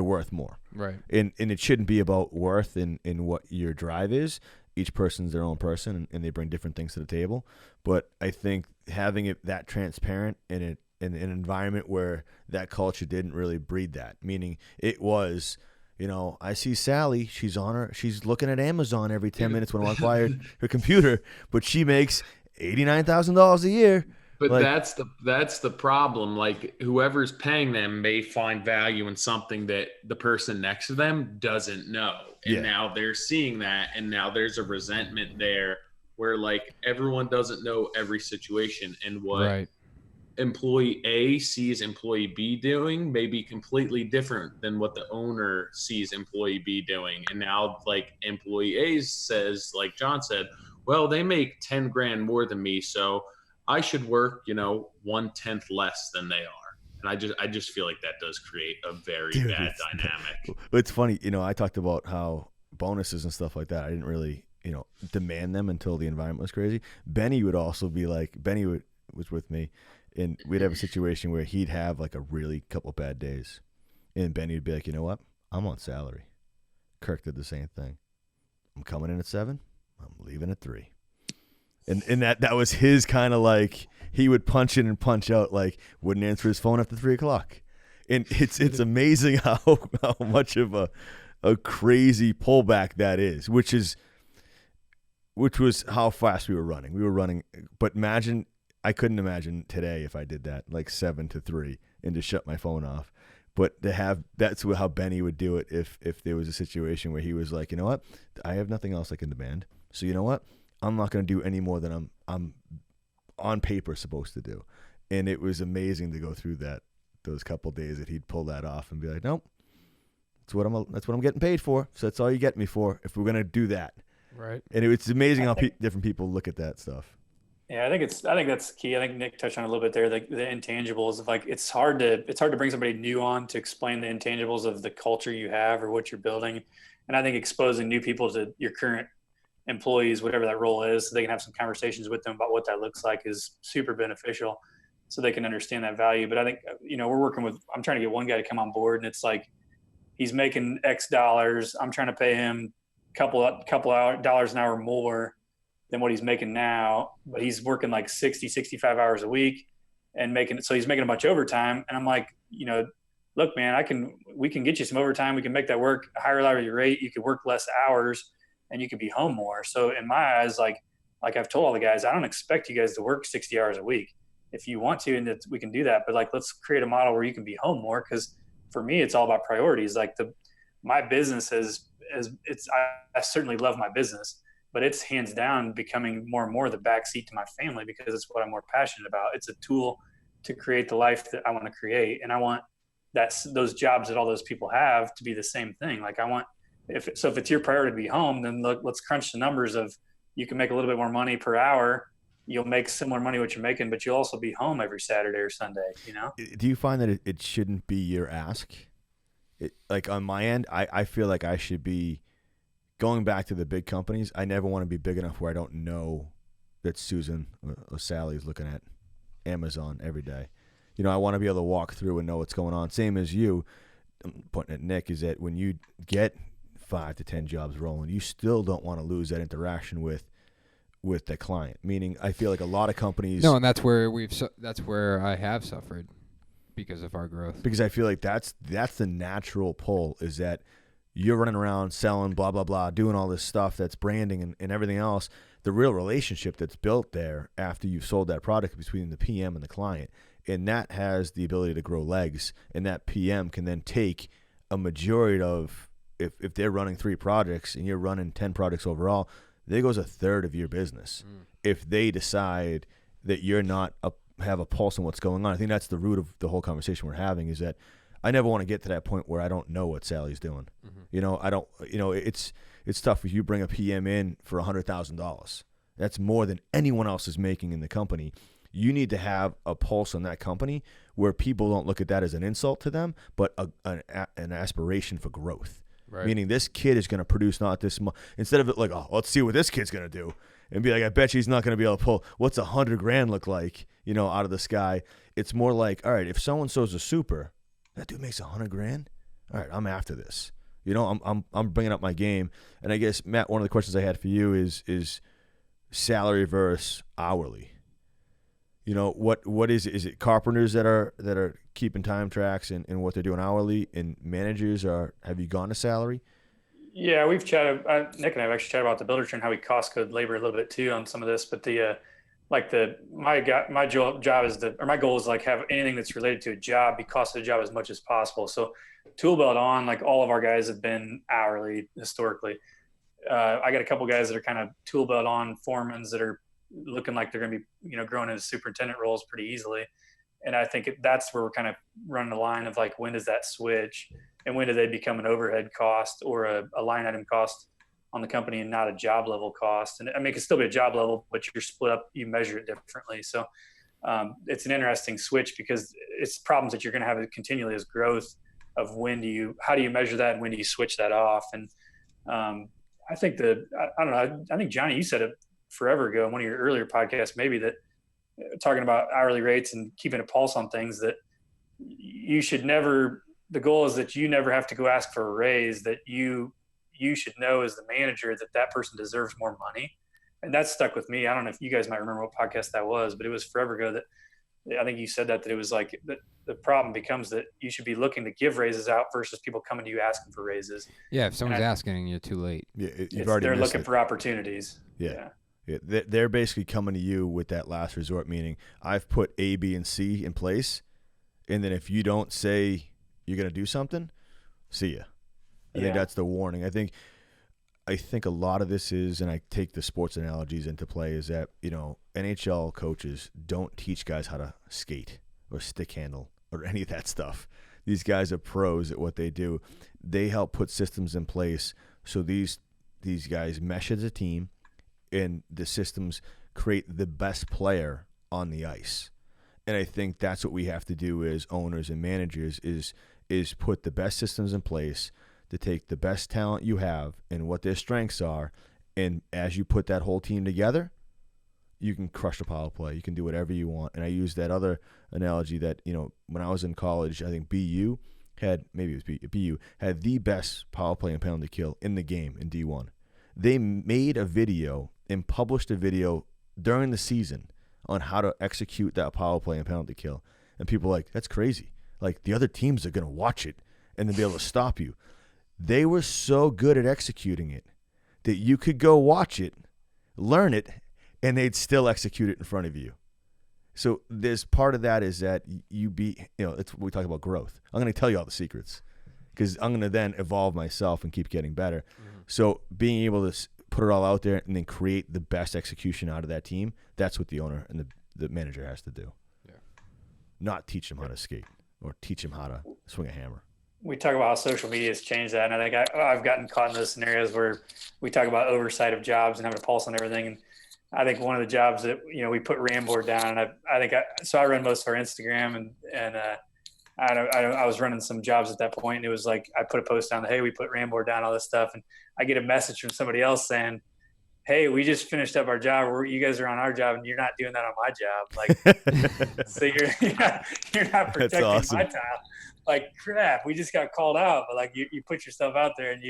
worth more. Right. And it shouldn't be about worth in what your drive is. Each person's their own person, and they bring different things to the table. But I think having it that transparent in an environment where that culture didn't really breed that, meaning it was, I see Sally, she's looking at Amazon every 10 minutes when I walk by her computer, but she makes $89,000 a year. But that's the problem. Like, whoever's paying them may find value in something that the person next to them doesn't know. And now they're seeing that, and now there's a resentment there where like everyone doesn't know every situation, and what employee A sees employee B doing may be completely different than what the owner sees employee B doing. And now like employee A says, like John said, well, they make 10 grand more than me, so I should work, 1/10 less than they are. And I just feel like that does create a very bad dynamic. It's funny, I talked about how bonuses and stuff like that, I didn't really, demand them until the environment was crazy. Benny would also be like, was with me, and we'd have a situation where he'd have like a really couple bad days. And Benny would be like, you know what? I'm on salary. Kirk did the same thing. I'm coming in at 7. I'm leaving at 3. And that was his kind of like, he would punch in and punch out, like wouldn't answer his phone after 3 o'clock. And it's amazing how much of a crazy pullback that is, which was how fast we were running. We were running, but I couldn't imagine today if I did that, like 7 to 3 and to shut my phone off. But that's how Benny would do it if there was a situation where he was like, you know what, I have nothing else I can demand. So you know what, I'm not going to do any more than I'm on paper supposed to do. And it was amazing to go through those couple days that he'd pull that off and be like, nope, that's what I'm getting paid for. So that's all you get me for if we're going to do that. Right. And it's amazing how different people look at that stuff. Yeah, I think that's key. I think Nick touched on it a little bit there, the intangibles of like, it's hard to bring somebody new on to explain the intangibles of the culture you have or what you're building. And I think exposing new people to your current employees, whatever that role is, so they can have some conversations with them about what that looks like is super beneficial, so they can understand that value. But I think, I'm trying to get one guy to come on board, and it's like, he's making X dollars. I'm trying to pay him couple dollars an hour more than what he's making now, but he's working like 60, 65 hours a week and so he's making a bunch of overtime. And I'm like, look, man, we can get you some overtime. We can make that work, a higher hourly rate. You could work less hours and you could be home more. So in my eyes, like I've told all the guys, I don't expect you guys to work 60 hours a week. If you want to, and we can do that, but like, let's create a model where you can be home more. Cause for me, it's all about priorities. Like my business I certainly love my business, but it's hands down becoming more and more the backseat to my family, because it's what I'm more passionate about. It's a tool to create the life that I want to create. And I want those jobs that all those people have to be the same thing. Like if it's your priority to be home, then let's crunch the numbers of, you can make a little bit more money per hour. You'll make similar money what you're making, but you'll also be home every Saturday or Sunday, Do you find that it shouldn't be your ask? Like on my end, I feel like I should be going back to the big companies. I never want to be big enough where I don't know that Susan or Sally is looking at Amazon every day. I want to be able to walk through and know what's going on. Same as you, I'm pointing at Nick, is that when you get 5 to 10 jobs rolling, you still don't want to lose that interaction with the client. Meaning, I feel like a lot of companies. No, and that's where I have suffered because of our growth. Because I feel like that's the natural pull, is that you're running around selling blah, blah, blah, doing all this stuff that's branding and everything else. The real relationship that's built there after you've sold that product between the PM and the client and that has the ability to grow legs, and that PM can then take a majority of, if they're running 3 projects and you're running 10 projects overall, there goes a third of your business. If they decide that you're not have a pulse on what's going on. I think that's the root of the whole conversation we're having, is that I never want to get to that point where I don't know what Sally's doing. I don't, it's tough if you bring a PM in for $100,000. That's more than anyone else is making in the company. You need to have a pulse on that company where people don't look at that as an insult to them, but an aspiration for growth. Right. Meaning this kid is going to produce not this much. Instead of it like, oh, let's see what this kid's going to do. And be like, I bet you he's not going to be able to pull. What's $100,000 look like, out of the sky? It's more like, all right, if so-and-so's a super, that dude makes $100,000. All right, I'm after this. I'm bringing up my game. And I guess, Matt, one of the questions I had for you is salary versus hourly. What is it? Is it carpenters that are keeping time tracks and what they're doing hourly, and managers have you gone to salary? Yeah, we've chatted. Nick and I have actually chatted about the builder trend, how we cost code labor a little bit too on some of this. But my job is my goal is like have anything that's related to a job be cost of the job as much as possible. So tool belt on, like all of our guys have been hourly historically. I got a couple guys that are kind of tool belt on foremans that are looking like they're going to be, growing into superintendent roles pretty easily. And I think that's where we're kind of running the line of like, when does that switch and when do they become an overhead cost or a line item cost on the company and not a job level cost? And I mean, it can still be a job level, but you're split up, you measure it differently. So it's an interesting switch because it's problems that you're going to have continually as growth of how do you measure that and when do you switch that off? And I think I don't know, I think Johnny, you said it forever ago in one of your earlier podcasts, maybe, that talking about hourly rates and keeping a pulse on things, that you should never, the goal is that you never have to go ask for a raise, that you should know as the manager that person deserves more money. And that stuck with me. I don't know if you guys might remember what podcast that was, but it was forever ago that I think you said that it was like the problem becomes that you should be looking to give raises out versus people coming to you asking for raises. Yeah. If someone's asking, you're too late. Yeah, they're looking for opportunities. Yeah. They're basically coming to you with that last resort, meaning I've put A, B, and C in place, and then if you don't say you're going to do something, see ya. I think that's the warning. I think a lot of this is, and I take the sports analogies into play, is that, NHL coaches don't teach guys how to skate or stick handle or any of that stuff. These guys are pros at what they do. They help put systems in place so these guys mesh as a team, and the systems create the best player on the ice. And I think that's what we have to do as owners and managers is put the best systems in place to take the best talent you have and what their strengths are. And as you put that whole team together, you can crush the power play. You can do whatever you want. And I use that other analogy that, when I was in college, I think BU had the best power play and penalty kill in the game in D1. They made a video and published a video during the season on how to execute that power play and penalty kill. And people were like, that's crazy. Like, the other teams are going to watch it and then be able to stop you. They were so good at executing it that you could go watch it, learn it, and they'd still execute it in front of you. So there's part of that is that it's what we talk about growth. I'm going to tell you all the secrets because I'm going to then evolve myself and keep getting better. Mm-hmm. So being able to put it all out there and then create the best execution out of that team, that's what the owner and the manager has to do. Yeah. Not teach them how to skate or teach them how to swing a hammer. We talk about how social media has changed that. And I think I've gotten caught in those scenarios where we talk about oversight of jobs and having a pulse on everything. And I think one of the jobs that, we put Ramboard down, and I run most of our Instagram and I was running some jobs at that point, and it was like, I put a post down that, hey, we put Ramboard down, all this stuff. And I get a message from somebody else saying, hey, we just finished up our job. You guys are on our job and you're not doing that on my job. Like, so you're not protecting awesome. My time. Like, crap, we just got called out. But like, you put yourself out there, and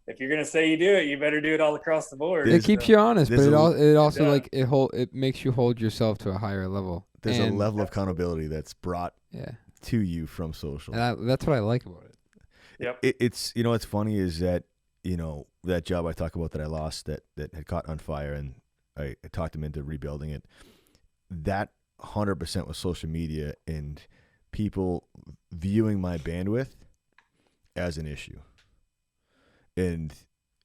if you're going to say you do it, you better do it all across the board. It keeps you honest, but it also like it makes you hold yourself to a higher level. There's a level of accountability that's brought to you from social. And that's what I like about it. Yep. It's what's funny is that that job I talk about that I lost that had caught on fire, and I talked him into rebuilding it. That 100% with social media and people viewing my bandwidth as an issue. And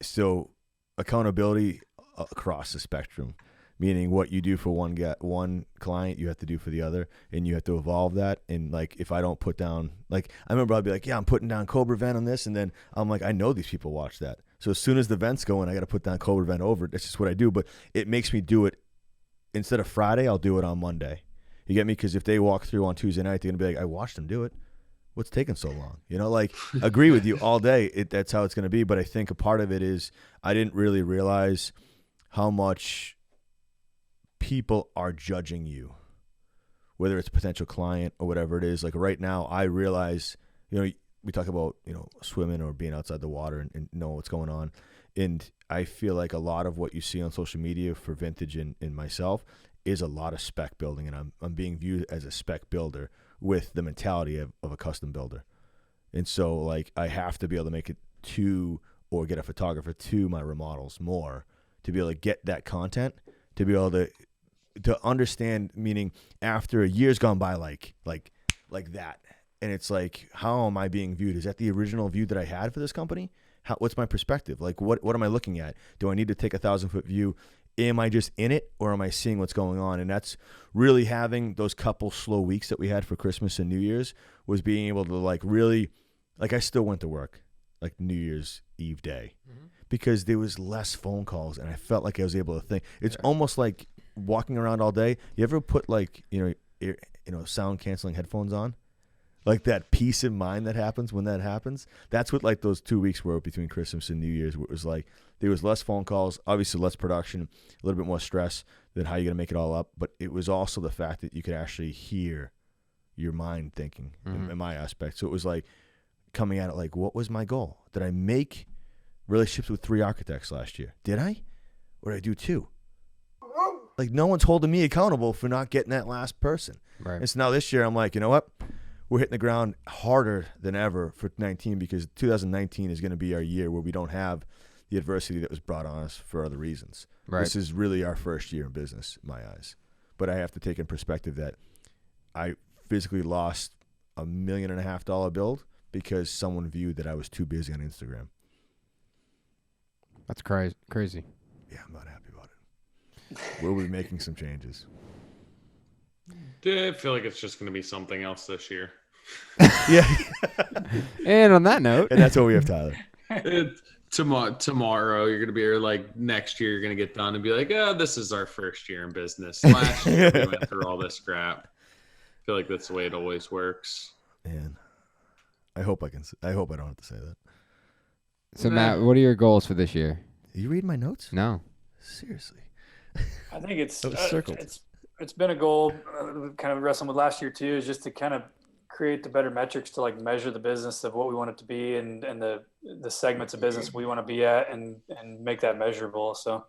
so accountability across the spectrum, meaning what you do for one client, you have to do for the other, and you have to evolve that. And like, if I don't put down, like, I remember I'd be like, yeah, I'm putting down Cobra Vent on this. And then I'm like, I know these people watch that. So as soon as the vent's going, I got to put down Cobra Vent over it. That's just what I do. But it makes me do it instead of Friday, I'll do it on Monday. You get me? Because if they walk through on Tuesday night, they're going to be like, I watched them do it. What's taking so long? You know, like, agree with you all day. That's how it's going to be. But I think a part of it is I didn't really realize how much people are judging you, whether it's a potential client or whatever it is. Like right now, I realize, you know, we talk about, you know, swimming or being outside the water and know what's going on. And I feel like a lot of what you see on social media for Vintage and myself is a lot of spec building. And I'm being viewed as a spec builder with the mentality of a custom builder. And so like I have to be able to make it to, or get a photographer to my remodels more to be able to get that content, to be able to understand, meaning after a year's gone by like that. And it's like, how am I being viewed? Is that the original view that I had for this company? What's my perspective? Like, what am I looking at? Do I need to take 1,000-foot view? Am I just in it, or am I seeing what's going on? And that's really having those couple slow weeks that we had for Christmas and New Year's, was being able to like really, like, I still went to work like New Year's Eve day because there was less phone calls and I felt like I was able to think. It's almost like walking around all day. You ever put like, sound canceling headphones on? Like that peace of mind that happens when that happens. That's what like those 2 weeks were between Christmas and New Year's. Where it was like there was less phone calls, obviously less production, a little bit more stress than how you're going to make it all up. But it was also the fact that you could actually hear your mind thinking in my aspect. So it was like coming at it like, what was my goal? Did I make relationships with 3 architects last year? Did I? Or did I do 2? Like no one's holding me accountable for not getting that last person. Right. And so now this year I'm like, you know what? We're hitting the ground harder than ever for 19 because 2019 is going to be our year where we don't have the adversity that was brought on us for other reasons. Right. This is really our first year in business, in my eyes. But I have to take in perspective that I physically lost $1.5 million build because someone viewed that I was too busy on Instagram. That's crazy. Yeah, I'm not happy about it. We'll be making some changes. I feel like it's just going to be something else this year. Yeah. And on that note, and that's what we have, Tyler. Tomorrow you're going to be here, like next year you're going to get done and be like, oh, this is our first year in business. Last year we went through all this crap. I feel like that's the way it always works. Man, I hope I don't have to say that. So Matt, what are your goals for this year? You read my notes? No. Seriously. I think it's circled. It's been a goal, kind of wrestling with last year too, is just to kind of create the better metrics to like measure the business of what we want it to be and the segments of business we want to be at and make that measurable. So,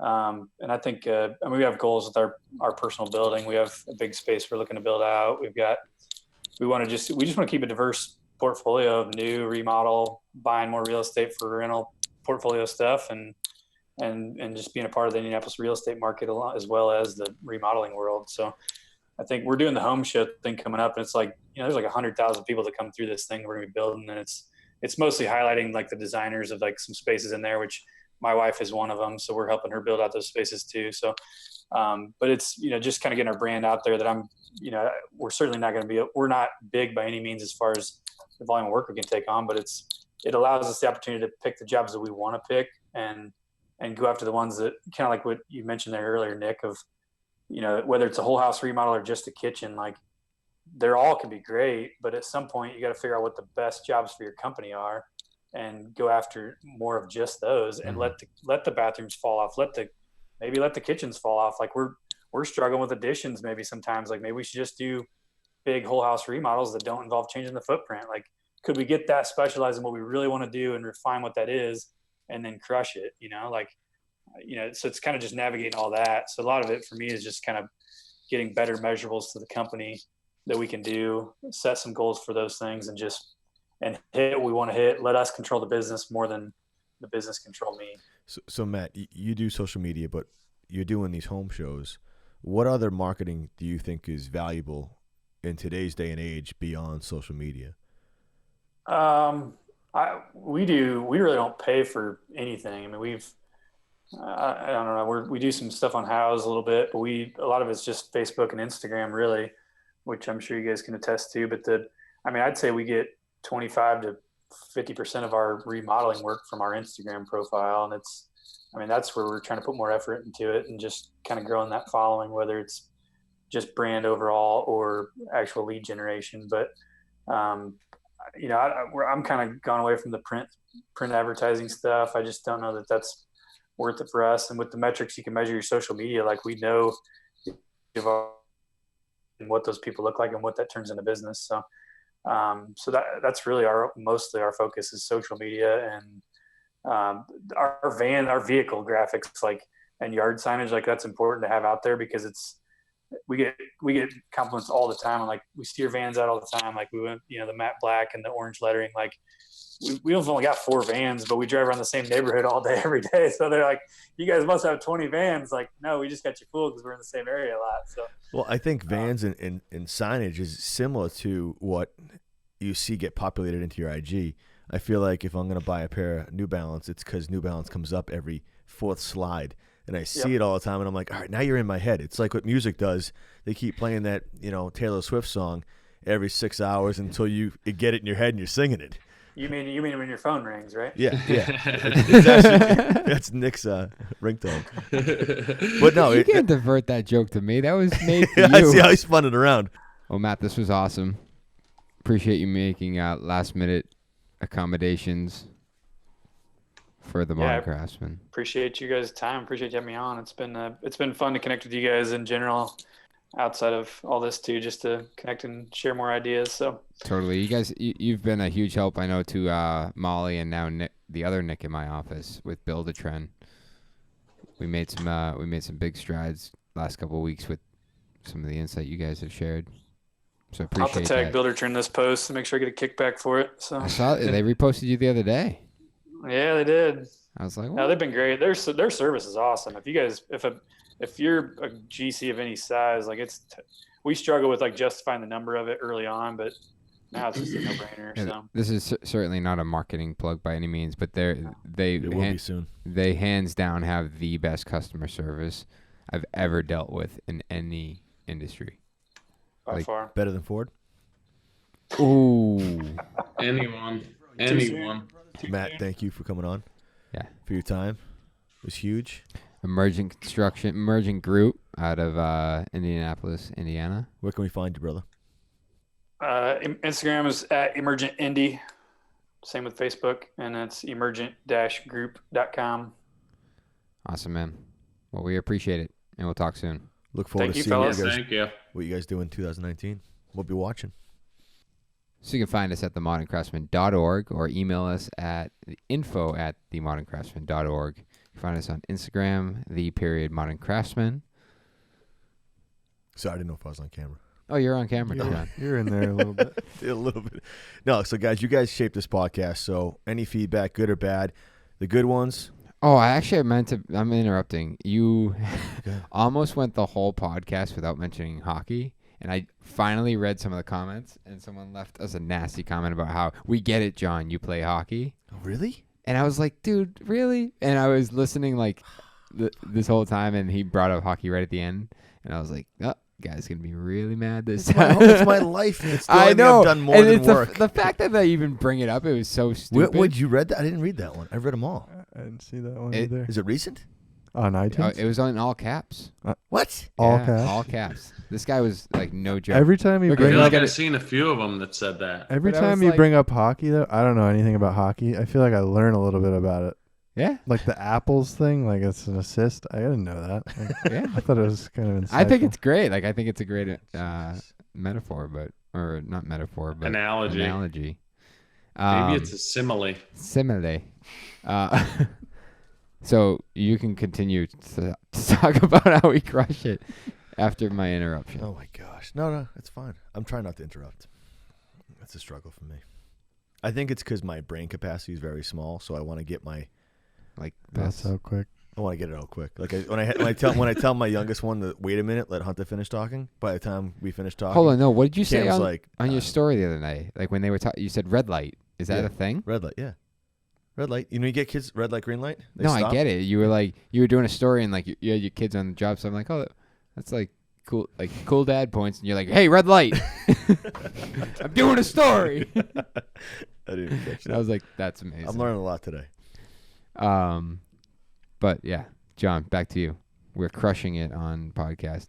and I think, we have goals with our personal building. We have a big space we're looking to build out. We just want to keep a diverse portfolio of new, remodel, buying more real estate for rental portfolio stuff and just being a part of the Indianapolis real estate market a lot, as well as the remodeling world. So I think we're doing the home show thing coming up, and it's like, there's like 100,000 people that come through this thing we're gonna be building, and it's mostly highlighting like the designers of like some spaces in there, which my wife is one of them. So we're helping her build out those spaces too. So, but it's, just kind of getting our brand out there that we're certainly not going to be, we're not big by any means as far as the volume of work we can take on, but it allows us the opportunity to pick the jobs that we want to pick and go after the ones that kind of like what you mentioned there earlier, Nick, of, whether it's a whole house remodel or just a kitchen, like they're all can be great, but at some point you got to figure out what the best jobs for your company are and go after more of just those and let the bathrooms fall off. Maybe let the kitchens fall off. Like we're struggling with additions. Maybe sometimes like maybe we should just do big whole house remodels that don't involve changing the footprint. Like, could we get that specialized in what we really want to do and refine what that is and then crush it, so it's kind of just navigating all that. So a lot of it for me is just kind of getting better measurables to the company that we can do, set some goals for those things and hit what we want to hit. Let us control the business more than the business control me. So Matt, you do social media, but you're doing these home shows. What other marketing do you think is valuable in today's day and age beyond social media? We really don't pay for anything. I mean, I don't know. We do some stuff on House a little bit, but a lot of it's just Facebook and Instagram really, which I'm sure you guys can attest to. But I'd say we get 25 to 50% of our remodeling work from our Instagram profile. And that's where we're trying to put more effort into it and just kind of growing that following, whether it's just brand overall or actual lead generation. But, I'm kind of gone away from the print advertising stuff. I just don't know that that's worth it for us. And with the metrics, you can measure your social media. Like we know what those people look like and what that turns into business. So that's really mostly our focus is social media and our vehicle graphics, and yard signage. That's important to have out there because we get compliments all the time. And we steer vans out all the time. We went, the matte black and the orange lettering. We've only got 4 vans, but we drive around the same neighborhood all day, every day. So they're like, you guys must have 20 vans. No, we just got you fooled because we're in the same area a lot. So, well, I think vans and signage is similar to what you see get populated into your IG. I feel like if I'm going to buy a pair of New Balance, it's because New Balance comes up every 4th slide. And I see it all the time, and I'm like, all right, now you're in my head. It's like what music does. They keep playing that, Taylor Swift song every 6 hours until you get it in your head and you're singing it. You mean when your phone rings, right? Yeah. It's actually, that's Nick's ringtone. But no, you can't divert that joke to me. That was made for you. I see how he spun it around. Well, Matt, this was awesome. Appreciate you making last-minute accommodations for the Modern Craftsman. Appreciate you guys' time. Appreciate you having me on. It's been fun to connect with you guys in general, outside of all this too, just to connect and share more ideas. So totally, you guys, you've been a huge help. I know to Molly and now Nick, the other Nick in my office with Build a Trend. We made some big strides last couple of weeks with some of the insight you guys have shared. So appreciate I'll have to tag Build a Trend this post to make sure I get a kickback for it. So I saw they reposted you the other day. Yeah, they did. I was like, what? No, they've been great. Their service is awesome. If you guys, if you're a GC of any size, we struggle with justifying the number of it early on, but now it's just a no-brainer. Yeah, so this is certainly not a marketing plug by any means, but they will be soon. They hands down have the best customer service I've ever dealt with in any industry. By far, better than Ford. Ooh, anyone. Matt, thank you for coming on. Yeah, for your time. It was huge. Emergent Group out of Indianapolis, Indiana. Where can we find you, brother? Instagram is at Emergent Indy. Same with Facebook, and it's emergent-group.com. Awesome, man. Well, we appreciate it, and we'll talk soon. Look forward to seeing what you guys do in 2019. We'll be watching. So you can find us at themodерncraftsman.org or email us at info@themoderncraftsman.org. You can find us on Instagram, _ModernCraftsman. Sorry, I didn't know if I was on camera. Oh, you're on camera, John. You're in there a little bit. A little bit. No, so guys, you guys shaped this podcast. So any feedback, good or bad, the good ones. Oh, I'm interrupting. You almost went the whole podcast without mentioning hockey. And I finally read some of the comments, and someone left us a nasty comment about how, we get it, John, you play hockey. Oh, really? And I was like, dude, really? And I was listening this whole time, and he brought up hockey right at the end. And I was like, oh, guy's going to be really mad this time. It's my life. It's I know. I've done more than work. The fact that they even bring it up, it was so stupid. Wait, you read that? I didn't read that one. I read them all. I didn't see that one either. Is it recent? On iTunes? It was on all caps. What? All caps? All caps. This guy was no joke. Every time you bring up... I've seen a few of them that said that. Every time you bring up hockey, though, I don't know anything about hockey. I feel like I learn a little bit about it. Yeah? Like the apples thing, it's an assist. I didn't know that. Yeah. I thought it was kind of insightful. I think it's great. I think it's a great metaphor, or not metaphor, but analogy. Maybe it's a simile. So you can continue to talk about how we crush it after my interruption. Oh, my gosh. No, it's fine. I'm trying not to interrupt. That's a struggle for me. I think it's because my brain capacity is very small, so I want to get my... That's so quick. I want to get it out quick. Like when I tell my youngest one to wait a minute, let Hunter finish talking. By the time we finish talking, hold on, no. What did you say on your story the other night? Like when they were you said red light. Is that a thing? Red light, yeah. Red light. You know, you get kids red light, green light. No, stop. I get it. You were doing a story and like you had your kids on the job, so I'm like, oh, that's like cool, like cool dad points, and you're like, hey, red light. I'm doing a story. I didn't catch that. I was like, that's amazing. I'm learning a lot today. But yeah, John, back to you. We're crushing it on podcast.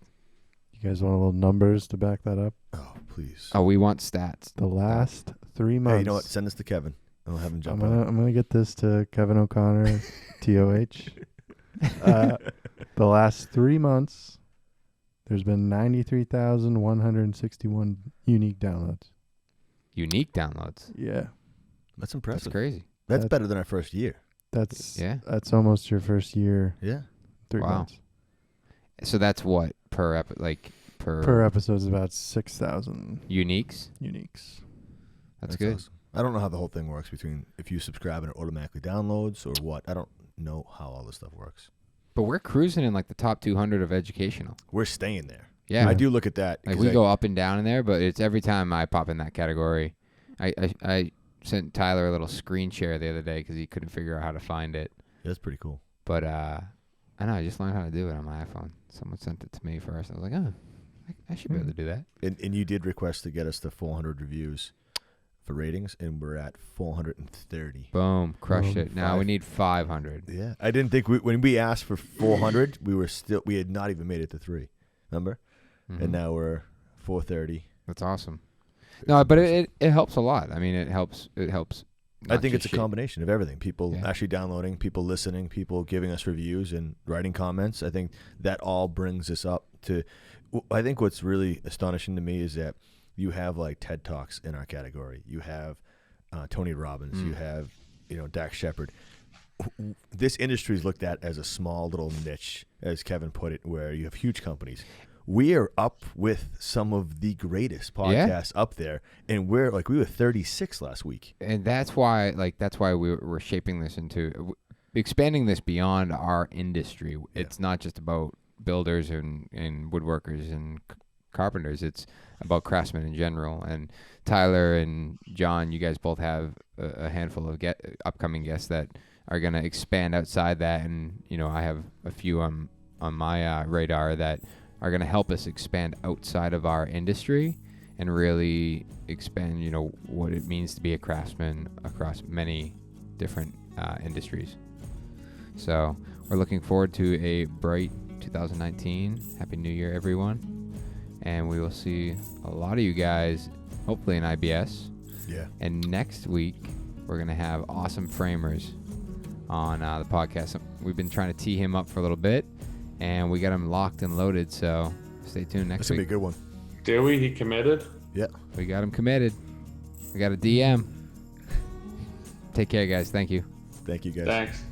You guys want a little numbers to back that up? Oh, please. Oh, we want stats. The last 3 months. Hey, you know what? Send this to Kevin. I'll have him jump I'm gonna get this to Kevin O'Connor, TOH. The last 3 months, there's been 93,161 unique downloads. Unique downloads? Yeah. That's impressive. That's crazy. That's better than our first year. That's almost your first year. Yeah. 3 months. So that's what per episode is about 6,000 uniques. That's good. Awesome. I don't know how the whole thing works between if you subscribe and it automatically downloads or what. I don't know how all this stuff works. But we're cruising in like the top 200 of educational. We're staying there. Yeah. I do look at that. Like we go up and down in there, but it's every time I pop in that category. I sent Tyler a little screen share the other day because he couldn't figure out how to find it. Yeah, that's pretty cool. But I know, I just learned how to do it on my iPhone. Someone sent it to me first. I was like, oh, I should be able to do that. And you did request to get us to 400 reviews for ratings, and we're at 430. Boom, crushed it. Now we need 500. Yeah, I didn't think when we asked for 400, we had not even made it to 3. Remember? Mm-hmm. And now we're 430. That's awesome. No, but it helps a lot. I mean, it helps. I think it's a combination of everything. People actually downloading, people listening, people giving us reviews and writing comments. I think that all brings us up to. I think what's really astonishing to me is that you have like TED Talks in our category. You have Tony Robbins. You have Dax Shepard. This industry is looked at as a small little niche, as Kevin put it, where you have huge companies. We are up with some of the greatest podcasts up there, and we were 36 last week. And that's why we're shaping this into expanding this beyond our industry. Yeah. It's not just about builders and woodworkers and carpenters. It's about craftsmen in general. And Tyler and John, you guys both have a handful of upcoming guests that are going to expand outside that. And I have a few on my radar that are going to help us expand outside of our industry and really expand, what it means to be a craftsman across many different industries. So we're looking forward to a bright 2019. Happy New Year, everyone. And we will see a lot of you guys, hopefully in IBS. Yeah. And next week, we're going to have Awesome Framers on the podcast. We've been trying to tee him up for a little bit. And we got him locked and loaded, so stay tuned next week. That's going to be a good one. Did we? He committed? Yeah. We got him committed. We got a DM. Take care, guys. Thank you. Thank you, guys. Thanks.